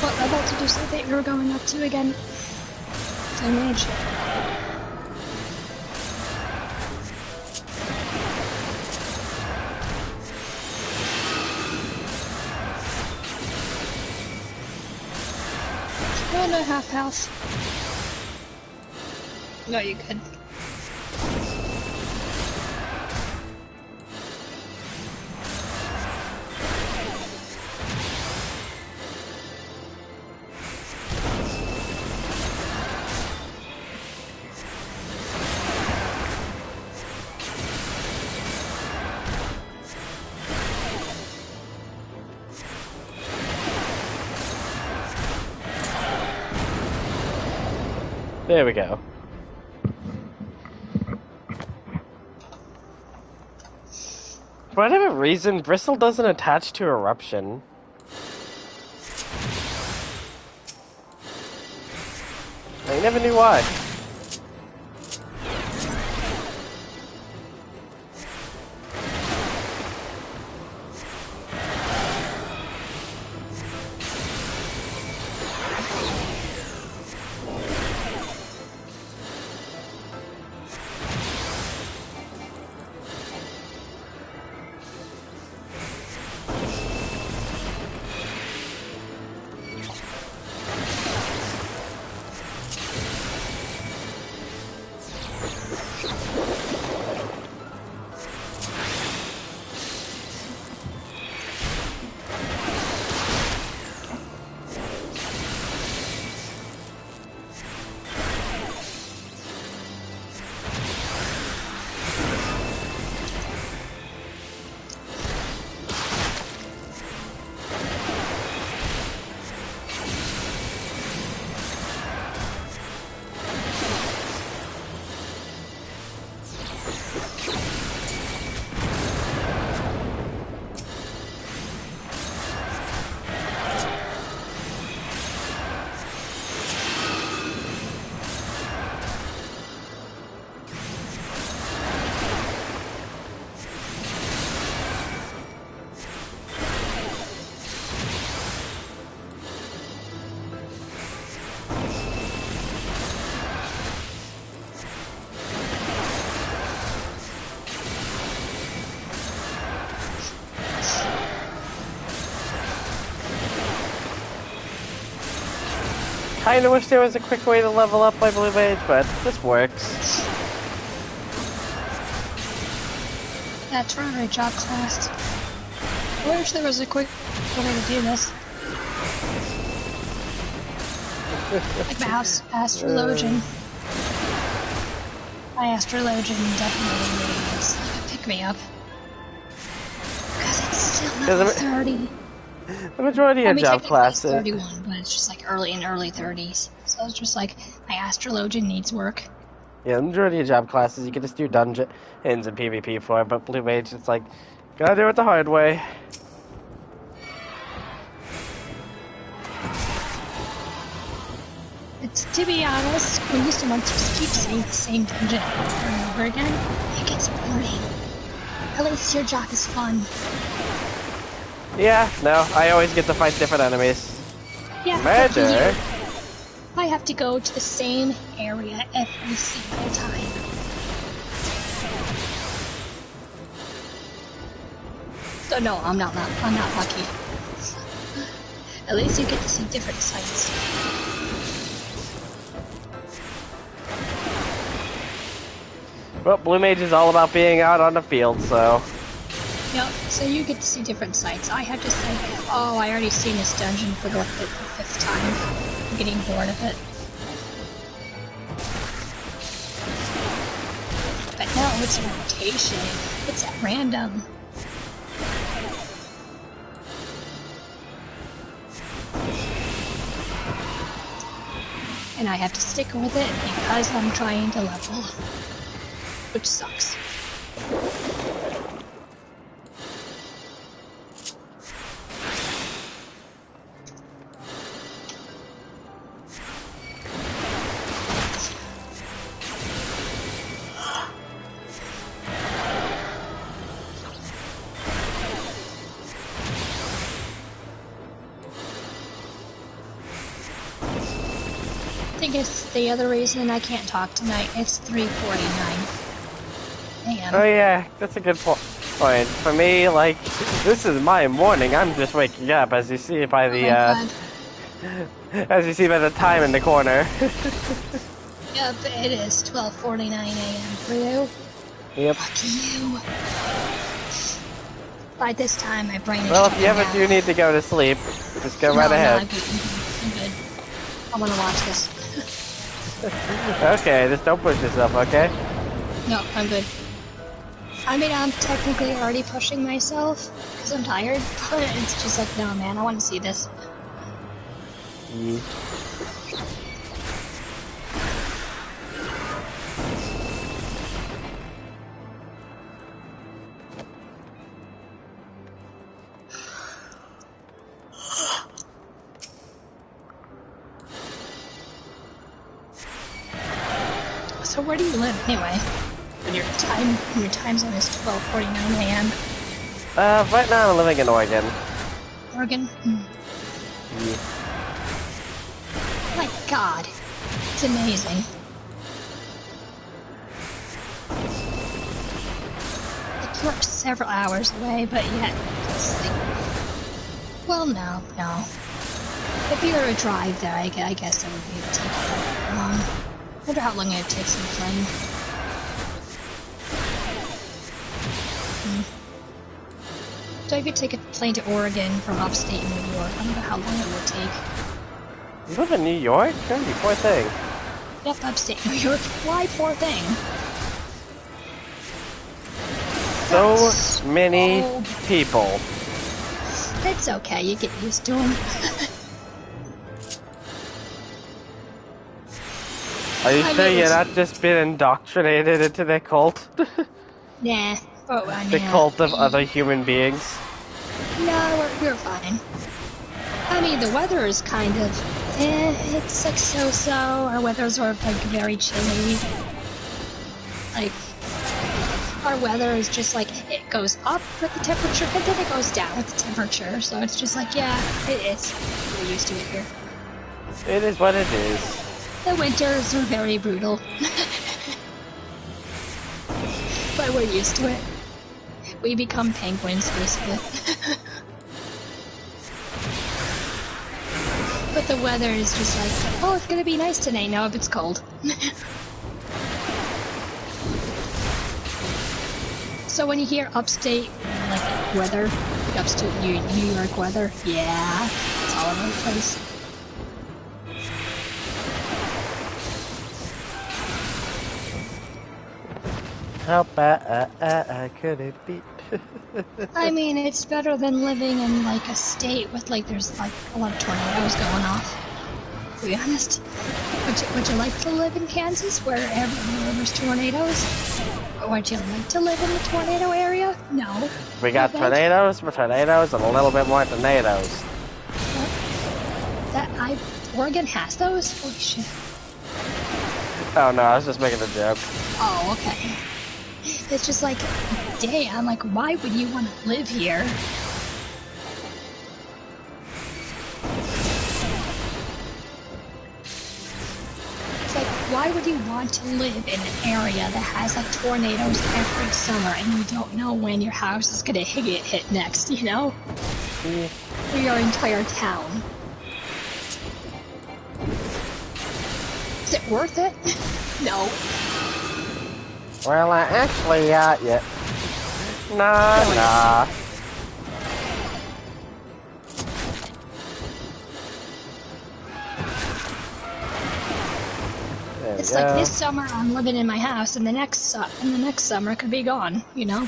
What level did you say that you were going up to again? Same age. Oh no, half health. No, you could. There we go. For whatever reason, Bristle doesn't attach to Eruption. I never knew why. Kinda wish there was a quick way to level up my Blue Mage, but this works. That's right, job class. I wish there was a quick way to do this. Like my astrologian. My astrologian definitely needs like a pick-me-up. Because it's still level 30. The majority of job classes. It's 31, but it's just like early 30s. So it's just like my astrologian needs work. Yeah, the majority of job classes you can just do dungeons and PvP for, but Blue Mage, it's like, gotta do it the hard way. It's, to be honest, when you someone just keep saying the same dungeon over and over again, it gets boring. At least your job is fun. Yeah, no, I always get to fight different enemies. Yeah, Murder? I have to go to the same area every single time. So no, I'm not lucky. At least you get to see different sights. Well, Blue Mage is all about being out on the field, so... Yep, so you get to see different sights. I have to say, oh, I already seen this dungeon for the fifth time. I'm getting bored of it. But no, it's a rotation. It's at random. And I have to stick with it because I'm trying to level. Which sucks. I think it's the other reason I can't talk tonight. It's 3:49 a.m. Oh yeah, that's a good point. For me, like, this is my morning. I'm just waking up, as you see by the, as you see by the time in the corner. Yep, it is 12:49 a.m. for you. Yep. Fuck you. By this time, my brain is well, if you ever do need to go to sleep, just go right ahead. I'm good. I want to watch this. Okay, just don't push yourself, okay? No, I'm good. I mean, I'm technically already pushing myself because I'm tired, but it's just like, no, man, I want to see this. So where do you live anyway? When your time zone is 12:49 a.m. Right now I'm living in Oregon. Oregon? Yeah. My God, it's amazing. Like you're several hours away, but yet it's like, well, no. If you were to drive there, I guess it would be take quite long. I wonder how long it takes in plane. So if you take a plane to Oregon from upstate New York, I wonder how long it would take. You live in New York? You poor thing. Yep, upstate New York. Why poor thing? So many people. It's okay, you get used to them. Are you sure you're not just being indoctrinated into their cult? Nah. Oh, The cult of other human beings? No, we're fine. I mean, the weather is kind of... it's like so-so. Our weather's sort of like very chilly. Like, our weather is just like, it goes up with the temperature and then it goes down with the temperature. So it's just like, yeah, it's... We're used to it here. It is what it is. The winters are very brutal. But we're used to it. We become penguins, basically. But the weather is just like, oh, it's gonna be nice today. No, if it's cold. So when you hear upstate, like, weather, upstate New York weather, yeah, it's all over the place. How bad could it be? I mean, it's better than living in, like, a state with, like, there's, like, a lot of tornadoes going off. To be honest. Would you like to live in Kansas where there's tornadoes? Or would you like to live in the tornado area? No. We got tornadoes, and a little bit more tornadoes. Oregon has those? Holy shit. Oh no, I was just making a joke. Oh, okay. It's just like, damn, like, why would you want to live here? It's like, why would you want to live in an area that has, like, tornadoes every summer and you don't know when your house is gonna get hit next, you know? For your entire town. Is it worth it? No. Well, actually, yeah. Nah. It's like this summer I'm living in my house, and the next summer it could be gone, you know?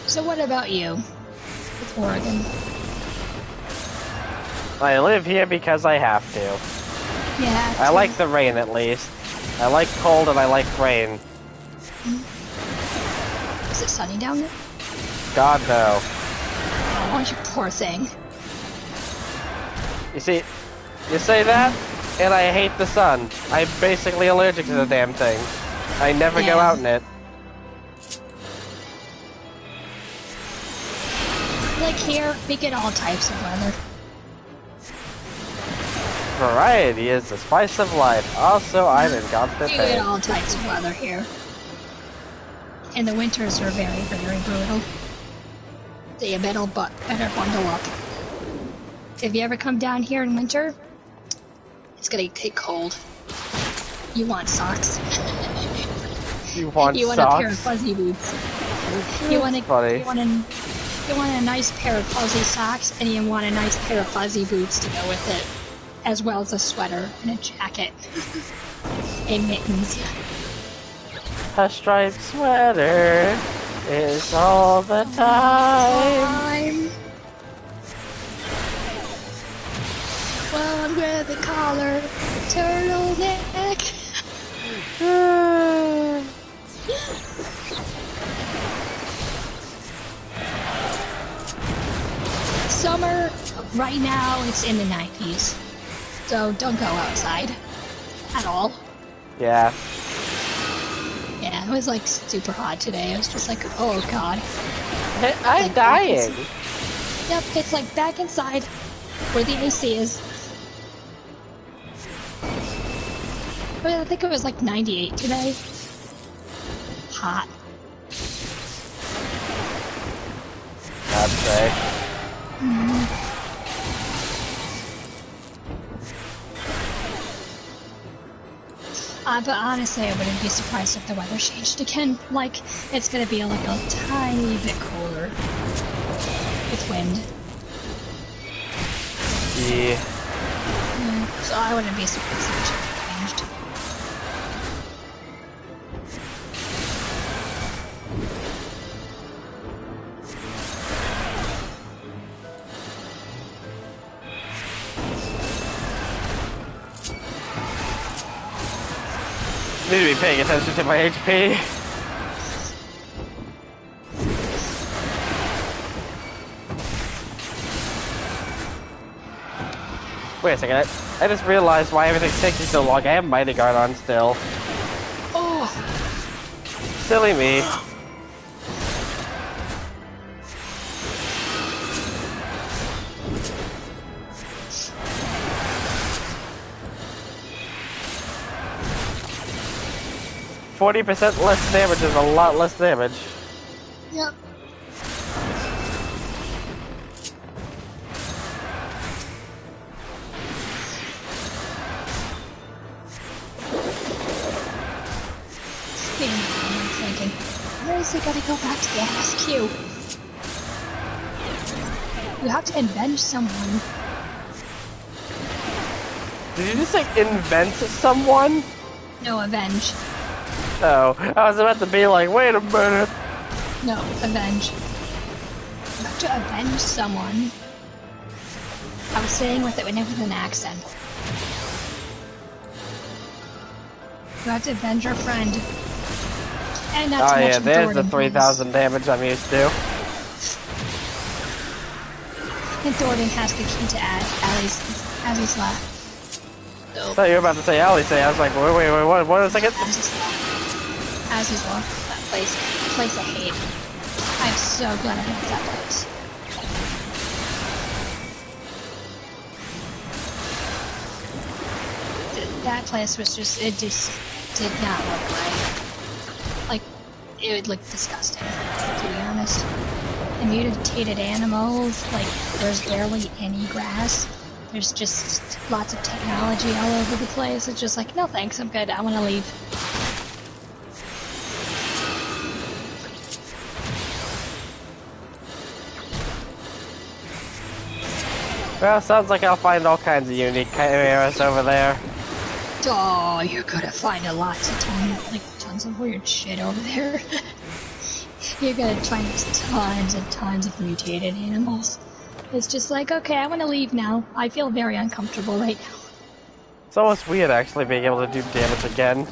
So what about you with Oregon? I live here because I have to. Yeah. I like the rain at least. I like cold and I like rain. Is it sunny down there? God no. Oh, you poor thing. You see, you say that, and I hate the sun. I'm basically allergic to the damn thing. I never go out in it. Like here, we get all types of weather. Variety is the spice of life. Also, I'm in constant We pain. get all types of weather here. And the winters are very, very brutal. So you better bundle up. If you ever come down here in winter, it's gonna get cold. You want socks. You want a pair of fuzzy boots. You want a nice pair of fuzzy socks, and you want a nice pair of fuzzy boots to go with it, as well as a sweater and a jacket and mittens. A striped sweater is all the time. One with a collar, turtleneck. Summer, right now, it's in the 90s. So don't go outside. At all. Yeah. Yeah, it was like super hot today. It was just like, oh god. I'm like dying. Yep, it's like back inside where the AC is. But I think it was like 98 today. Hot. I'd say. But honestly, I wouldn't be surprised if the weather changed again. Like, it's gonna be like a tiny bit cooler. With wind. Yeah. So I wouldn't be surprised if it changed. Need to be paying attention to my HP. Wait a second, I just realized why everything's taking so long. I have Mighty Guard on still. Oh! Silly me. %40 less damage is a lot less damage. Yep. I'm thinking, where is he gonna go back to the MSQ? You have to avenge someone. Did you just like invent someone? No, avenge. Oh, I was about to be like, wait a minute. No, avenge. You have to avenge someone. I was saying with it with an accent. You have to avenge your friend. And not to Oh yeah, mention there's the Thornton 3,000 damage I'm used to. And Thornton has the key to Allie's lap. I thought you were about to say Alley say. I was like, wait, what a second. Allie's Law, that place I hate. I'm so glad I left that place. That place was just, it just did not look right. Like, it would look disgusting, to be honest. The mutated animals, like, there's barely any grass. There's just lots of technology all over the place. It's just like, no thanks, I'm good, I want to leave. Well, sounds like I'll find all kinds of unique chimeras over there. Oh, you're gonna find tons of weird shit over there. You're gonna find tons and tons of mutated animals. It's just like, okay, I want to leave now. I feel very uncomfortable right now. It's almost weird actually being able to do damage again.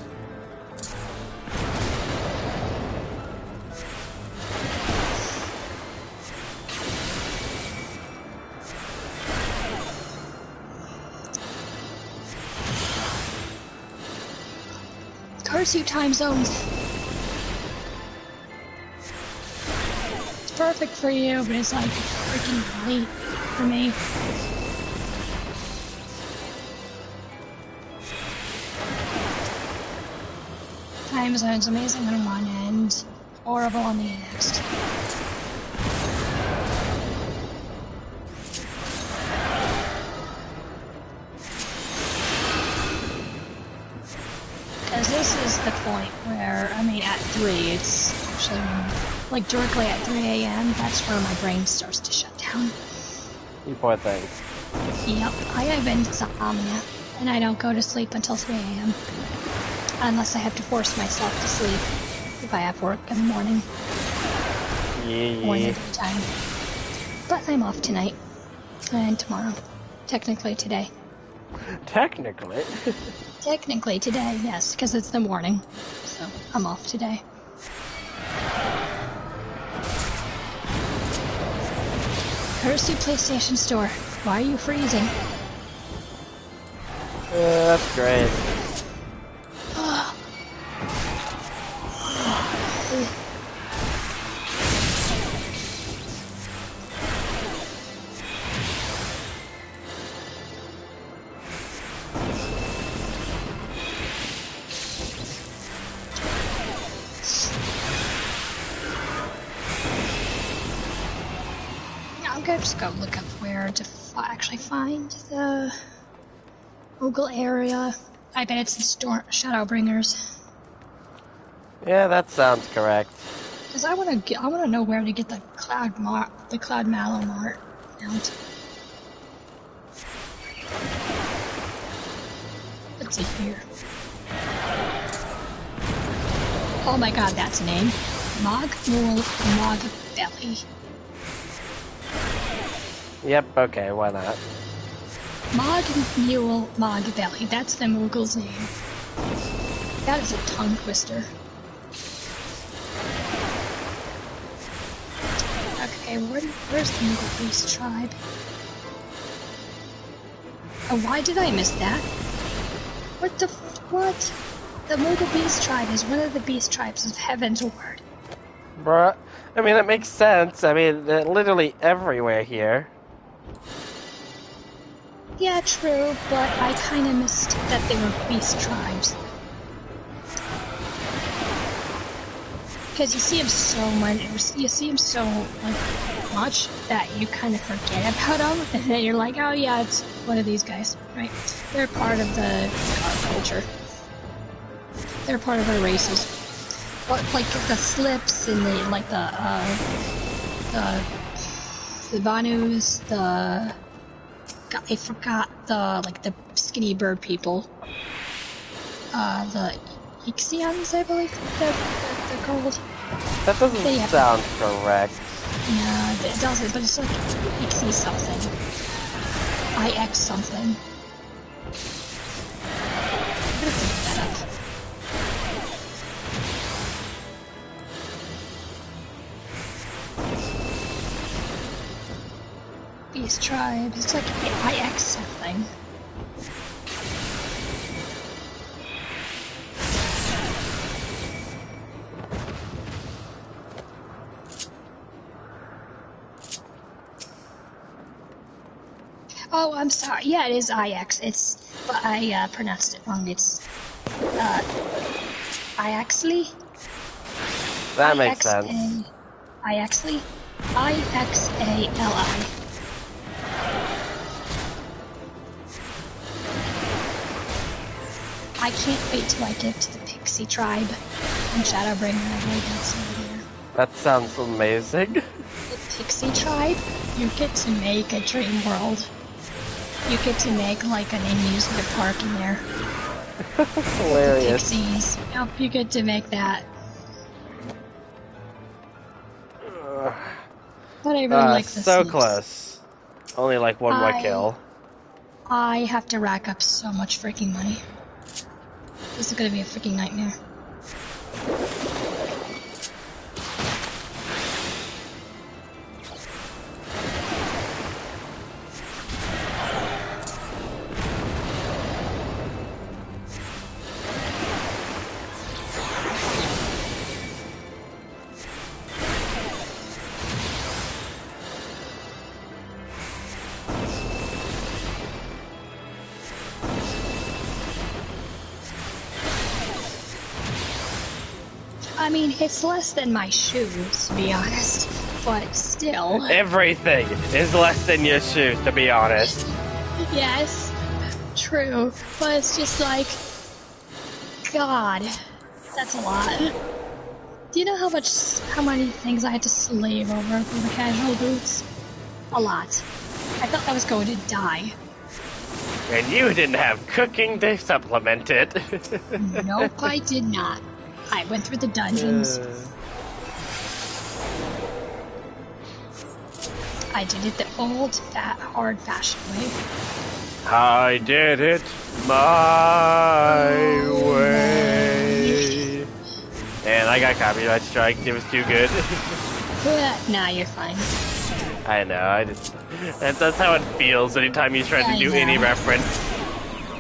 Curse you, time zones. It's perfect for you, but it's like freaking late for me. Time zone's amazing on one end, horrible on the next. Because this is the point where, I mean, at 3, it's actually, like, directly at 3 a.m., that's where my brain starts to shut down. You poor thing. Yep, I have insomnia, and I don't go to sleep until 3 a.m. Unless I have to force myself to sleep if I have work in the morning. Yeah. Or in the daytime. But I'm off tonight. And tomorrow. Technically today. Technically? Technically today, yes, because it's the morning. So, I'm off today. Cursed PlayStation Store. Why are you freezing? That's great. I'm gonna just go look up where to actually find the Moogle area. I bet it's in Shadowbringers. Yeah, that sounds correct. Cause I wanna know where to get the Cloud Mallow Mart mount. Let's see here. Oh my god, that's a name. Mog Mule Mog Belly. Yep, okay, why not? Mog Mule Mog Belly. That's the Moogle's name. That is a tongue twister. Okay, where's the Moogle Beast tribe? Oh, why did I miss that? What? The Moogle Beast tribe is one of the beast tribes of Heaven's Ward. Bruh, I mean, it makes sense. I mean, they're literally everywhere here. Yeah, true, but I kinda missed that they were beast tribes. Because you see them so much that you kind of forget about them, and then you're like, oh yeah, it's one of these guys, right? They're part of our culture. They're part of our races. But like the slips and the Vanus, I forgot the skinny bird people. The Ixians, I believe they're called. That doesn't sound correct. No, it doesn't, but it's like Ixie something. IX something. I'm gonna look that up. These tribes, it's like IX something. Oh, I'm sorry. Yeah, it is IX. But I pronounced it wrong. It's Ixley. That makes sense. Ixley. IXALI. I can't wait till I get to the Pixie tribe in Shadowbringer. I really got some here. That sounds amazing. The Pixie tribe, you get to make a dream world. You get to make like an amusement park in there. Hilarious. The Pixies. Yep, you get to make that. But I really like this. So close. Only like one more kill. I have to rack up so much freaking money. This is gonna be a freaking nightmare. I mean, it's less than my shoes, to be honest, but still. Everything is less than your shoes, to be honest. Yes, true, but it's just like, God, that's a lot. Do you know how many things I had to slave over for the casual boots? A lot. I thought I was going to die. And you didn't have cooking to supplement it. Nope, I did not. I went through the dungeons. I did it the old, hard-fashioned way. I did it my way. And I got copyright strike. It was too good. Nah, you're fine. I know. That's how it feels anytime you try to do any reference.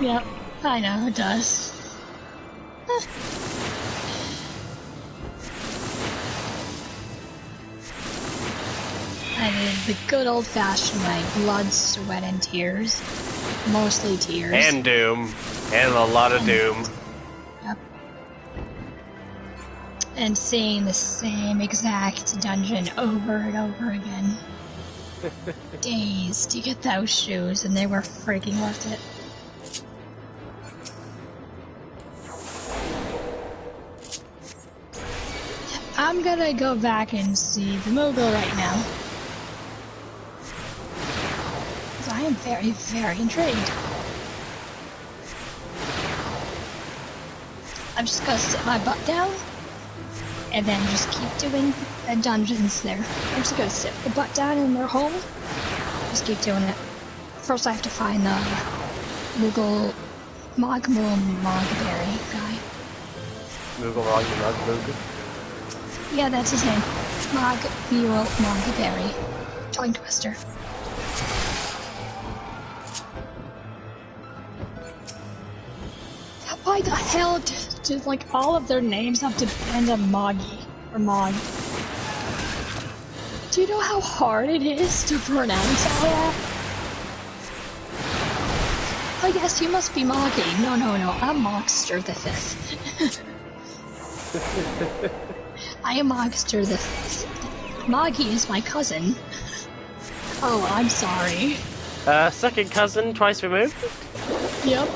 Yep, I know it does. I mean, the good old-fashioned like blood, sweat, and tears. Mostly tears. And doom. And a lot of doom. Yep. And seeing the same exact dungeon over and over again. Days to get those shoes, and they were freaking worth it. I'm gonna go back and see the Moogle right now. I am very, very intrigued. I'm just gonna sit my butt down and then just keep doing the dungeons there. I'm just gonna sit the butt down in their hole. Just keep doing it. First I have to find the Moogle Mogberry guy. Moogle Mogberry? Yeah, that's his name. Mogberry. Tongue twister. Why the hell do like all of their names have to end on Moggy or Mog? Do you know how hard it is to pronounce all that? Oh yes, you must be Moggy. No, I'm Mogster the Fifth. I am Mogster the Fifth. Moggy is my cousin. Oh, I'm sorry. Second cousin, twice removed? Yep.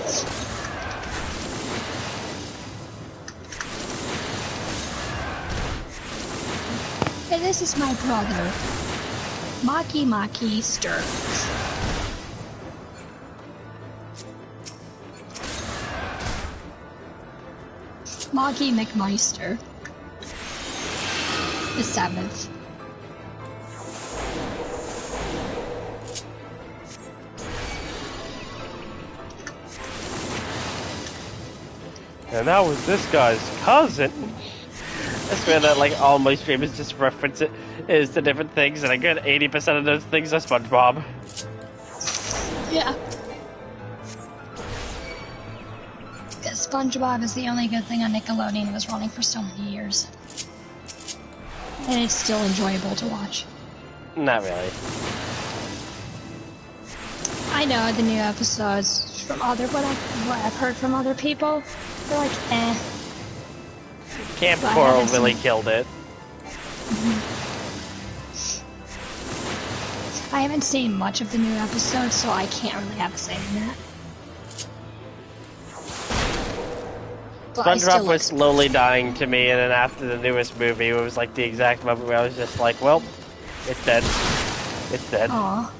And this is my brother, Maki Stir. Maki McMeister. The 7th. And that was this guy's cousin. I swear that like all my streamers just reference it is to different things, and a good 80% of those things are SpongeBob. Yeah. Because SpongeBob is the only good thing on Nickelodeon. It was running for so many years. And it's still enjoyable to watch. Not really. I know the new episodes from what I've heard from other people, they're like, eh. Camp Coral really killed it. I haven't seen much of the new episodes, so I can't really have a say in that. But SpongeBob was slowly dying to me, and then after the newest movie, it was like the exact moment where I was just like, well, it's dead. It's dead. Aww.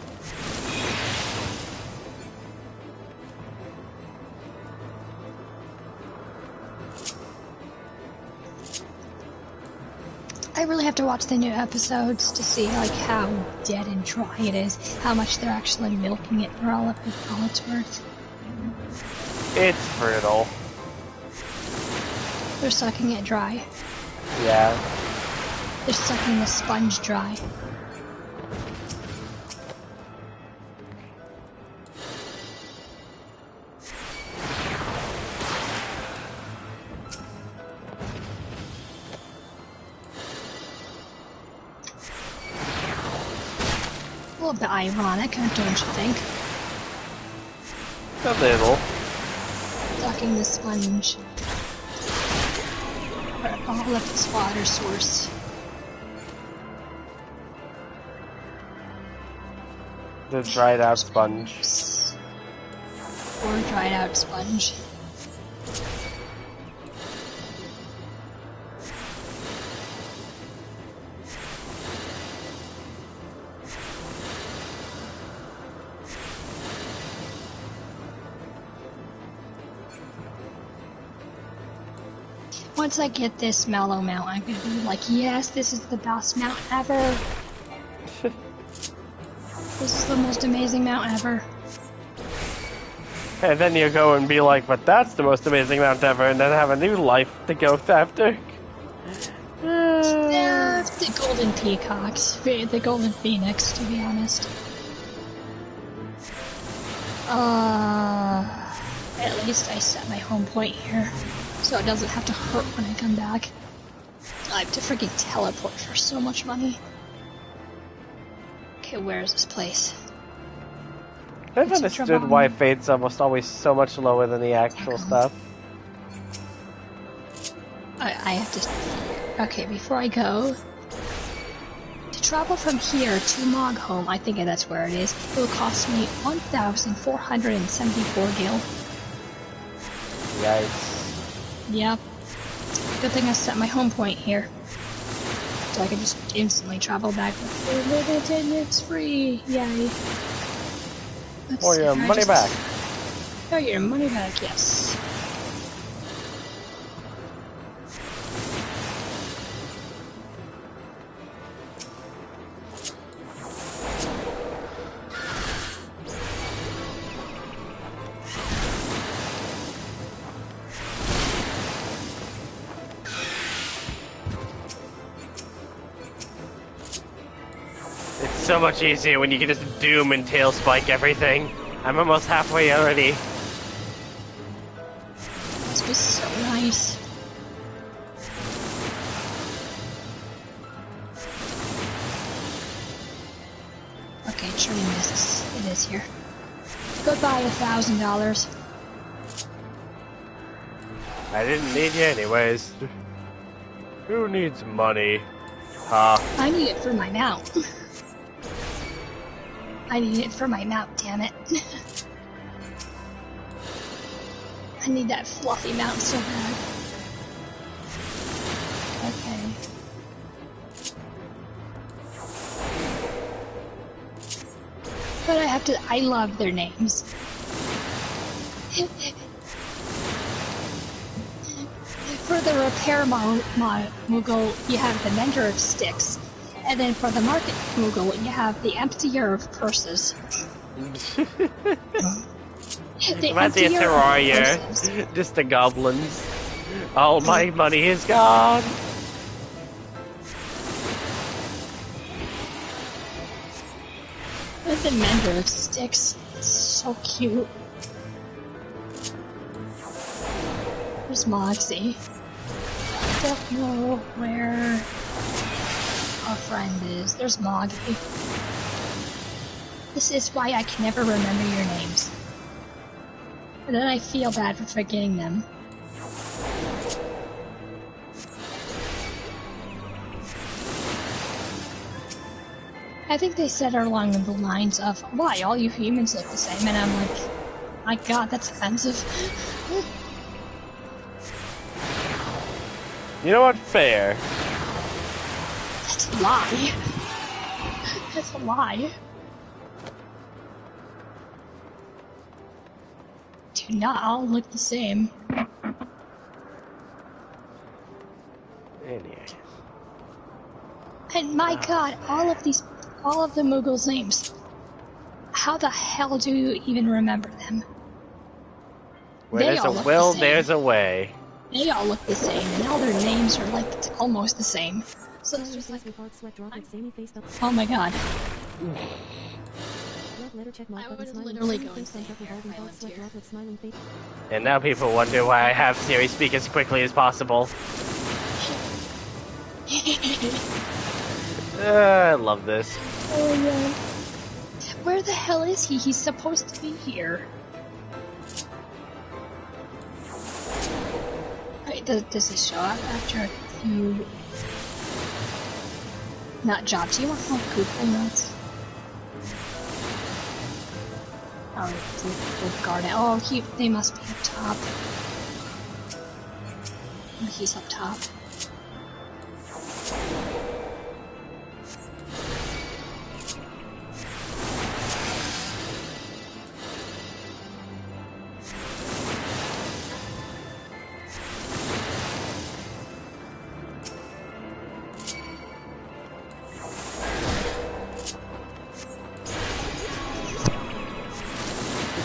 I really have to watch the new episodes to see like how dead and dry it is, how much they're actually milking it for all it's worth. It's brutal. They're sucking it dry. Yeah. They're sucking the sponge dry. A little bit ironic, don't you think? A little. Sucking the sponge. All of its water source. The dried out sponge. Or dried out sponge. Once I get this mellow mount, I'm gonna be like, yes, this is the best mount ever. This is the most amazing mount ever. And then you go and be like, but that's the most amazing mount ever, and then have a new life to go after. Yeah, to go golden peacocks, the golden phoenix, to be honest. At least I set my home point here, so it doesn't have to hurt when I come back. I have to freaking teleport for so much money. Okay, where is this place? I've understood why Fate's almost always so much lower than the actual stuff. I have to... Okay, before I go... To travel from here to Mogholm, I think that's where it is, it will cost me 1,474 gil. Yikes. Yep. Good thing I set my home point here. So I can just instantly travel back with unlimited, it's free! Yay. Or your money back. Oh, your money back, yes. So much easier when you can just doom and tail spike everything. I'm almost halfway already. Must be so nice. Okay, turning this. It is here. Goodbye, $1,000. I didn't need you anyways. Who needs money? Huh? I need it for my mount. I need it for my mount, damn it. I need that fluffy mount so bad. Okay. But I have to, I love their names. For the repair Moogle, you have the mender of sticks. And then for the market Moogle, you have the emptier of purses. That's the Terraria. Just the goblins. All my money is gone. And the mender of sticks. It's so cute. There's Moxie. Don't know where our friend is. There's Moggy. This is why I can never remember your names. And then I feel bad for forgetting them. I think they said it along the lines of, why, all you humans look the same? And I'm like, my god, that's offensive. You know what? Fair. That's a lie. That's a lie. Do not all look the same. Anyway. And my god, all of the Moogles' names. How the hell do you even remember them? Where there's a will, there's a way. They all look the same, and all their names are like almost the same. So it's just like, oh my god. I was literally going to here. And now people wonder why I have Siri speak as quickly as possible. I love this. Oh yeah. Where the hell is he? He's supposed to be here. Wait, does he show up after a few... Not jobs. Do you want some coupon notes? Oh, the garden. Oh, they must be up top. Oh, he's up top.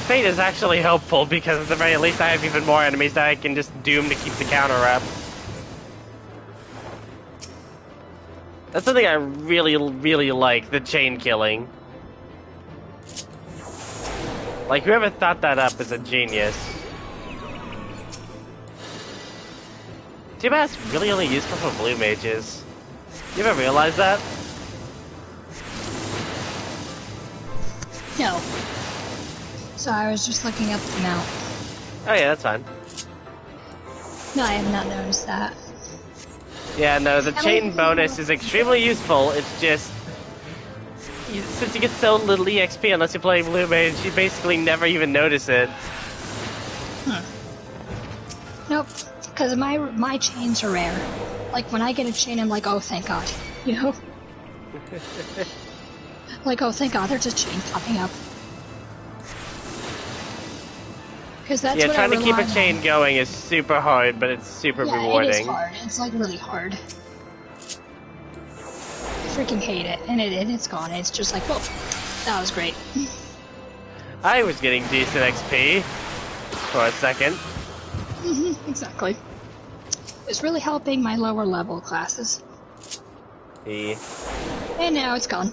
Fate is actually helpful because at the very least I have even more enemies that I can just doom to keep the counter up. That's something I really, really like, the chain killing. Like, whoever thought that up is a genius. Too bad it's really only useful for blue mages. You ever realize that? No. So I was just looking up the amount. Oh yeah, that's fine. No, I have not noticed that. Yeah, no, the chain bonus is extremely useful. It's just... since you get so little EXP unless you play blue mage, you basically never even notice it. Nope, because my chains are rare. Like, when I get a chain, I'm like, oh, thank God. You know? Like, oh, thank God, there's a chain popping up. Because that's what trying I to keep a rely chain on. going is super hard, but it's super rewarding. It is hard. It's, like, really hard. I freaking hate it. And it's gone. It's just like, oh, that was great. I was getting decent XP for a second. Exactly. It's really helping my lower level classes. And now it's gone.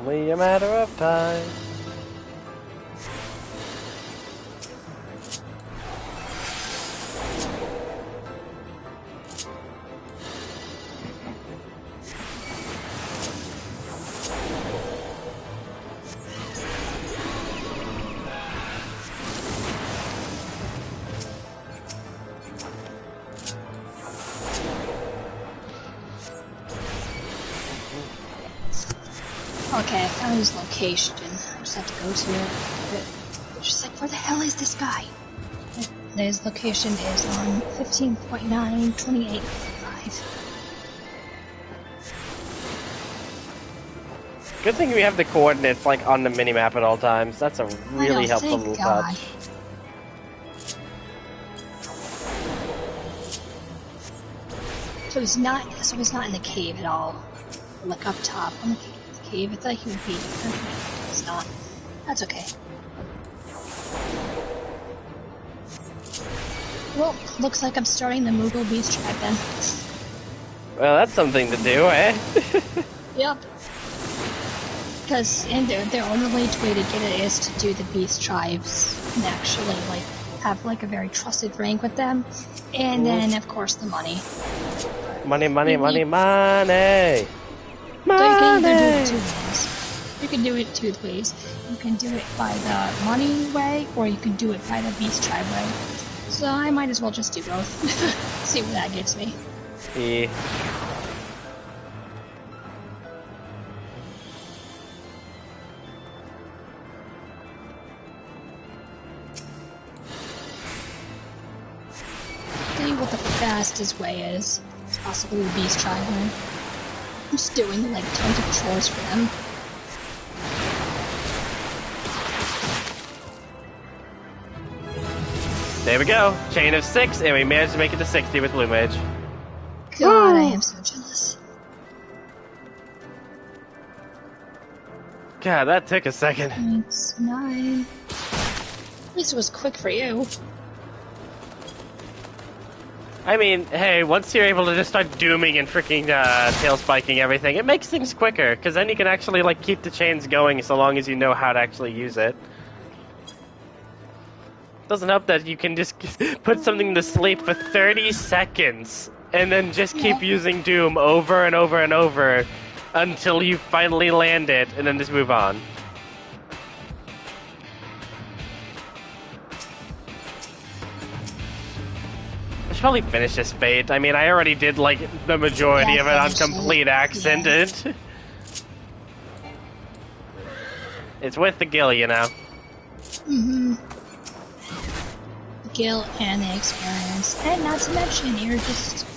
Only a matter of time. Okay, I found his location. I just have to go to it. It's just like, where the hell is this guy? His location is on 15.928.5. Good thing we have the coordinates like on the minimap at all times. That's a really helpful little touch. So he's not in the cave at all. Like up top on the cave. I thought he would be. It's not. That's okay. Well, looks like I'm starting the Moogle Beast tribe then. Well, that's something to do, eh? Yep. Because their only way to get it is to do the Beast tribes and actually like have like a very trusted rank with them, and then of course the money. Money, money, money, money. So you can either do it two ways. You can do it two ways. You can do it by the money way, or you can do it by the Beast tribe way. So I might as well just do both. See what that gets me. Yeah. See what the fastest way is. Possibly the Beast tribe way. I'm just doing like tons of chores for them. There we go. Chain of 6, and we managed to make it to 60 with Blue Mage. God, I am so jealous. God, that took a second. It's 9. At least it was quick for you. I mean, hey, once you're able to just start dooming and freaking tail spiking everything, it makes things quicker, because then you can actually, like, keep the chains going so long as you know how to actually use it. Doesn't help that you can just put something to sleep for 30 seconds, and then just keep using doom over and over and over until you finally land it, and then just move on. I should probably finish this fate. I mean, I already did, like, the majority of it on complete accident. Yeah. It's with the Gil, you know. Mm-hmm. Gil and the experience. And not to mention, you're just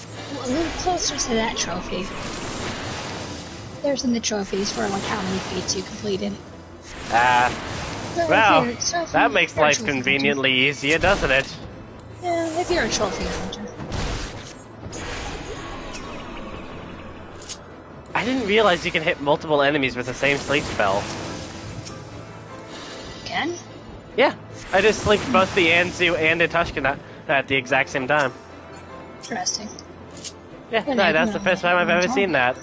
a little closer to that trophy. There's in the trophies for, like, how many feats you completed. Well, that makes life conveniently easier, doesn't it? Yeah, if you're a trophy hunter. I didn't realize you can hit multiple enemies with the same sleep spell. Can? Yeah, I just sleeped both the Anzu and the Tushkana at the exact same time. Interesting. Yeah, right, that's the first time I've ever seen that.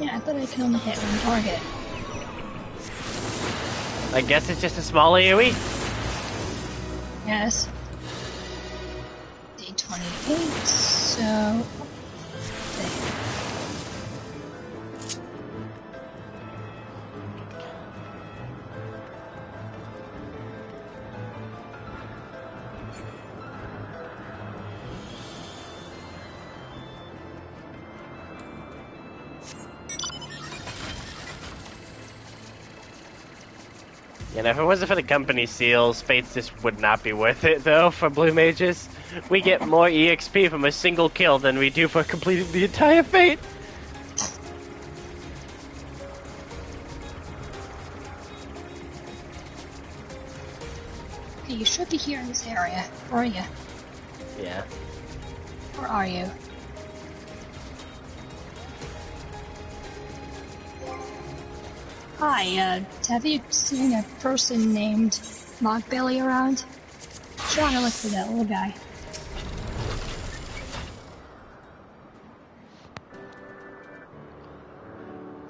Yeah, I thought I could only hit one target. I guess it's just a small AoE. Yes. Day 28, so... And if it wasn't for the company seals, Fates just would not be worth it, though, for Blue Mages. We get more EXP from a single kill than we do for completing the entire Fate. Okay, you should be here in this area. Where are you? Yeah. Where are you? Hi, have you seen a person named Mockbelly around? Trying to look for that little guy.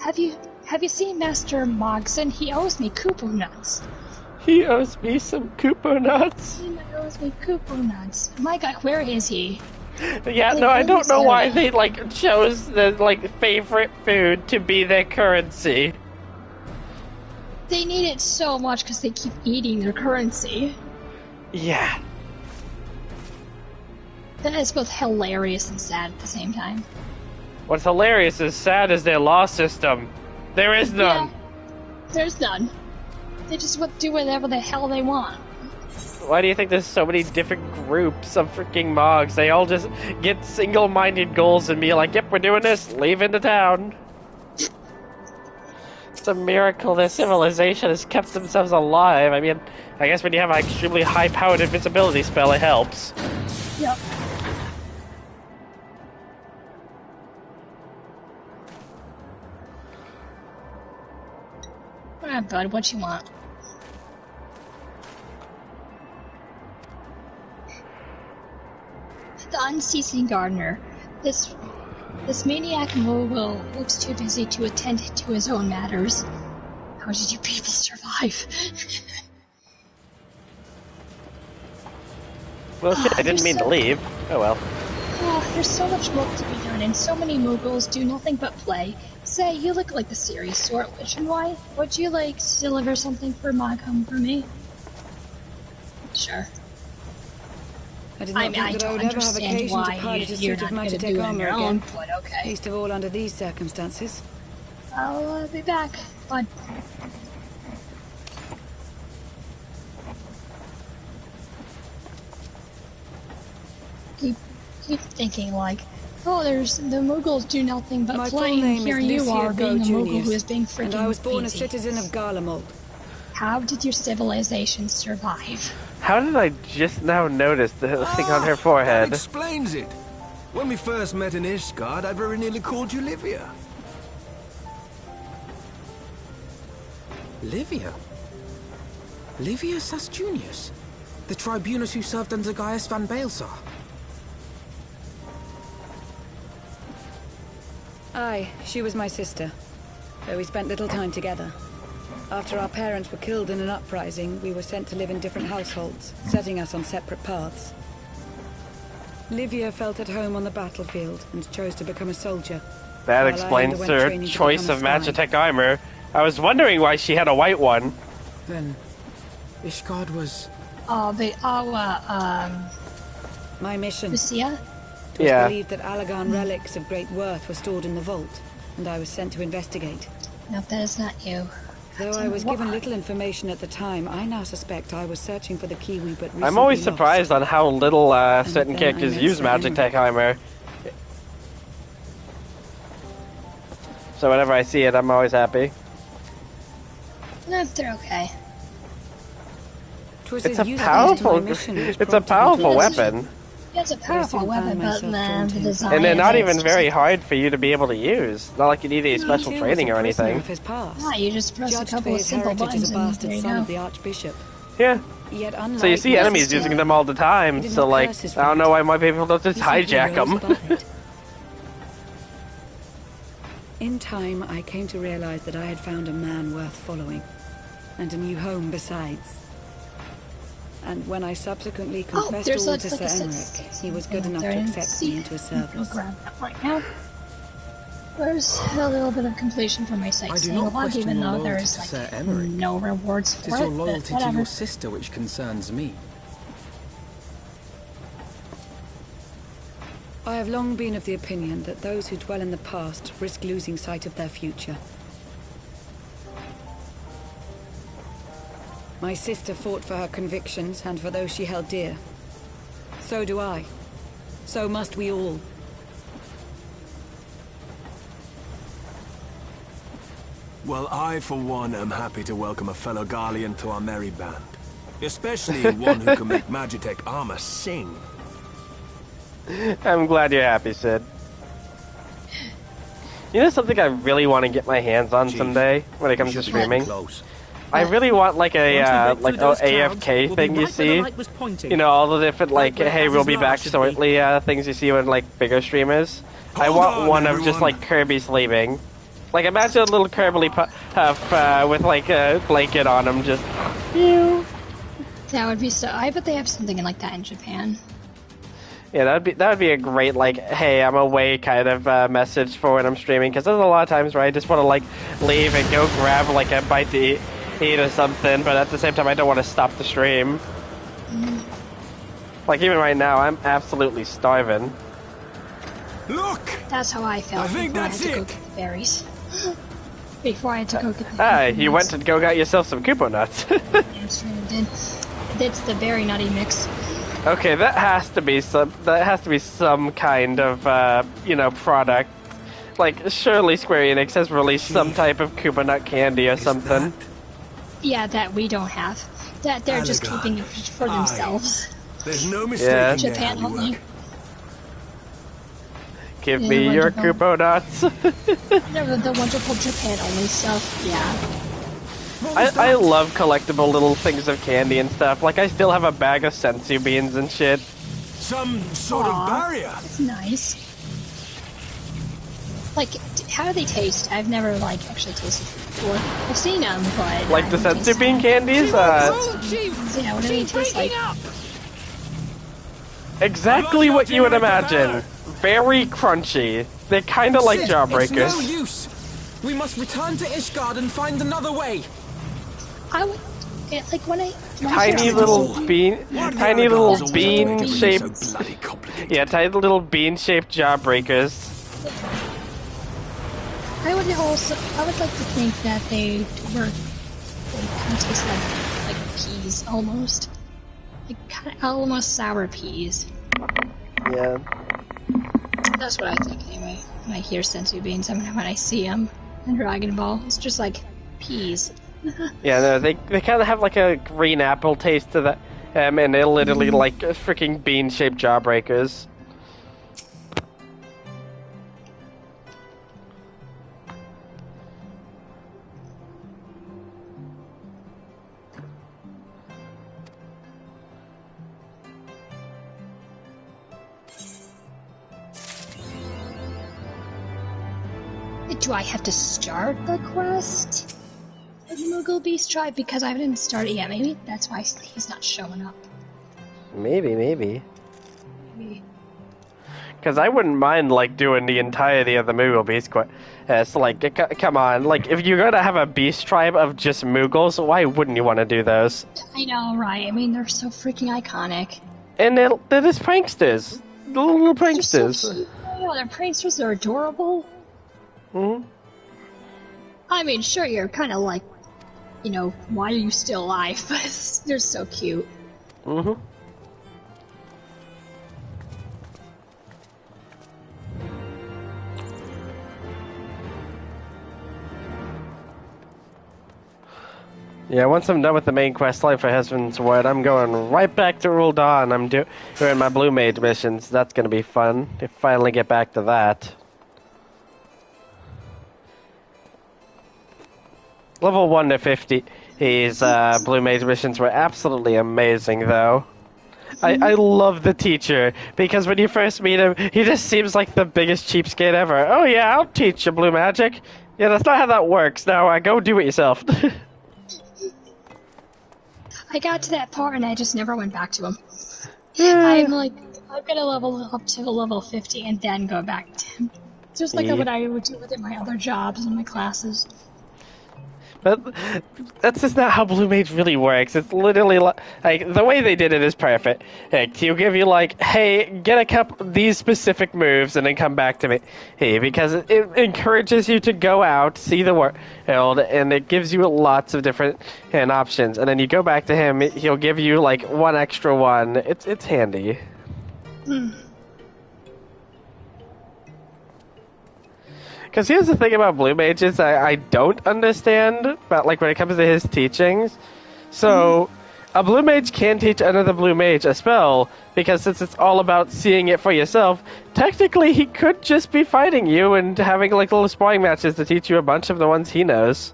Have you seen Master Mogson? He owes me Koopo nuts. He owes me some Koopo nuts. He owes me Koopo nuts. My God, where is he? Yeah, no, I don't know why they, like, chose the, like, favorite food to be their currency. They need it so much because they keep eating their currency. Yeah. That is both hilarious and sad at the same time. What's hilarious is sad is their law system. There is none. Yeah, there's none. They just do whatever the hell they want. Why do you think there's so many different groups of freaking Mogs? They all just get single-minded goals and be like, yep, we're doing this, leaving the town. It's a miracle their civilization has kept themselves alive. I mean, I guess when you have an extremely high-powered invisibility spell, it helps. Yep. Alright, bud, what you want? The unceasing gardener. This maniac mogul looks too busy to attend to his own matters. How did you people survive? Well, shit, I didn't mean to leave. Oh well. Oh, there's so much work to be done, and so many moguls do nothing but play. Say, you look like the serious sort, which and why? Would you like to deliver something for Mogham for me? Sure. I did not think that I would ever have occasion to pilot a suit of magic armor again. Okay. Least of all under these circumstances. I'll be back, bud. Keep thinking like, oh, there's the Mughals do nothing but play, and here you are being a Mughal who is being freaking and I was born easy. a citizen of Garlemald. How did your civilization survive? How did I just now notice the thing on her That forehead? explains it. When we first met in Ishgard, I very nearly called you Livia. Livia? Livia Sastunius? The tribunus who served under Gaius van Baelsar? Aye, she was my sister, though we spent little time together. After our parents were killed in an uprising, we were sent to live in different households, setting us on separate paths. Livia felt at home on the battlefield and chose to become a soldier. That while I explains underwent her training to choice become of a spy. Magitech armor. I was wondering why she had a white one. Then, Ishgard was... My mission. Lucia? It was Yeah. believed that Allagan relics of great worth were stored in the vault, and I was sent to investigate. Nope, that is not you. Though I was given little information at the time, I now suspect I was searching for the key we but recently I'm always lost. surprised on how little certain then characters I met use Sir Magitech armor. So whenever I see it, I'm always happy. No, they're okay. Twas It's his a usefulness to my powerful, mission which it's a prompted me to powerful pursue. weapon, It's a powerful soon weapon, found but myself man, drawn the to him. design and they're of not it even is very just- hard for you to be able to use. Not like you need any special He too training was or a prisoner anything. of his past. Yeah, you just press a Judged for couple of his simple heritage buttons as a and bastard there you son go. of the Archbishop. Yeah. Yet So you see unlike enemies Mr. using them all the time, He did so not like, curse his I don't know why my people don't just He simply hijack rose them. above it. In time, I came to realize that I had found a man worth following, and a new home besides. And when I subsequently confessed there's all like- to like Sir a six- Emmerich, he was good thing enough up to there. accept See, me into his We'll service. grab that right now. There's a little bit of completion for my I do sightseeing not log, question even your though loyalty there's to like Sir Emmerich. no rewards It for is it, your but loyalty to whatever. your sister which concerns me. I have long been of the opinion that those who dwell in the past risk losing sight of their future. My sister fought for her convictions and for those she held dear. So do I. So must we all. Well, I, for one, am happy to welcome a fellow Garlean to our merry band. Especially one who can make Magitech armor sing. I'm glad you're happy, Sid. You know something I really want to get my hands on someday when it comes to streaming? I really want like a AFK thing you see. You know, all the different like, hey, we'll be back shortly things you see when like bigger streamers. I want one of just like Kirby sleeping. Like imagine a little Kirby puff with like a blanket on him, just. Ew. That would be so. I bet they have something like that in Japan. Yeah, that would be a great like, hey, I'm away kind of message for when I'm streaming, because there's a lot of times where I just want to like leave and go grab like a bite to eat or something, but at the same time I don't want to stop the stream. Like even right now, I'm absolutely starving. Look! That's how I felt I think before that's I had to it. go get the berries. Before I had to go get the Hey, you nuts. went to go get yourself some Koopa nuts. Damn straight I did. It's the berry nutty mix. Okay, that has to be some kind of you know, product. Like surely Square Enix has released some type of Koopa nut candy or something. Yeah, that we don't have. That they're just keeping it for themselves. There's no Yeah. mistaking Japan their only. handiwork. Give Yeah, me your wonderful. Koopa nuts. No, the wonderful Japan only stuff. Yeah. I love collectible little things of candy and stuff. Like I still have a bag of sensu beans and shit. Some sort of barrier. It's nice. Like, how do they taste? I've never like actually tasted it before. I've seen them, but Like I the haven't sensu tasted bean them. candies. Yeah, what do they taste like? Exactly what you would imagine. Very crunchy. They're kind of like Sid, It's no jawbreakers. use. We must return to Ishgard and find another way. I would, like when I Tiny hear little sensu- bean, tiny little bean-shaped. Yeah, tiny little bean-shaped jawbreakers. I would like to think that they kind of taste like peas almost, like kind of almost sour peas. Yeah. That's what I think anyway. When I hear sensu beans, and when I see them in Dragon Ball, it's just like peas. Yeah, no, they kind of have like a green apple taste to that. And they're literally like freaking bean-shaped jawbreakers. Do I have to start the quest for the Moogle Beast Tribe? Because I didn't start it yet. Maybe that's why he's not showing up. Maybe. Because I wouldn't mind, like, doing the entirety of the Moogle Beast quest. So, like, come on. Like, if you're going to have a Beast Tribe of just Moogles, why wouldn't you want to do those? I know, right? I mean, they're so freaking iconic. And they're just pranksters. The little pranksters. They're so cute. Oh, they're pranksters. They're adorable. Mm-hmm. I mean, sure, you're kind of like, you know, why are you still alive? But they're so cute. Mm-hmm. Yeah, once I'm done with the main quest line for Husband's Word, I'm going right back to Ul'Dan. I'm doing my Blue Mage missions. That's going to be fun to finally get back to that. Level 1 to 50, his Blue Mage missions were absolutely amazing, though. I love the teacher, because when you first meet him, he just seems like the biggest cheapskate ever. Oh yeah, I'll teach you Blue Magic. Yeah, that's not how that works. Now, go do it yourself. I got to that part and I just never went back to him. I'm like, I'm gonna level up to level 50 and then go back to him. Just like what I would do with my other jobs and my classes. But that's just not how Blue Mage really works. It's literally like the way they did it is perfect. Heck, he'll give you like, hey, get a couple these specific moves and then come back to me. Hey, because it encourages you to go out, see the world, and it gives you lots of different options. And then you go back to him, he'll give you like one extra one. It's handy. Because here's the thing about Blue Mages I don't understand, but like when it comes to his teachings. So, a Blue Mage can teach another Blue Mage a spell, because since it's all about seeing it for yourself, technically he could just be fighting you and having like little sparring matches to teach you a bunch of the ones he knows.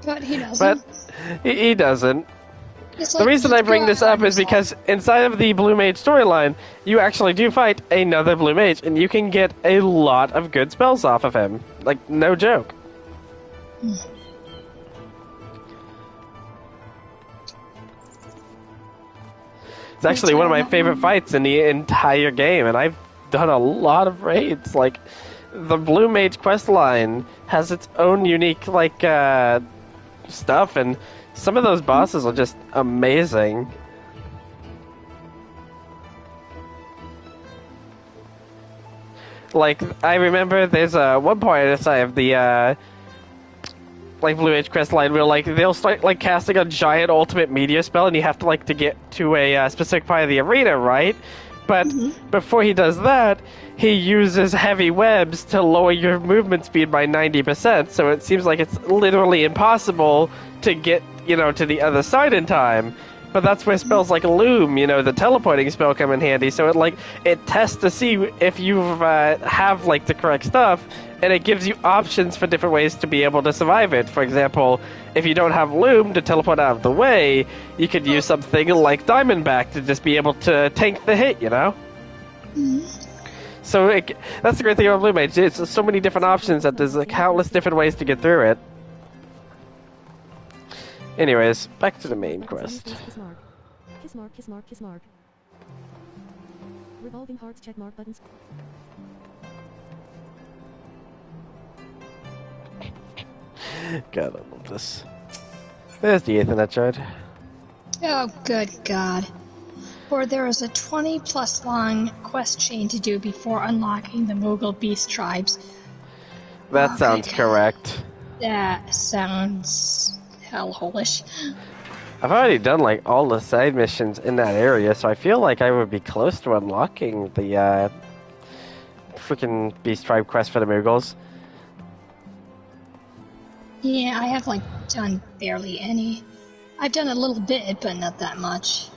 But he doesn't. But he doesn't. The reason I bring this up is because inside of the Blue Mage storyline, you actually do fight another Blue Mage, and you can get a lot of good spells off of him. Like, no joke. It's actually one of my favorite fights in the entire game, and I've done a lot of raids. Like, the Blue Mage questline has its own unique, like, stuff, and some of those bosses are just amazing. Like, I remember there's one point inside of the like Blue Mage quest line where like they'll start like casting a giant ultimate meteor spell, and you have to like to get to a specific part of the arena, right? But before he does that, he uses heavy webs to lower your movement speed by 90%. So it seems like it's literally impossible to get, you know, to the other side in time. But that's where spells like Loom, you know, the teleporting spell, come in handy. So it tests to see if you have like the correct stuff, and it gives you options for different ways to be able to survive it. For example, if you don't have Loom to teleport out of the way, you could use something like Diamondback to just be able to tank the hit, you know? So that's the great thing about Blue Mage. It's so many different options that there's like countless different ways to get through it. Anyways, back to the main quest. Kiss mark, kiss mark, kiss mark. Revolving hearts, check mark buttons. God, I love this. There's the Ethernet shard. Oh, good God. Or there is a 20+ long quest chain to do before unlocking the Moogle Beast tribes. That sounds correct. That sounds hellholish. I've already done like all the side missions in that area, so I feel like I would be close to unlocking the freaking Beast Tribe quest for the Moogles. Yeah, I have like done barely any. I've done a little bit, but not that much.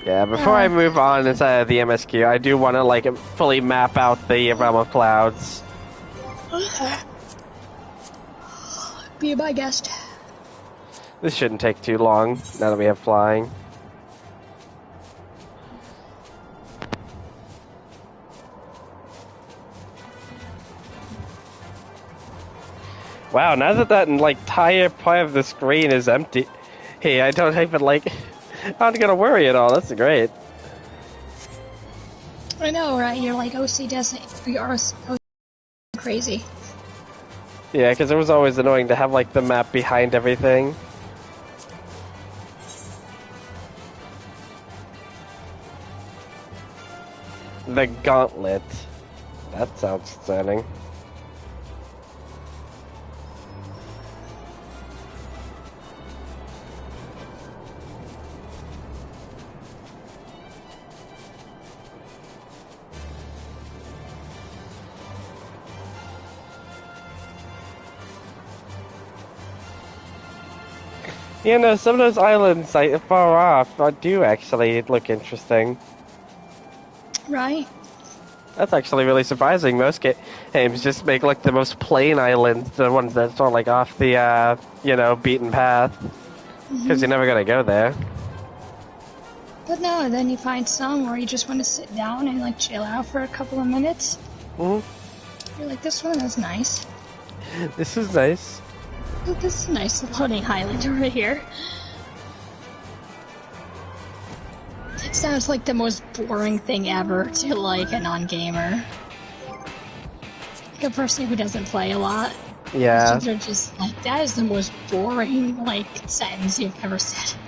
Yeah, before I move on inside of the MSQ, I do want to, like, fully map out the Realm of Clouds. Okay. Be my guest. This shouldn't take too long, now that we have flying. Wow, now that that, like, entire part of the screen is empty, hey, I don't even, like, I'm not gonna worry at all, that's great. I know, right? You're like, OC doesn't, you're OC crazy. Yeah, because it was always annoying to have, like, the map behind everything. The Gauntlet. That sounds exciting. You know, some of those islands, like, far off, do actually look interesting. Right? That's actually really surprising. Most games just make, like, the most plain islands, the ones that are, like, off the, you know, beaten path. Because you're never gonna go there. But no, then you find some where you just want to sit down and, like, chill out for a couple of minutes. You're like, this one is nice. This is nice. This is a nice floating island over here. It sounds like the most boring thing ever to, like, a non-gamer. Like a person who doesn't play a lot. Yeah. They're just like, that is the most boring, like, sentence you've ever said.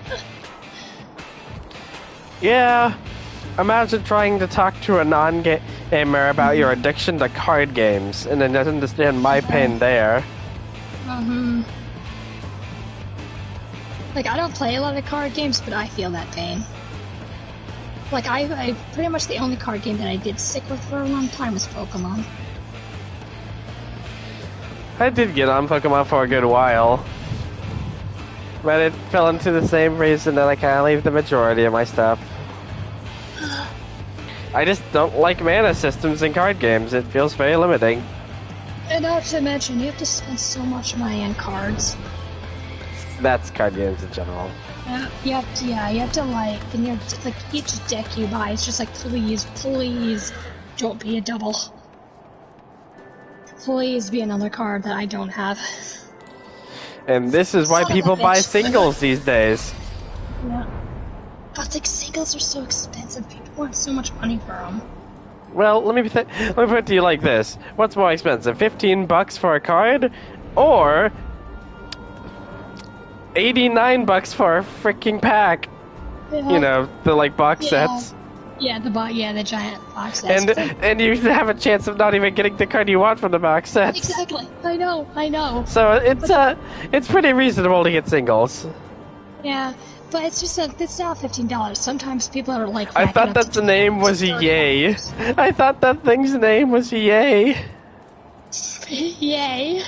Yeah. Imagine trying to talk to a non-gamer about your addiction to card games, and then doesn't understand my pain there. Like, I don't play a lot of card games, but I feel that pain. Like, I pretty much the only card game that I did stick with for a long time was Pokemon. I did get on Pokemon for a good while. But it fell into the same reason that I kind of leave the majority of my stuff. I just don't like mana systems in card games. It feels very limiting. And not to mention, you have to spend so much money on cards. That's card games in general. You have to like, and you're like, each deck you buy, it's just like, please, please, don't be a double. Please be another card that I don't have. And this is why people buy singles these days. Yeah. But like, singles are so expensive, people want so much money for them. Well, let me put it to you like this. What's more expensive, 15 bucks for a card, or 89 bucks for a freaking pack? You know, the, like, box sets. Yeah, the giant box sets. And you have a chance of not even getting the card you want from the box sets. Exactly. I know. So it's pretty reasonable to get singles. Yeah, but it's just it's not $15. Sometimes people are like. I thought that the name was Yay. I thought that thing's name was Yay. Yay.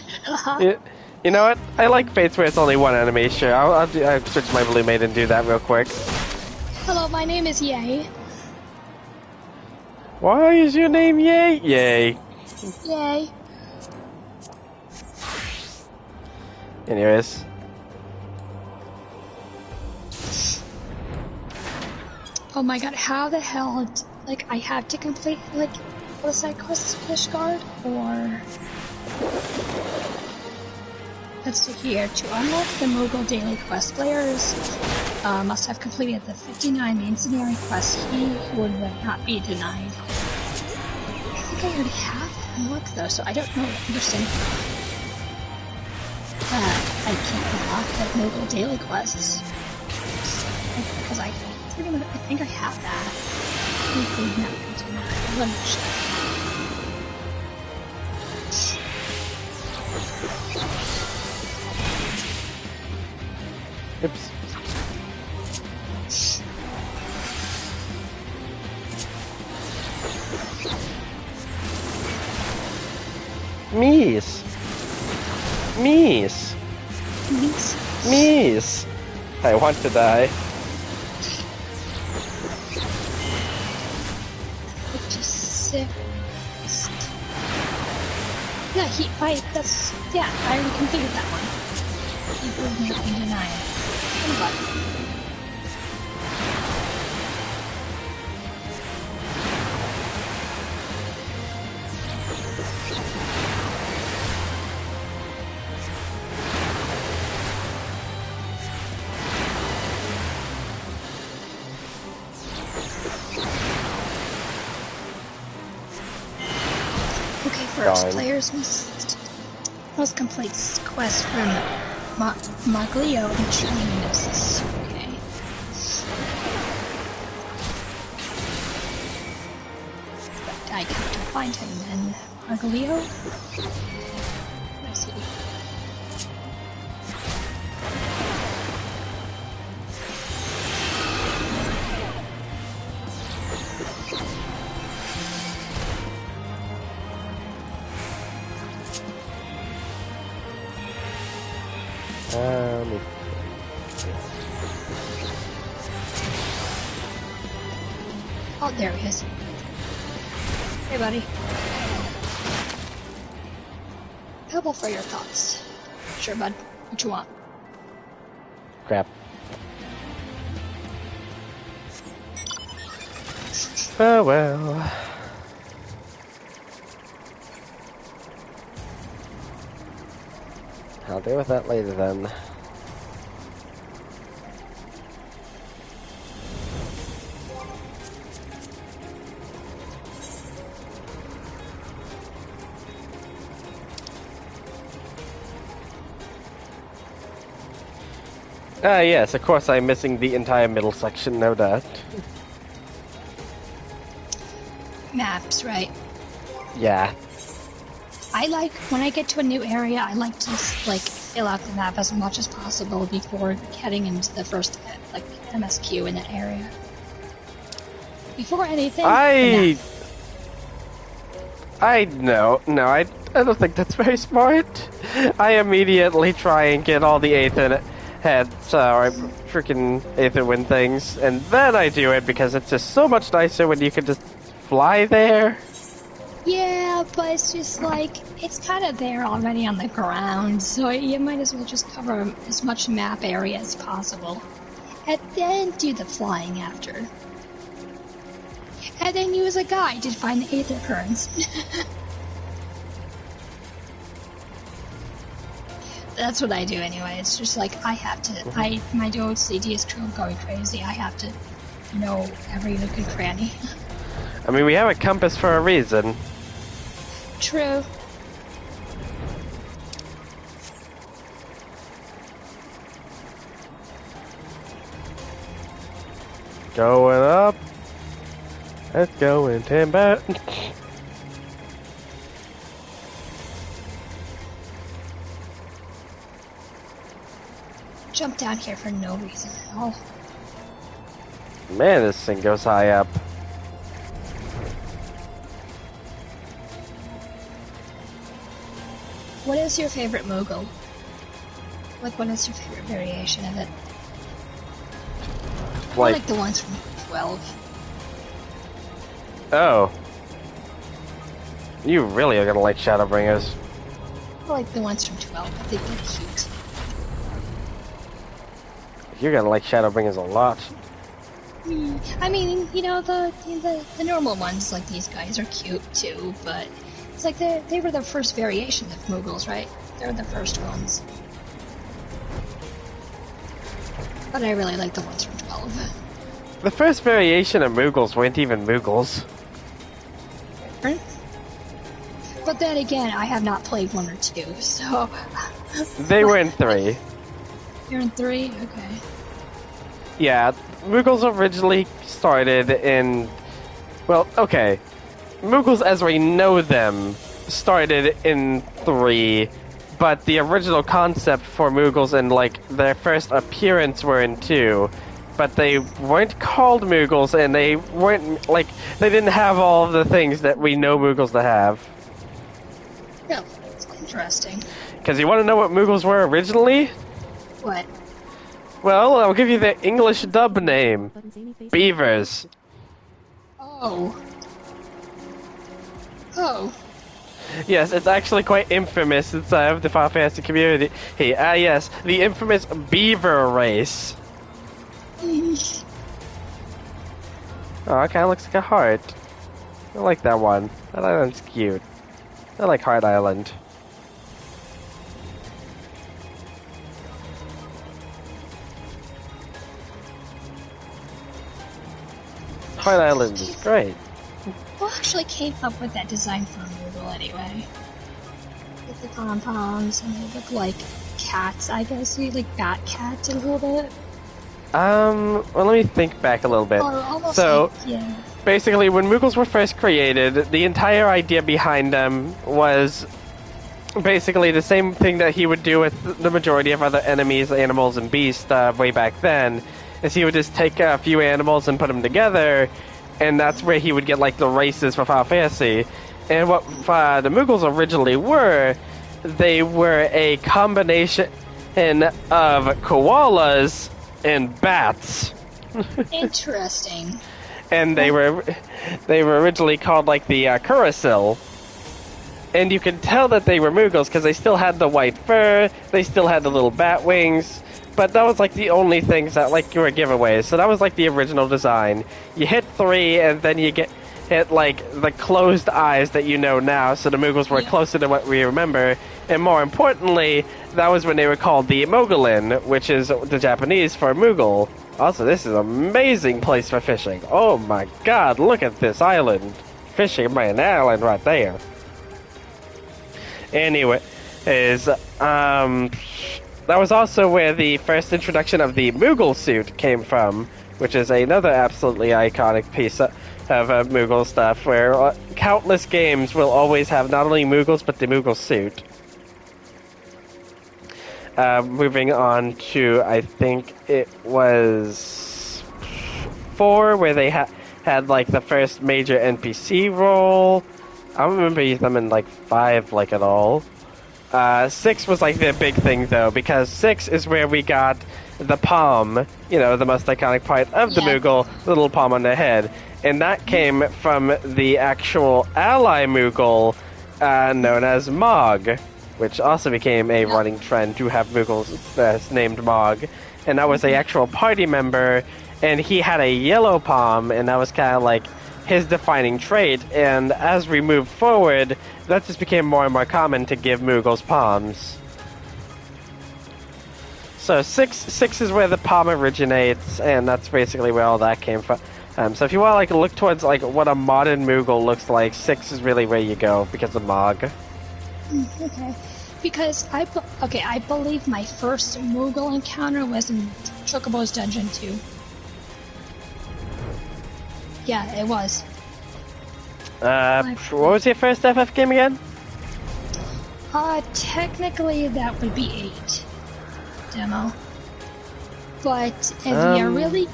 You know what? I like Fates where it's only one enemy. Sure, I'll switch my Blue Maid and do that real quick. Hello, my name is Yay. Why is your name Yay? Yay. Yay. Anyways. Oh my god, how the hell, like, I have to complete, like, the side quest fish guard, or... Let's see here, to unlock the Mogul Daily Quest, players must have completed the 59 main scenario quests. He would not be denied. I think I already have that unlocked though, so I don't understand that I can't unlock the Mogul Daily Quests. Because I think I have that. He would not be denied. Let me check. Oops. Mies. Knees! I want to die. Just sick. Yeah, I already completed that one. Keep moving up and denying. Okay, first, players must complete this quest from Maglio and Trainists. Okay. I have to find him then. Maglio? Let's see. Oh, there he is. Hey, buddy. Pebble for your thoughts. Sure, bud. What you want? Crap. Oh well. I'll deal with that later then. Yes, of course I'm missing the entire middle section, no doubt. Maps, right? Yeah. I like, when I get to a new area, I like to, like, fill out the map as much as possible before heading into the first, like, MSQ in that area. Before anything, I don't think that's very smart. I immediately try and get all the Aether heads, or freaking Aether wind things, and then I do it because it's just so much nicer when you can just fly there. Yeah, but it's just like, it's kind of there already on the ground, so you might as well just cover as much map area as possible. And then do the flying after. And then use a guide to find the Aether currents. That's what I do anyway. It's just like, I have to, my OCD is going crazy. I have to know every nook and cranny. I mean, we have a compass for a reason. True. Going up. Let's go in timber. Jump down here for no reason at all. Man, this thing goes high up. What is your favorite Moogle? Like, what is your favorite variation of it? I like the ones from 12. Oh. You really are gonna like Shadowbringers. I like the ones from 12. I think they're cute. You're gonna like Shadowbringers a lot. I mean, you know, the normal ones, like these guys, are cute too, but it's like they were the first variation of Moogles, right? They were the first ones. But I really like the ones from 12. The first variation of Moogles weren't even Moogles. But then again, I have not played 1 or 2, so... They were in 3. You're in 3? Okay. Yeah, Moogles originally started in... Well, okay. Moogles as we know them started in 3, but the original concept for Moogles and, like, their first appearance were in 2. But they weren't called Moogles, and they weren't, like, they didn't have all of the things that we know Moogles to have. Yeah, it's interesting. Because you want to know what Moogles were originally? What? Well, I'll give you the English dub name. Beavers. Oh. Oh. Yes, it's actually quite infamous inside of the Final Fantasy community. Hey, yes, the infamous beaver race. Oh, it kind of looks like a heart. I like that one. That island's cute. I like Heart Island. Heart Island is great. Who actually came up with that design for a Moogle anyway? With the pom-poms and they look like cats, I guess. They like bat cats a little bit. Well, let me think back a little bit. So, like, yeah. basically, when Moogles were first created, the entire idea behind them was basically the same thing that he would do with the majority of other enemies, animals, and beasts way back then, is he would just take a few animals and put them together, and that's where he would get, like, the races for Final Fantasy. And what the Moogles originally were, they were a combination of koalas and bats. Interesting. And they were originally called, like, the Curacil. And you could tell that they were Moogles because they still had the white fur, they still had the little bat wings, but that was, like, the only things that, like, were giveaways. So that was, like, the original design. You hit 3, and then you hit, like, the closed eyes that you know now, so the Moogles were closer to what we remember. And more importantly, that was when they were called the Mogulin, which is the Japanese for Moogle. Also, this is an amazing place for fishing. Oh my god, look at this island. Fishing by an island right there. Anyway, that was also where the first introduction of the Moogle suit came from, which is another absolutely iconic piece of Moogle stuff, where countless games will always have not only Moogles, but the Moogle suit. Moving on to, I think it was 4, where they had like the first major NPC role. I don't remember them in like 5 like at all. 6 was like the big thing though, because 6 is where we got the palm, you know, the most iconic part of the Moogle, the little palm on the head. And that came from the actual ally Moogle known as Mog, which also became a running trend to have Moogles named Mog. And that was the actual party member, and he had a yellow palm, and that was kind of like his defining trait. And as we moved forward, that just became more and more common to give Moogles palms. So 6 is where the palm originates, and that's basically where all that came from. So if you want to like look towards like what a modern Moogle looks like, 6 is really where you go because of Mog. Okay, because I believe my first Moogle encounter was in Chocobo's Dungeon 2. Yeah, it was. What was your first FF game again? Technically that would be 8 demo. But if you really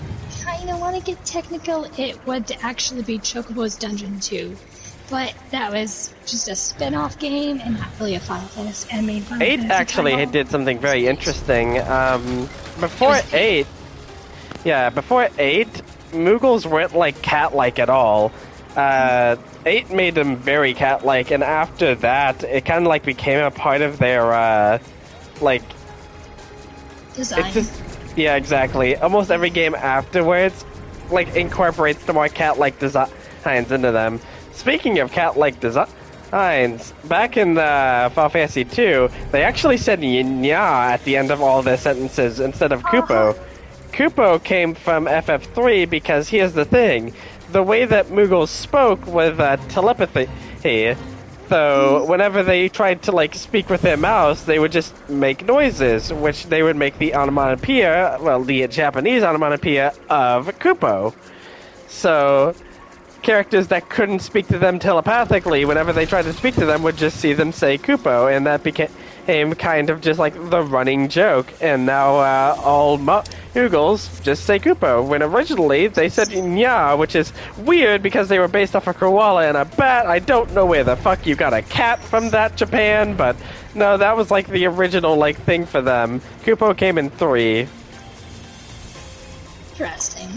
kind of want to get technical, it would actually be Chocobo's Dungeon 2. But that was just a spin-off game and not really a Final Fantasy. I mean, Final 8 Fantasy actually title. did something very interesting. Before 8, Moogles weren't like cat-like at all. 8 made them very cat-like, and after that, it kind of like became a part of their like design. It's just, yeah, exactly. Almost every game afterwards, like incorporates the more cat-like designs into them. Speaking of cat-like designs, back in Final Fantasy II, they actually said "nya" at the end of all their sentences instead of "Kupo." Kupo came from FF3 because here's the thing: the way that Moogles spoke with telepathy. So whenever they tried to like speak with their mouths, they would just make noises, which they would make the onomatopoeia, well, the Japanese onomatopoeia of Kupo. So characters that couldn't speak to them telepathically, whenever they tried to speak to them, would just see them say Kupo, and that became kind of just like the running joke. And now all Moogles just say Koopa, when originally they said Nya, which is weird because they were based off a koala and a bat. I don't know where the fuck you got a cat from that, Japan, but no, that was like the original like thing for them. Koopa came in 3. Interesting.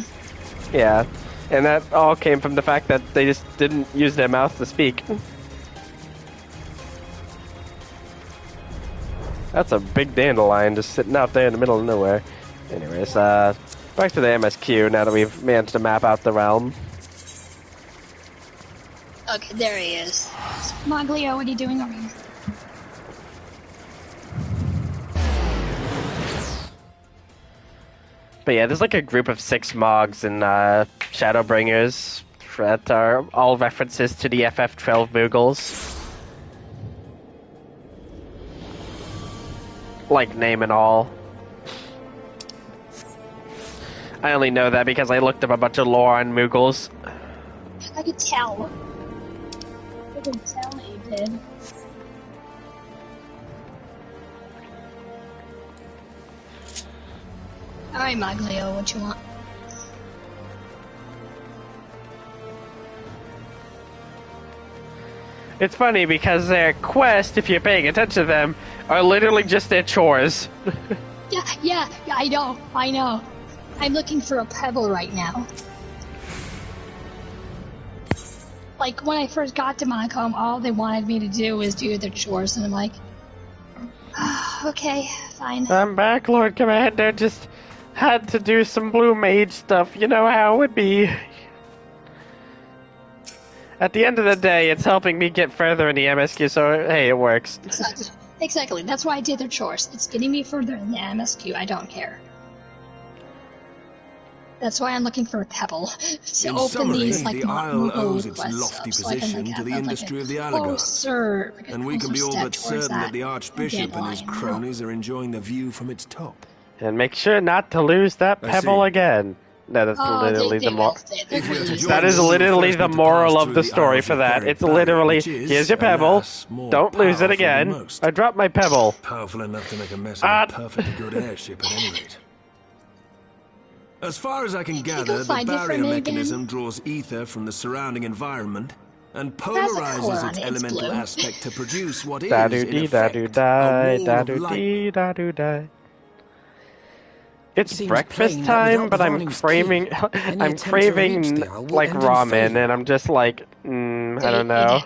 Yeah, and that all came from the fact that they just didn't use their mouth to speak. That's a big dandelion just sitting out there in the middle of nowhere. Anyways, back to the MSQ now that we've managed to map out the realm. Okay, there he is. Maglio, what are you doing over here? But yeah, there's like a group of 6 Mogs and Shadowbringers that are all references to the FF12 Moogles. Like, name and all. I only know that because I looked up a bunch of lore on Moogles. I could tell. I could tell that you did. Alright, Maglio, what you want? It's funny because their quest, if you're paying attention to them, are literally just their chores. Yeah, I know. I'm looking for a pebble right now. Like, when I first got to Montcalm, all they wanted me to do was do their chores, and I'm like, okay, fine. I'm back, Lord Commander, just had to do some blue mage stuff, you know how it would be. At the end of the day, it's helping me get further in the MSQ, so hey, it works. Exactly, that's why I did their chores. It's getting me further in the MSQ, I don't care. That's why I'm looking for a pebble to In open summary, these like the Isle owes its quests lofty up, so I can, position like, to the have, industry of the oh, Allagard. sir, And we can be all but certain that the Archbishop and his dandelion. cronies are enjoying the view from its top. And make sure not to lose that I pebble see. again. No, that's Oh, literally they the moral. they're gonna use That is literally the moral of the story for that. It's literally, here's your pebble, don't lose it again. I dropped my pebble. Powerful enough to make a mess of a perfectly good airship at any rate. As far as I can gather, the find it for barrier me mechanism draws ether from the surrounding environment and That's a color polarizes on its it, it's elemental blue. aspect to produce what is, Da-do-dee, in effect, da-do-die, a wall of da-do-dee, light. da-do-die. It's Seems breakfast plain that time, without but the I'm Varning's craving, key, any I'm attempt to craving reach the isle will like end in ramen, failure. and I'm just like, I don't know.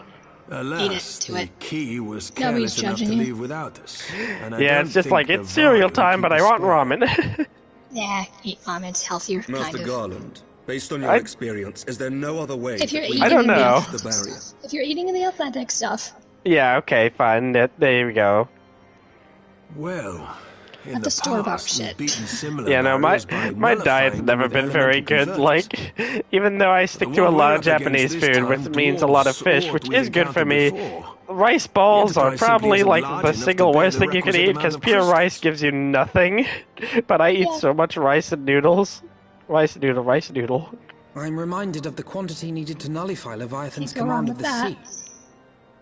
Alas, to the it. key was Nobody's careless enough to judging you. leave without us. And I Yeah, don't it's just think like, the it's cereal Varning time, keep but a I want spare. ramen. Yeah, eat it's healthier, Master kind of. Garland, based on your experience, is there no other way If you're that we eating I don't in the know. reach the barrier? If you're eating the authentic stuff, Yeah, okay, fine, there we go. Well, in Not the the store-bought past, we've shit. beaten similar Yeah, no, my barriers by diet's nullifying them never with been very elemental good, like, even though I stick The to a one lot we're of up against Japanese this food, time which means a lot of dwarfs fish, all which we've is good for encountered me. before. Rice balls The are enterprise simply probably isn't like large the enough to single bear worst the thing you can requisite eat, amount because of pure crystals. rice gives you nothing. But I eat Yeah. so much rice and noodles. Rice noodle. I'm reminded of the quantity needed to nullify Leviathan's Can't go wrong command of with the that. sea.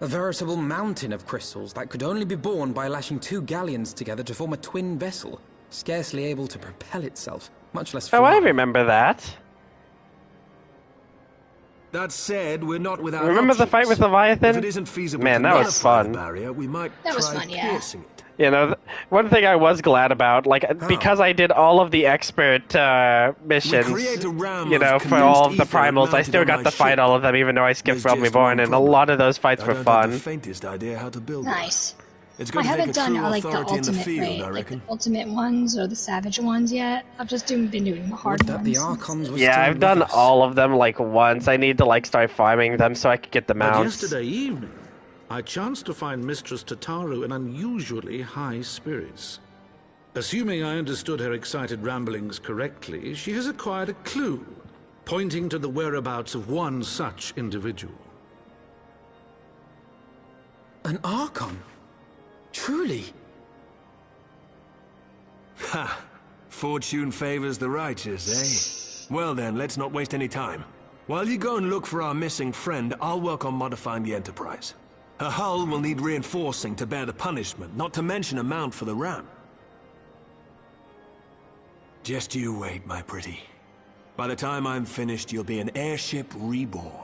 A veritable mountain of crystals that could only be borne by lashing 2 galleons together to form a twin vessel, scarcely able to propel itself, much less fly. Oh, I remember that. That said, we're not without Remember the options. fight with Leviathan? If it isn't feasible Man, to that was nullify fun. the barrier, we might That was try fun, yeah. piercing it. You know, one thing I was glad about, like, because I did all of the expert missions, create a ram you know, of for all of condensed the ether primals, I mounted still on got my to fight ship. all of them, even though I skipped There's Realm just Reborn, one and a problem. lot of those fights I were don't have fun. the faintest idea how to build one. Nice. It's I going to take haven't a done true like the authority in the ultimate field, raid, I like the reckon. ultimate ones or the savage ones yet. I've just been doing the hard Would that ones. the Archons were Yeah, still I've done with us. all of them, like, once. I need to, like, start farming them so I can get the But mounts. yesterday evening, I chanced to find Mistress Tataru in unusually high spirits. Assuming I understood her excited ramblings correctly, she has acquired a clue, pointing to the whereabouts of one such individual. An Archon? Truly? Ha! Fortune favors the righteous, eh? Well then, let's not waste any time. While you go and look for our missing friend, I'll work on modifying the Enterprise. Her hull will need reinforcing to bear the punishment, not to mention a mount for the ram. Just you wait, my pretty. By the time I'm finished, you'll be an airship reborn.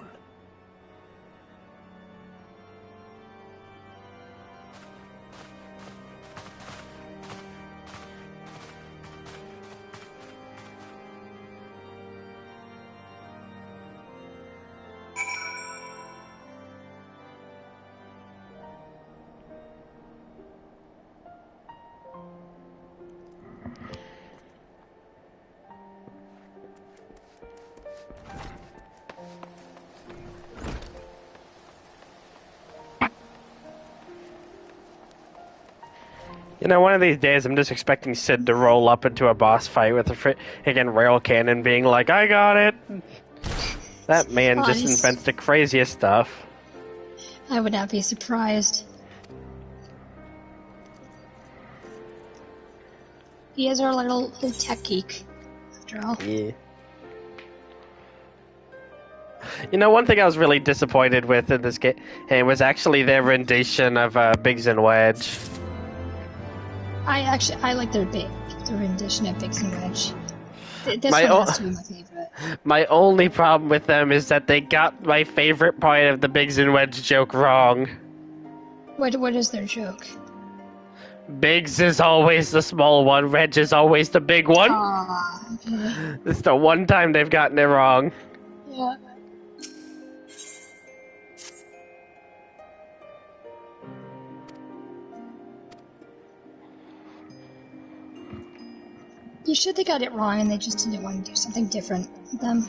You know, one of these days I'm just expecting Sid to roll up into a boss fight with a freaking rail cannon being like, I got it! That man just invents the craziest stuff. I would not be surprised. He is our little tech geek, after all. Yeah. You know, one thing I was really disappointed with in this game was actually their rendition of Biggs and Wedge. I like their rendition of Biggs and Wedge. This one has to be my favorite. My only problem with them is that they got my favorite part of the Biggs and Wedge joke wrong. What is their joke? Biggs is always the small one, Wedge is always the big one. Okay. This is the one time they've gotten it wrong. Yeah. You sure they got it wrong and they just didn't want to do something different with them?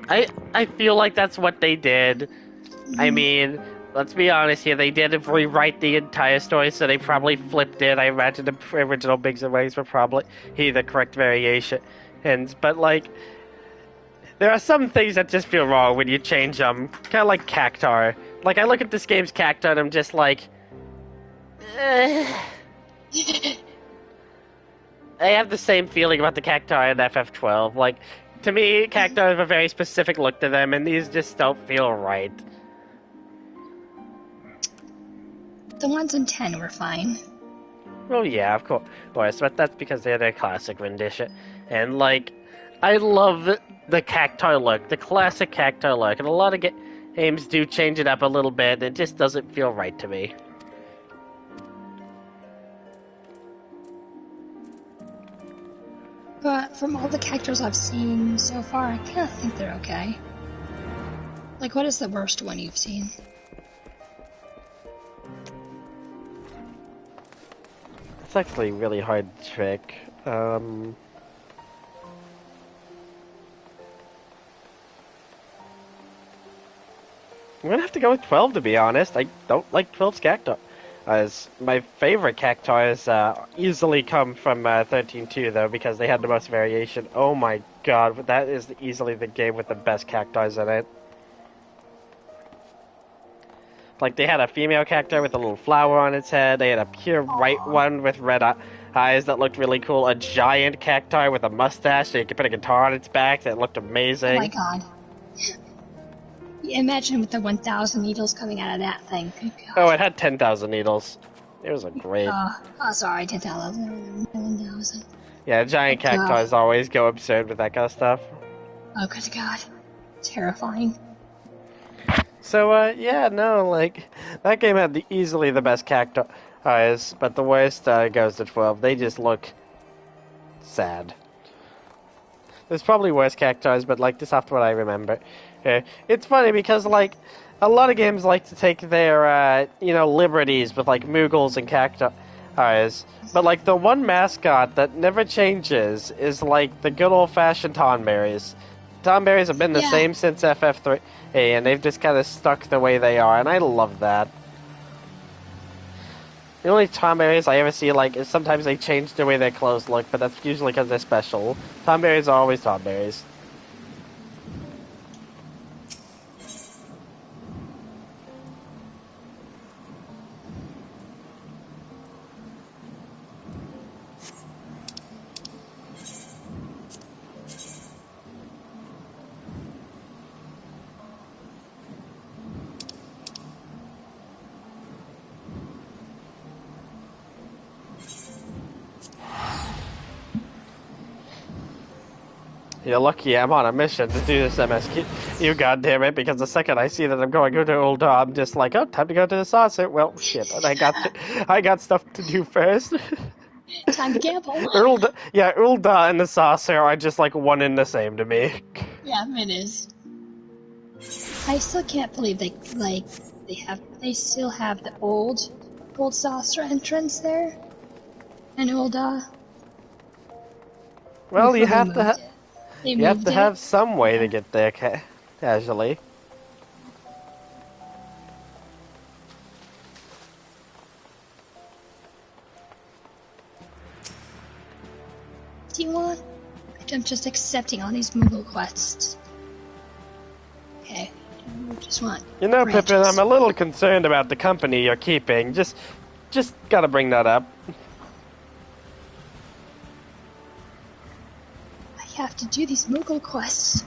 I feel like that's what they did. Mm-hmm. I mean, let's be honest here, they did rewrite the entire story, so they probably flipped it. I imagine the original Biggs and Wedge were probably the correct variation. But, like, there are some things that just feel wrong when you change them. Kind of like Cactar. Like, I look at this game's Cactar and I'm just like... I have the same feeling about the Cactar in FF12. Like, to me, Cactar have a very specific look to them, and these just don't feel right. The ones in 10 were fine. Oh yeah, of course, but that's because they're their classic rendition. And, like, I love the Cactar look, the classic Cactar look, and a lot of games do change it up a little bit, it just doesn't feel right to me. But from all the Cactars I've seen so far, I kind of think they're okay. Like, what is the worst one you've seen? It's actually really hard to trick. I'm gonna have to go with 12 to be honest. I don't like 12's Cactar. As my favorite Cactars easily come from 13-2 though, because they had the most variation. Oh my god, that is easily the game with the best Cactars in it. Like, they had a female Cactar with a little flower on its head, they had a pure white one with red eyes that looked really cool, a giant Cactar with a mustache so you could put a guitar on its back that looked amazing. Oh my god. Imagine with the 1,000 needles coming out of that thing. Oh, it had 10,000 needles. It was a great... Oh, sorry, 10,000. 1,000. Yeah, giant Cactars always go absurd with that kind of stuff. Oh, good god. Terrifying. So, yeah, no, like, that game had easily the best Cactars, but the worst goes to 12. They just look sad. There's probably worse Cactars, but, like, just after what I remember. It's funny because, like, a lot of games like to take their, liberties with, like, Moogles and Cactars. But, like, the one mascot that never changes is, like, the good old-fashioned Tonberries. Tonberries have been the same since FF3, and they've just kind of stuck the way they are, and I love that. The only Tonberries I ever see, like, is sometimes they change the way their clothes look, but that's usually because they're special. Tonberries are always Tonberries. You're lucky I'm on a mission to do this MSQ. You goddamn it, because the second I see that I'm going to Ulda, I'm just like, oh, time to go to the saucer. Well, shit, and I got stuff to do first. Time to gamble. Ulda and the saucer are just like one and the same to me. Yeah, it is. I still can't believe they still have the old gold saucer entrance there in Ulda. Well, you have to have some way to Yeah. get there casually. Do you want? I'm just accepting all these Moogle quests. Okay, I just want. You know, branches. Pippin, I'm a little concerned about the company you're keeping. Just gotta bring that up. I have to do these Moogle quests.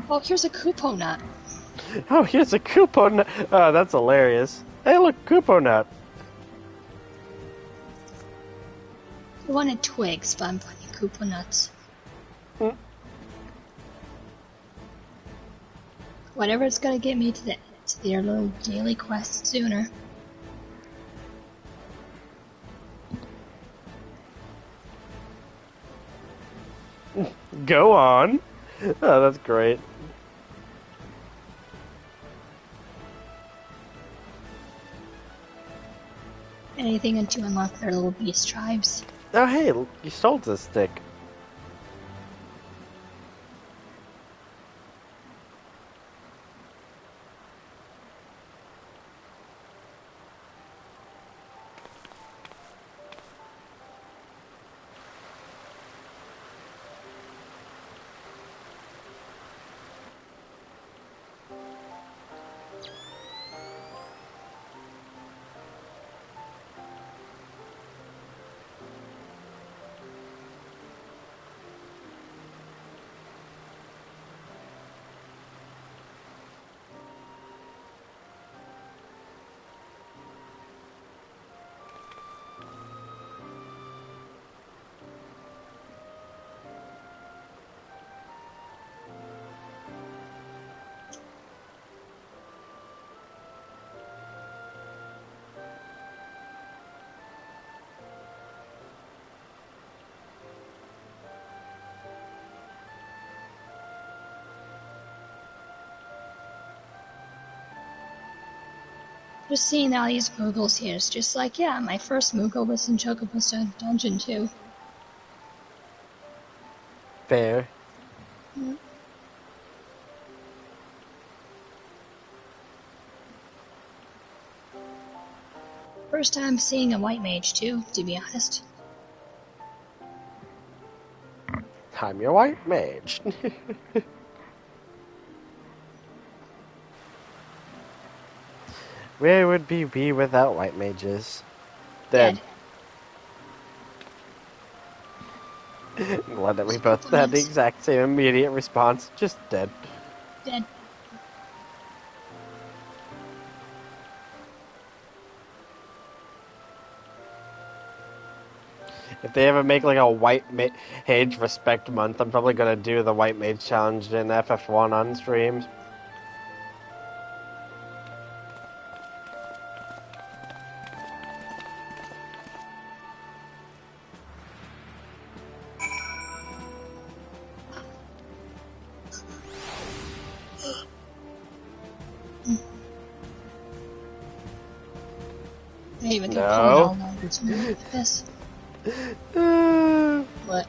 Oh, here's a Kupo nut. Oh, here's a coupon. Oh, that's hilarious. Hey, look, coupon nut. I wanted twigs, but I'm putting Kupo nuts. Whatever's gonna get me to their little daily quest sooner. Go on. Oh, that's great. Anything to unlock their little beast tribes. Oh, hey, you sold this stick. Just seeing all these Moogles here is just like, yeah, my first Moogle was in Chocobo's Dungeon too. Fair. Mm. First time seeing a white mage too, to be honest. I'm your white mage. Where would we be without white mages? Dead. Glad that we both had the exact same immediate response. Just dead. Dead. If they ever make like a white mage respect month, I'm probably gonna do the white mage challenge in FF1 on stream. I even get No. pulled all over to me like this. What?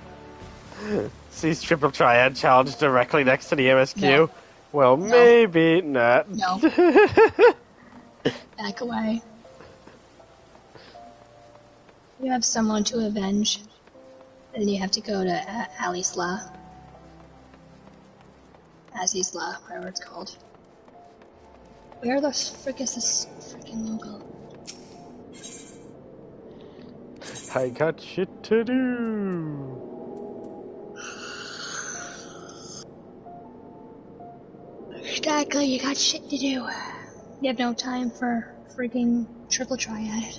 Sees triple triad challenge directly next to the MSQ. No. Well, No. maybe not. No. Back away. You have someone to avenge. And then you have to go to Alisla. Azizla, whatever it's called. Where the frick is this freaking logo? I got shit to do. Exactly, you got shit to do. You have no time for freaking triple triad.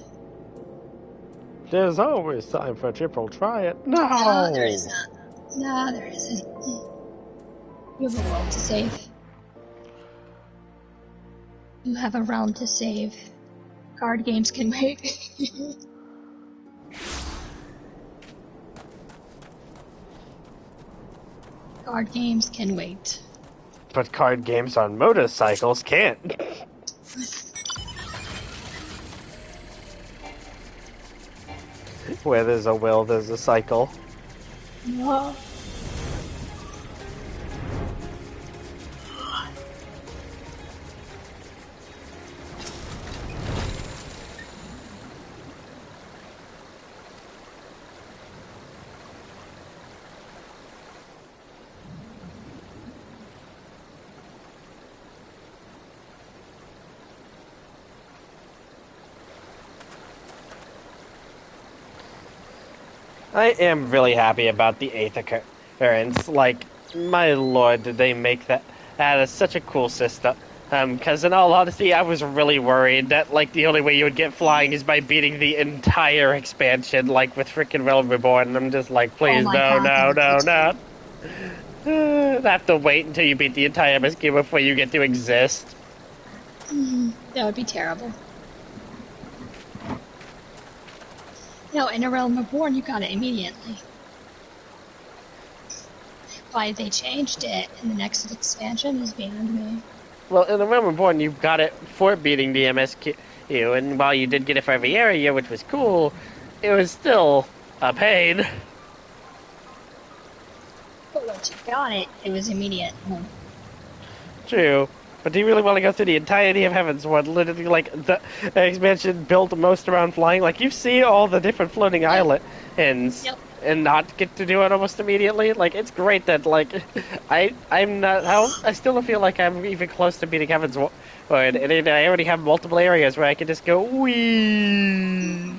There's always time for triple triad. No! No, there is not. No, there isn't. You have a world to save. You have a realm to save. Card games can wait. Card games can wait. But card games on motorcycles can't. Where there's a will, there's a cycle. No. I am really happy about the 8th occurrence. Like, my lord, did they make that as such a cool system. Because in all honesty, I was really worried that, like, the only way you would get flying is by beating the entire expansion, like, with freaking Realm Reborn. And I'm just like, please, Oh no, God, no, no, no. I have to wait until you beat the entire MSQ before you get to exist. That would be terrible. No, in a Realm Reborn, you got it immediately. Why they changed it in the next expansion is beyond me. Well, in the Realm Reborn, you got it for beating the MSQ, and while you did get it for every area, which was cool, it was still a pain. But once you got it, it was immediate. True. But do you really want to go through the entirety of Heaven's Ward? Literally, like, the expansion built most around flying. Like, you see all the different floating islands and not get to do it almost immediately. Like, it's great that, like, I still don't feel like I'm even close to beating Heaven's Ward. And I already have multiple areas where I can just go, wee.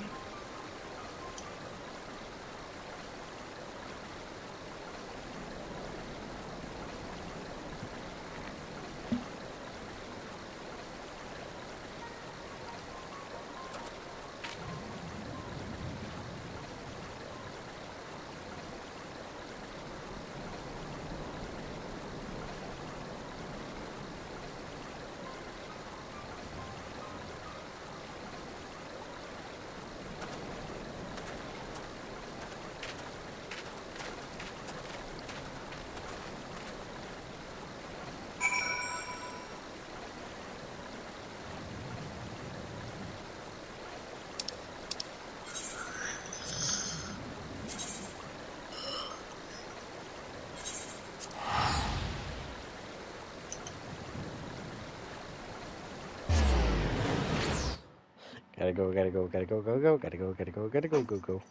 Gotta go, gotta go, gotta go, go, go, gotta go, gotta go, gotta go, go, go.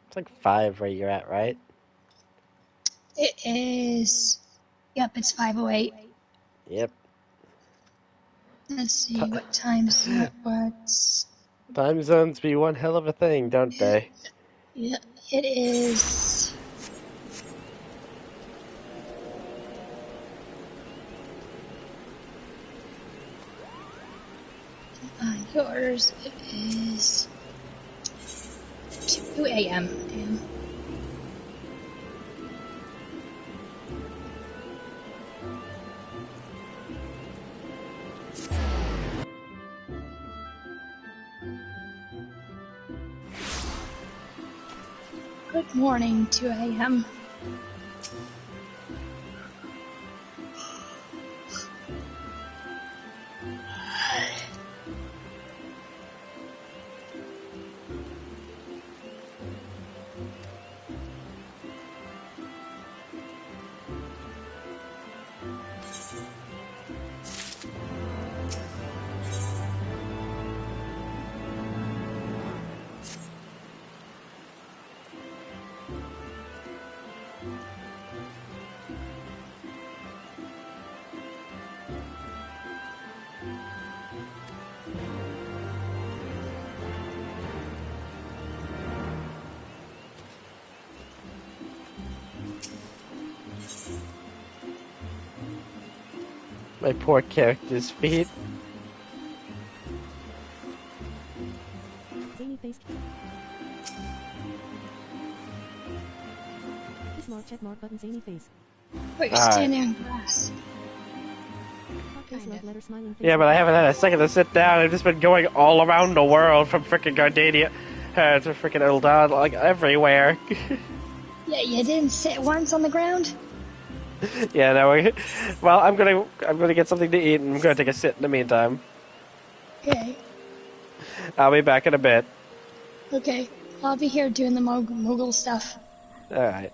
It's like 5 where you're at, right? It is. Yep, it's 5:08. Yep. Let's see what times that was. Time zones be one hell of a thing, don't they? Yeah, it is. Yours, it is 2 a.m. Damn. Good morning, 2 a.m. My poor character's feet. Zany face. This mark check mark button zany face. But you're Alright. standing on grass. Yeah, but I haven't had a second to sit down. I've just been going all around the world from frickin' Gardania to frickin' Eldad, like everywhere. Yeah, you didn't sit once on the ground? Yeah, no. Well, I'm gonna get something to eat, and I'm gonna take a sit in the meantime. Okay. I'll be back in a bit. Okay. I'll be here doing the Moogle stuff. All right.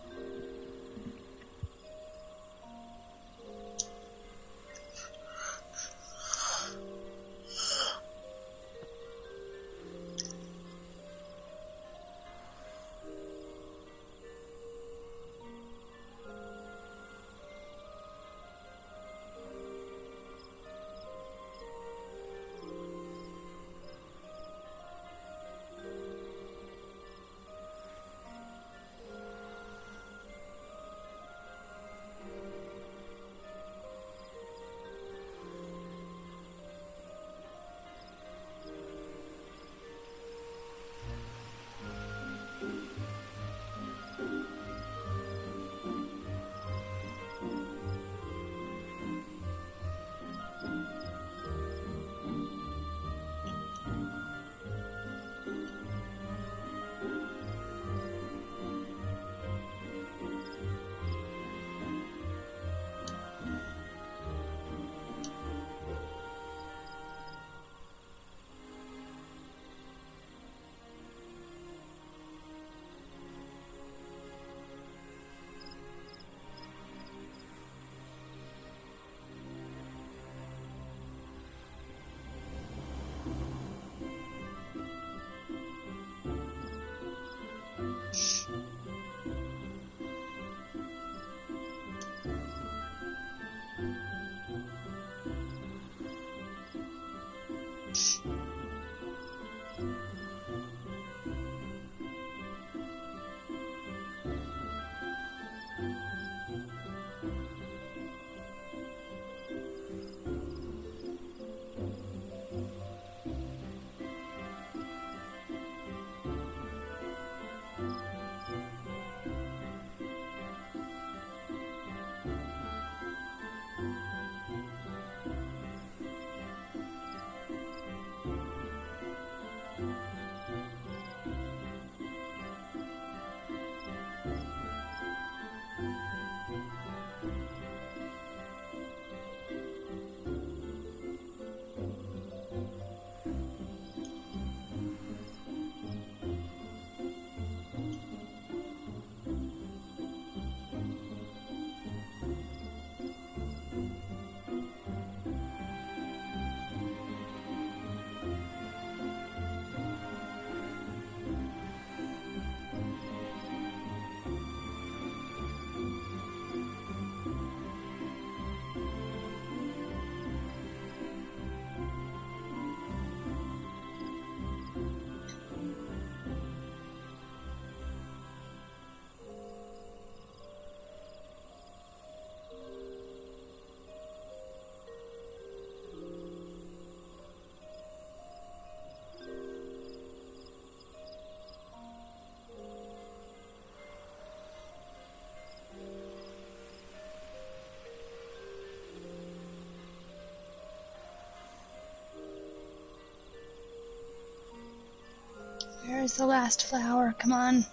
Where's the last flower? Come on.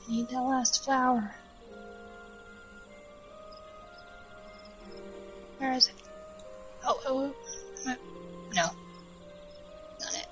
Need that last flower. Where is it? Oh, no. Not it.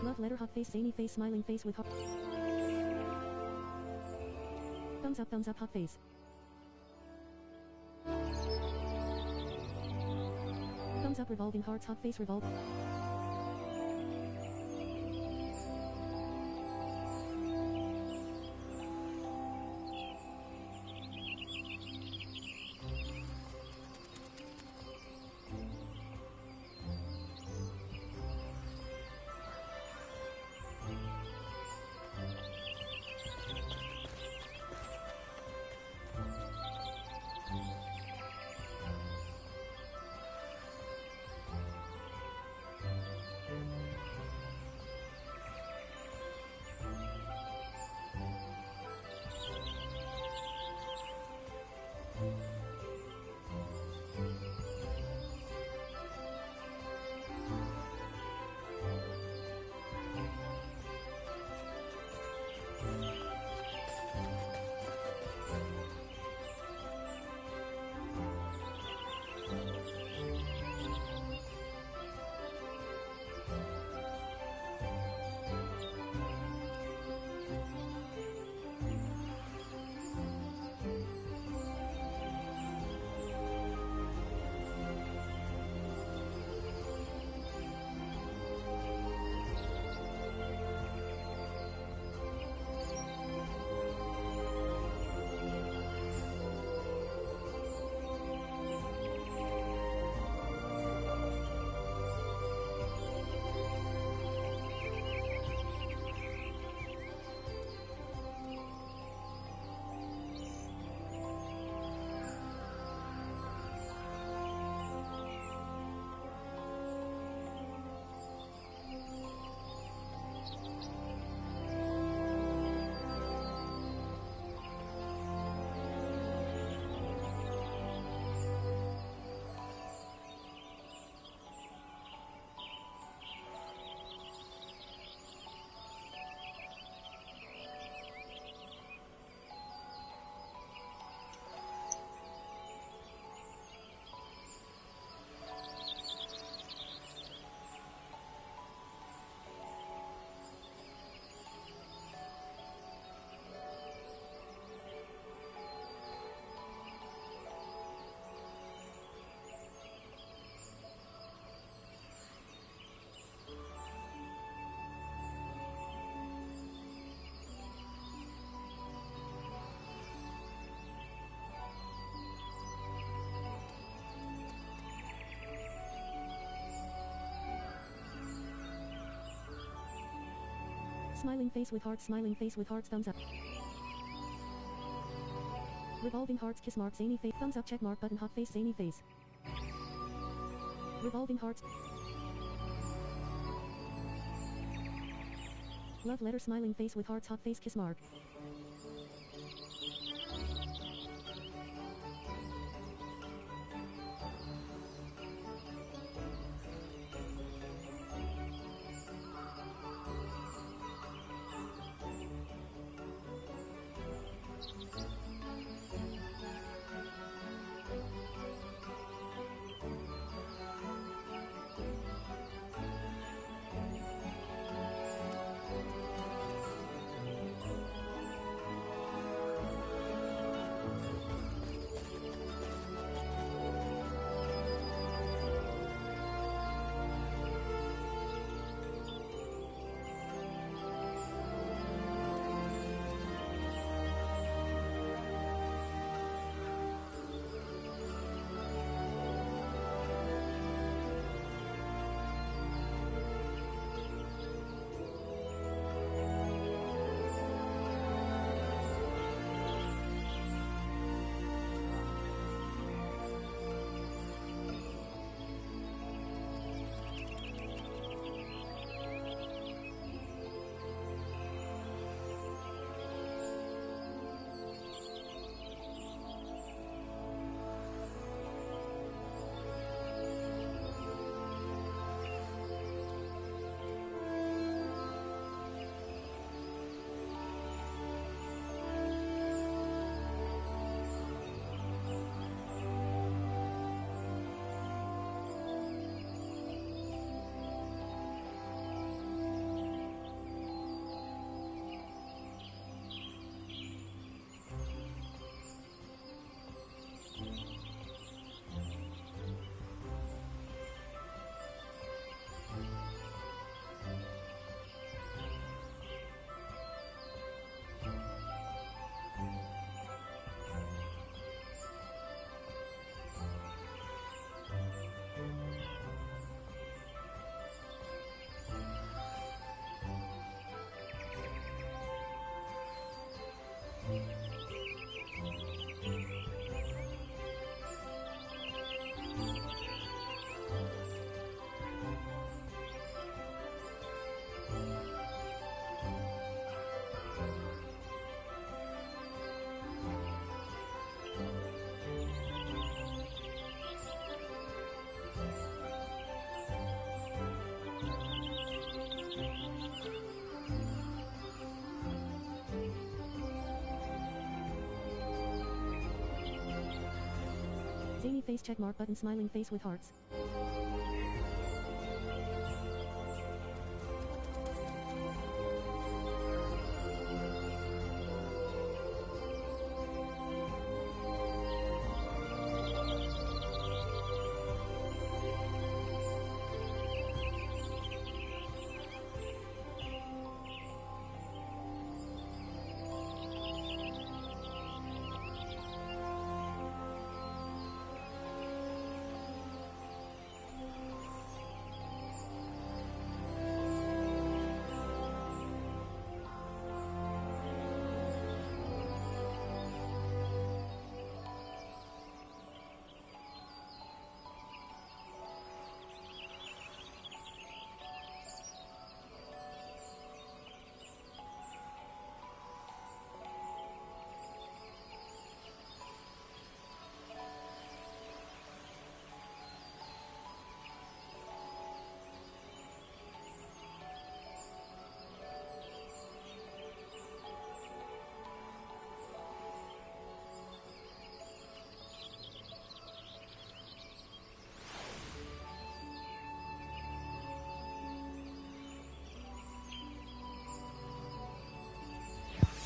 Love letter, hot face, zany face, smiling face with heart. Thumbs up, hot face. Thumbs up, revolving hearts, hot face, revolve. Smiling face with hearts, thumbs up. Revolving hearts, kiss mark, zany face, thumbs up, check mark, button, hot face, zany face. Revolving hearts. Love letter, smiling face with hearts, hot face, kiss mark. face checkmark button smiling face with hearts.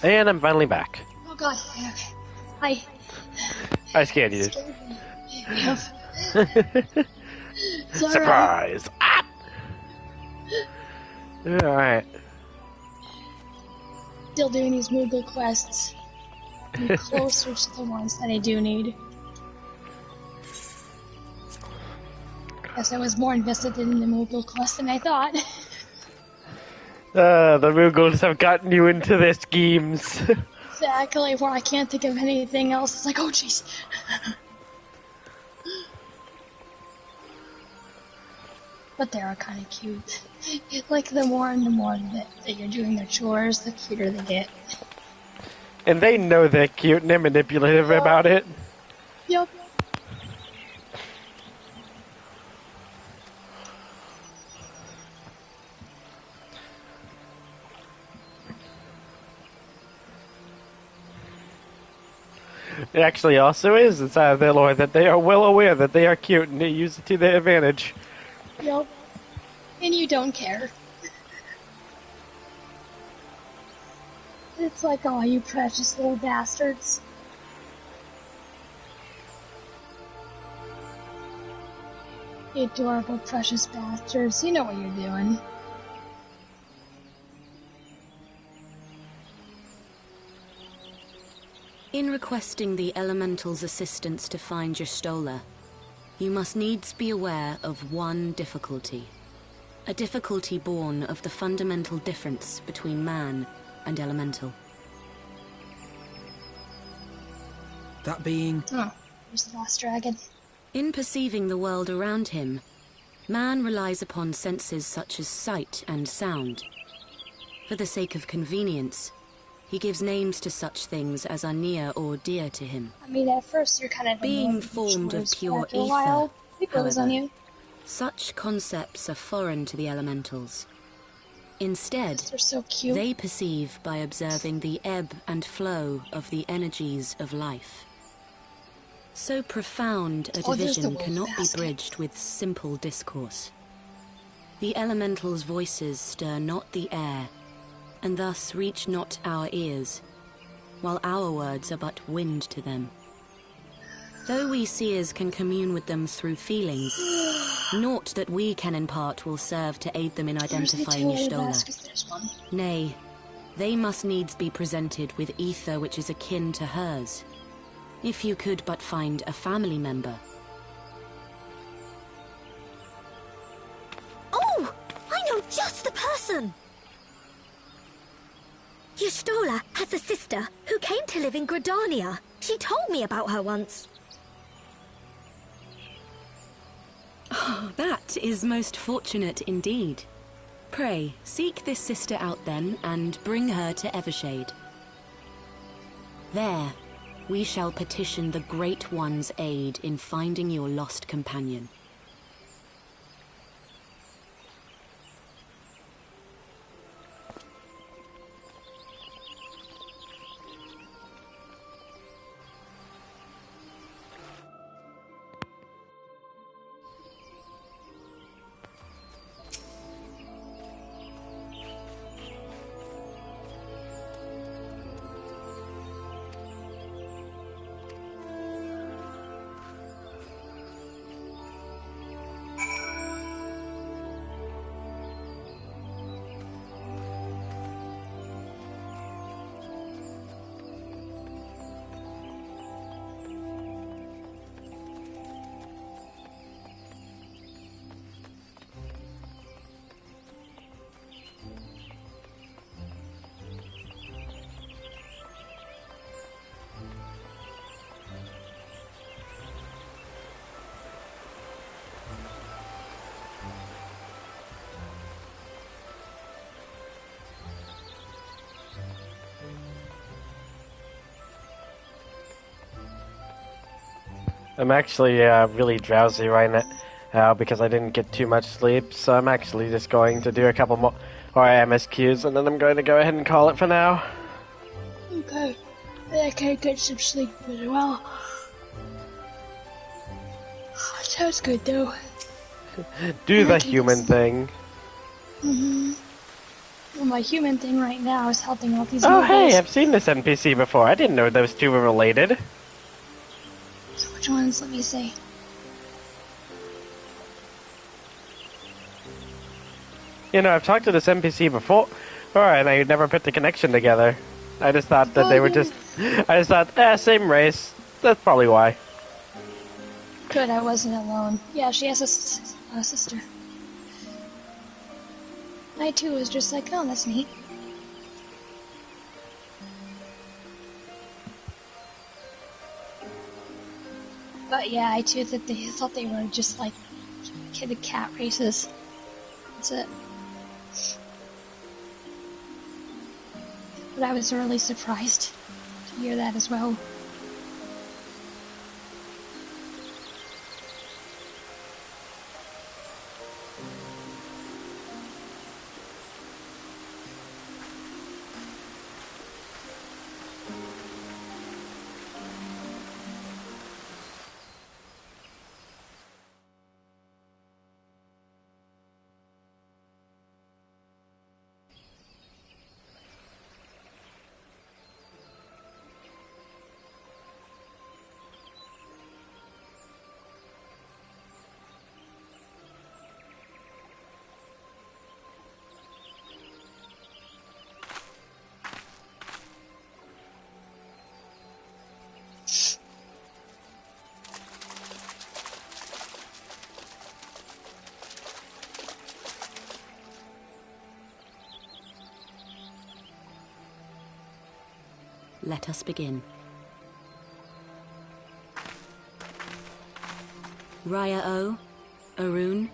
And I'm finally back. Oh god, okay. Hi. I scared you. Yep. Surprise! Ah! Alright. Still doing these Moogle quests. I'm closer to the ones that I do need. Guess I was more invested in the Moogle quest than I thought. The Moogles have gotten you into their schemes. Exactly, where I can't think of anything else. It's like, oh jeez. But they are kind of cute. Like, the more that you're doing their chores, the cuter they get. And they know they're cute and they're manipulative about it. Yep. It actually also is inside of their lore that they are well aware that they are cute and they use it to their advantage. Yep. And you don't care. It's like, oh, you precious little bastards. You adorable, precious bastards. You know what you're doing. In requesting the Elemental's assistance to find Y'shtola, you must needs be aware of one difficulty. A difficulty born of the fundamental difference between man and Elemental. That being... Oh, there's the last dragon. In perceiving the world around him, man relies upon senses such as sight and sound. For the sake of convenience, he gives names to such things as are near or dear to him. I mean, at first you're kind of being formed of pure after a while, ether. it goes on you. Such concepts are foreign to the elementals. Instead, they're so cute. They perceive by observing the ebb and flow of the energies of life. So profound a division cannot be bridged with simple discourse. The elementals' voices stir not the air, and thus reach not our ears, while our words are but wind to them. Though we seers can commune with them through feelings, naught that we can impart will serve to aid them in identifying Y'shtola. Nay, they must needs be presented with ether which is akin to hers. If you could but find a family member. Oh! I know just the person! Y'shtola has a sister who came to live in Gridania. She told me about her once. Oh, that is most fortunate indeed. Pray, seek this sister out then, and bring her to Evershade. There, we shall petition the Great One's aid in finding your lost companion. I'm actually really drowsy right now because I didn't get too much sleep, so I'm actually just going to do a couple more MSQs, and then I'm going to go ahead and call it for now. Okay. I can't get some sleep as well. Sounds good though. Do the human thing. Well, my human thing right now is helping out these Oh nobles. hey, I've seen this NPC before. I didn't know those two were related. Which ones? Let me see. You know, I've talked to this NPC before, and I never put the connection together. I just thought that they were just... I just thought, same race. That's probably why. Good, I wasn't alone. Yeah, she has a sister. I too was just like, oh, that's neat. But yeah, I too thought they were just like the cat races. That's it. But I was really surprised to hear that as well. Let us begin. Raya O, Arun,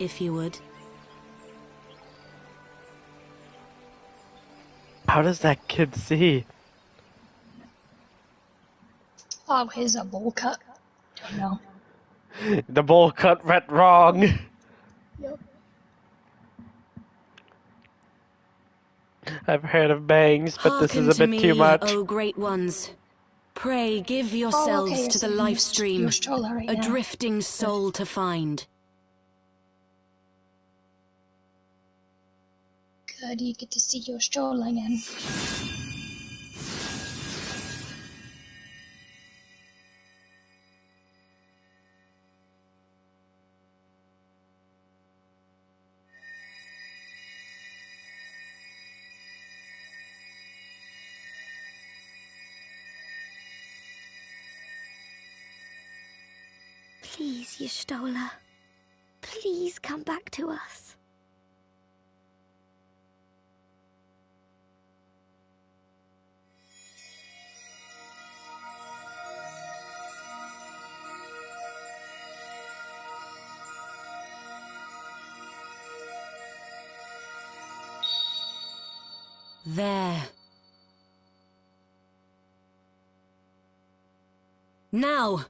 if you would. How does that kid see? Oh, here's a bowl cut. Don't know. The bowl cut went wrong. Yep. I've heard of bangs, but this is a bit too much. O great ones. Pray give yourselves to the life stream, right a now. drifting soul to find. Good, you get to see your stroll again. Please, Y'shtola. Please come back to us. There. Now!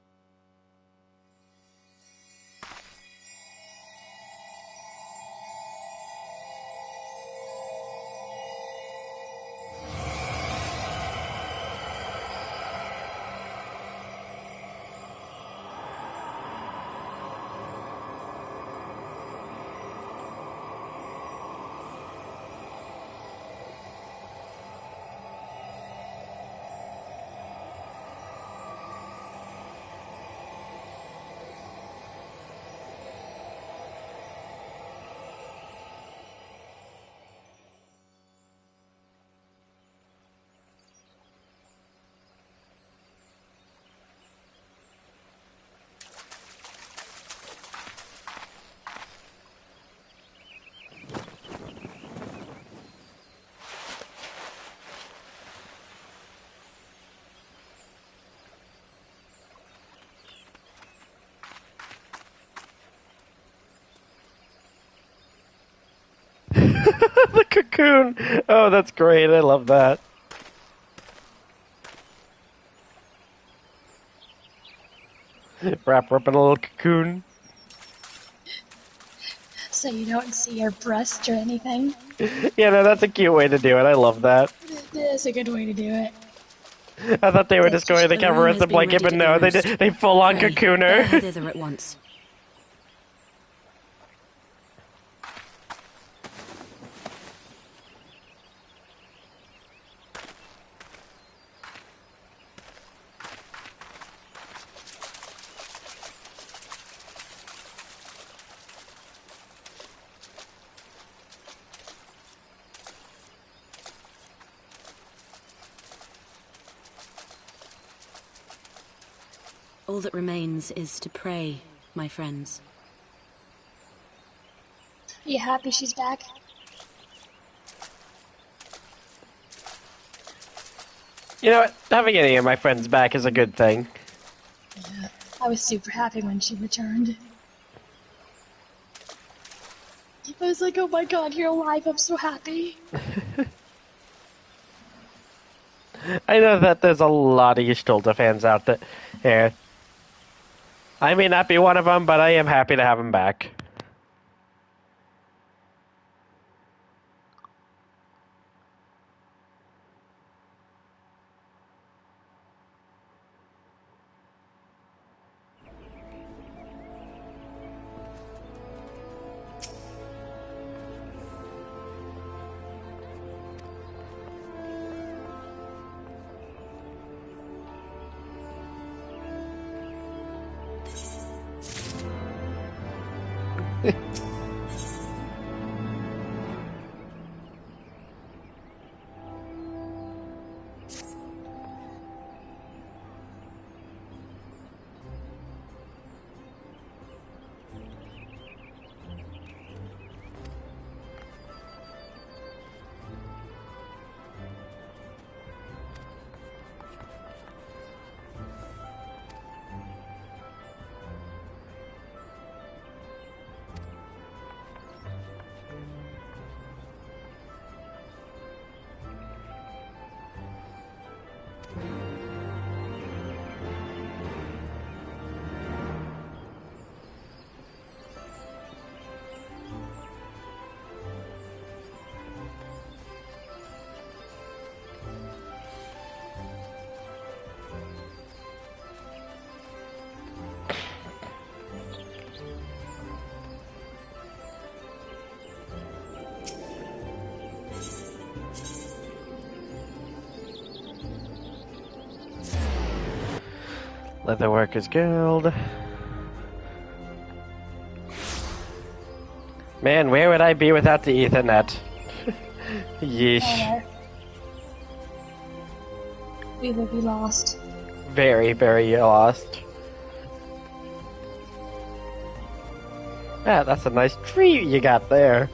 The cocoon! Oh, that's great. I love that. Wrap her up in a little cocoon. So you don't see her breast or anything. Yeah, no, that's a cute way to do it. I love that. That's a good way to do it. I thought they were just going to cover her with the blanket, but no, they full on cocoon Bear her her. thither at once. All that remains is to pray, my friends. Are you happy she's back? You know what? Having any of my friends back is a good thing. Yeah. I was super happy when she returned. I was like, oh my god, you're alive, I'm so happy. I know that there's a lot of Ystolta fans out there. I may not be one of them, but I am happy to have him back. Leatherworkers Guild. Man, where would I be without the Ethernet? Yeesh. We would be lost. Very, very lost. Ah, that's a nice tree you got there.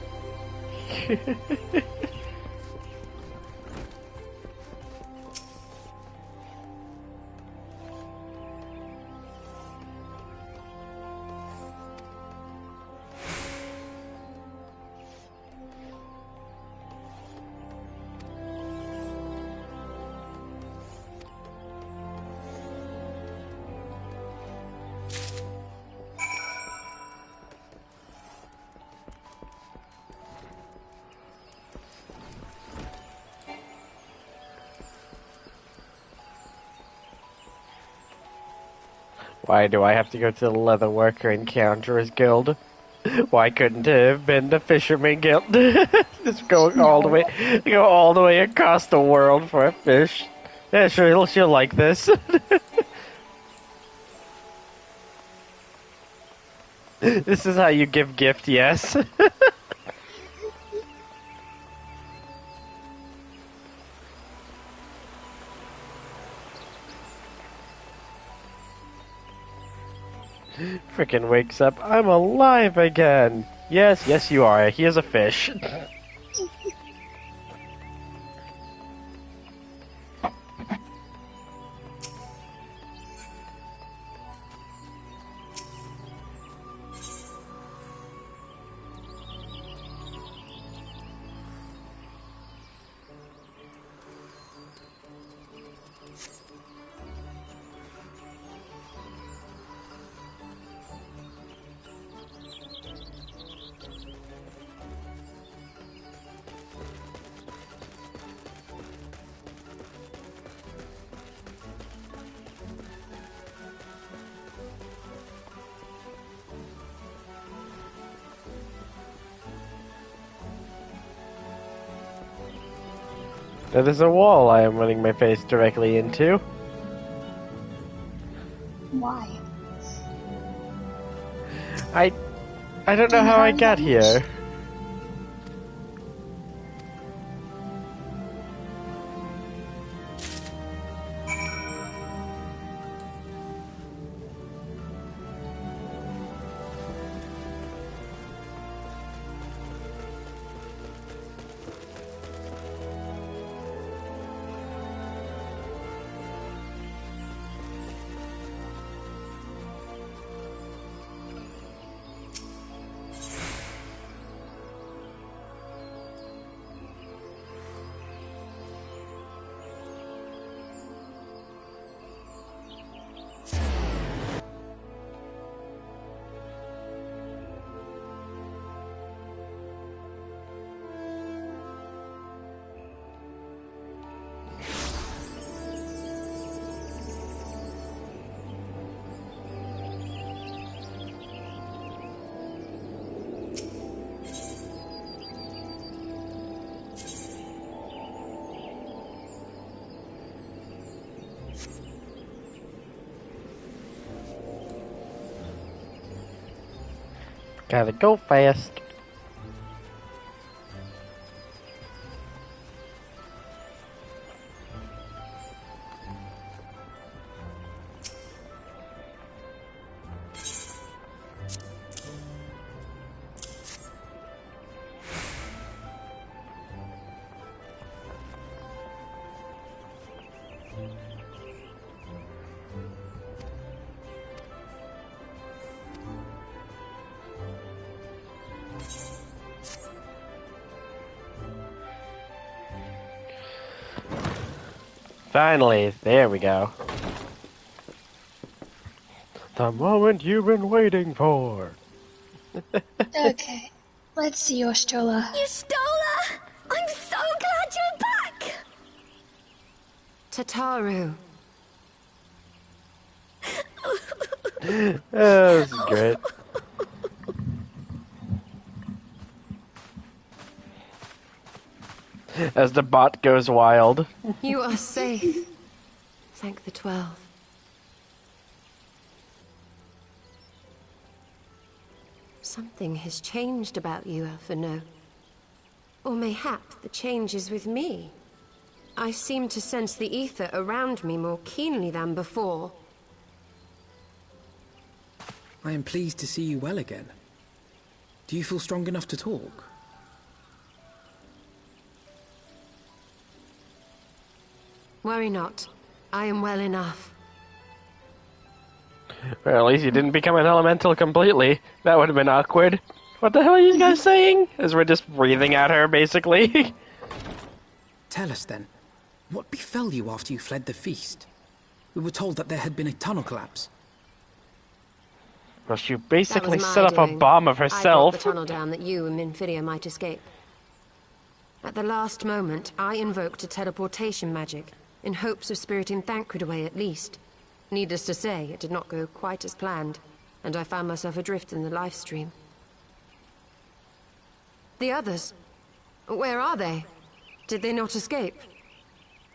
Why do I have to go to the Leatherworker Encounterers Guild? Why couldn't it have been the Fisherman Guild? Just go all the way across the world for a fish. Yeah, sure, she'll like this. This is how you give gift, yes. Frickin' wakes up. I'm alive again. Yes, yes you are. He is a fish. There is a wall I am running my face directly into. Why? I don't know how I got here. Gotta go fast. Finally, there we go. The moment you've been waiting for. Okay, let's see your Stola. Yustola! I'm so glad you're back! Tataru. Oh, this is great. As the bot goes wild. You are safe. Thank the 12. Something has changed about you, Alphino. Or mayhap the change is with me. I seem to sense the ether around me more keenly than before. I am pleased to see you well again. Do you feel strong enough to talk? Worry not. I am well enough. Well, at least you didn't become an elemental completely. That would have been awkward. What the hell are you guys saying? As we're just breathing at her, basically. Tell us then, what befell you after you fled the feast? We were told that there had been a tunnel collapse. Well, she basically set up a bomb of herself. I got the tunnel down that you and Minfidia might escape. At the last moment, I invoked a teleportation magic, in hopes of spiriting Thancred away at least. Needless to say, it did not go quite as planned, and I found myself adrift in the life stream. The others? Where are they? Did they not escape?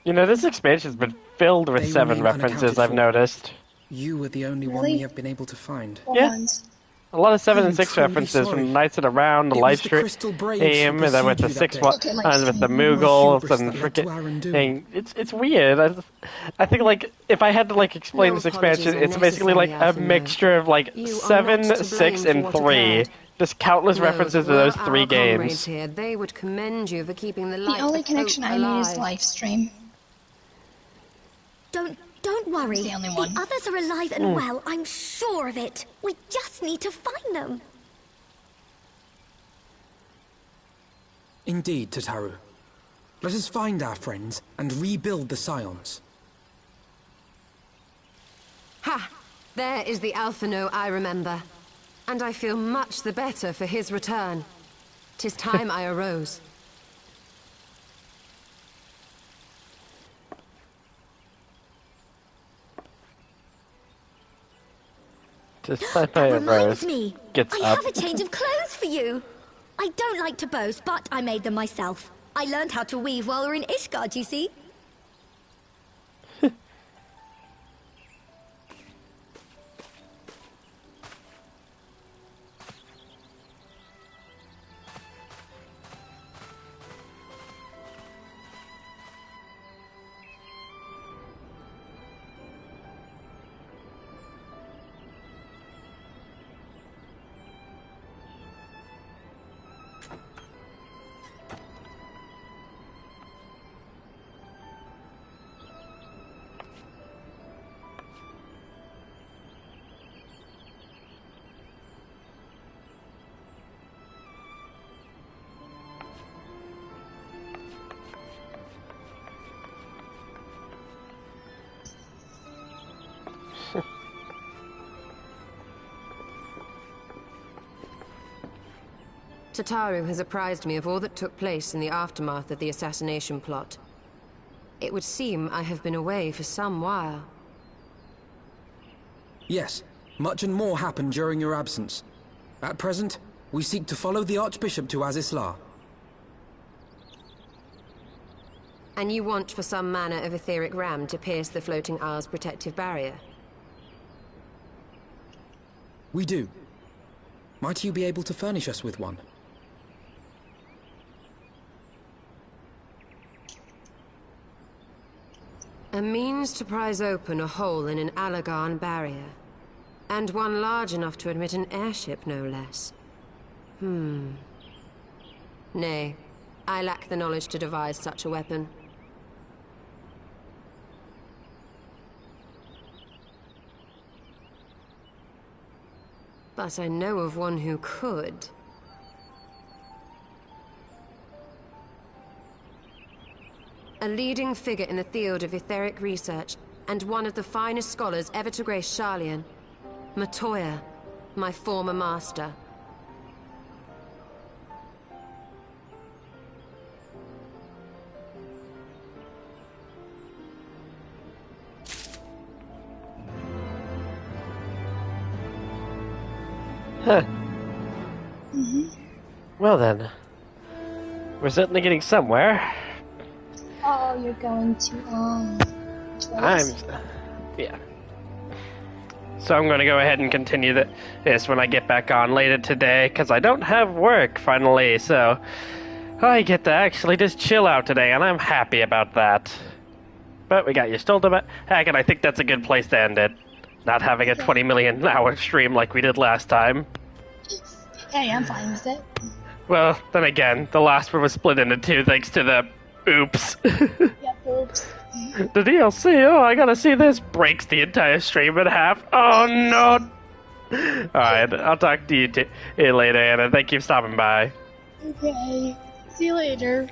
You know, this expansion's been filled with 7 references, I've noticed. You were the only one we have been able to find. Yeah. A lot of 7 and 6 references from Knights of the Round, the live stream, and then with the 6 one, and with the Moogles and freaking thing. It's weird. I think, like, if I had to, like, explain this expansion, it's basically like a mixture of, like, 7, 6, and 3. Just countless references to those 3 games. Here, they would commend you for keeping the light The only of connection hope I need alive. is live stream. Don't worry. The only one. The others are alive and well, I'm sure of it. We just need to find them. Indeed, Tataru. Let us find our friends and rebuild the Scions. Ha! There is the Alphino I remember. And I feel much the better for his return. 'Tis time I arose. Just That reminds me. Gets I up. have a change of clothes for you. I don't like to boast, but I made them myself. I learned how to weave while we were in Ishgard, you see. Tataru has apprised me of all that took place in the aftermath of the assassination plot. It would seem I have been away for some while. Yes, much and more happened during your absence. At present, we seek to follow the Archbishop to Azisla. And you want for some manner of etheric ram to pierce the floating isle's protective barrier? We do. Might you be able to furnish us with one? A means to prise open a hole in an Allagan barrier. And one large enough to admit an airship, no less. Nay, I lack the knowledge to devise such a weapon. But I know of one who could. A leading figure in the field of etheric research, and one of the finest scholars ever to grace Sharlayan. Matoya, my former master. Huh. Well then, we're certainly getting somewhere. Oh, you're going to, yeah. So I'm going to go ahead and continue this when I get back on later today, because I don't have work, finally, so I get to actually just chill out today, and I'm happy about that. But we got your Stolta hack, and I think that's a good place to end it. Not having a 20 million hour stream like we did last time. Hey, I'm fine with it. Well, then again, the last one was split into two thanks to the oops. Yep, oops. The DLC, oh, I gotta see this, breaks the entire stream in half. Oh no! Alright, I'll talk to you later, Anna. Thank you for stopping by. Okay. See you later.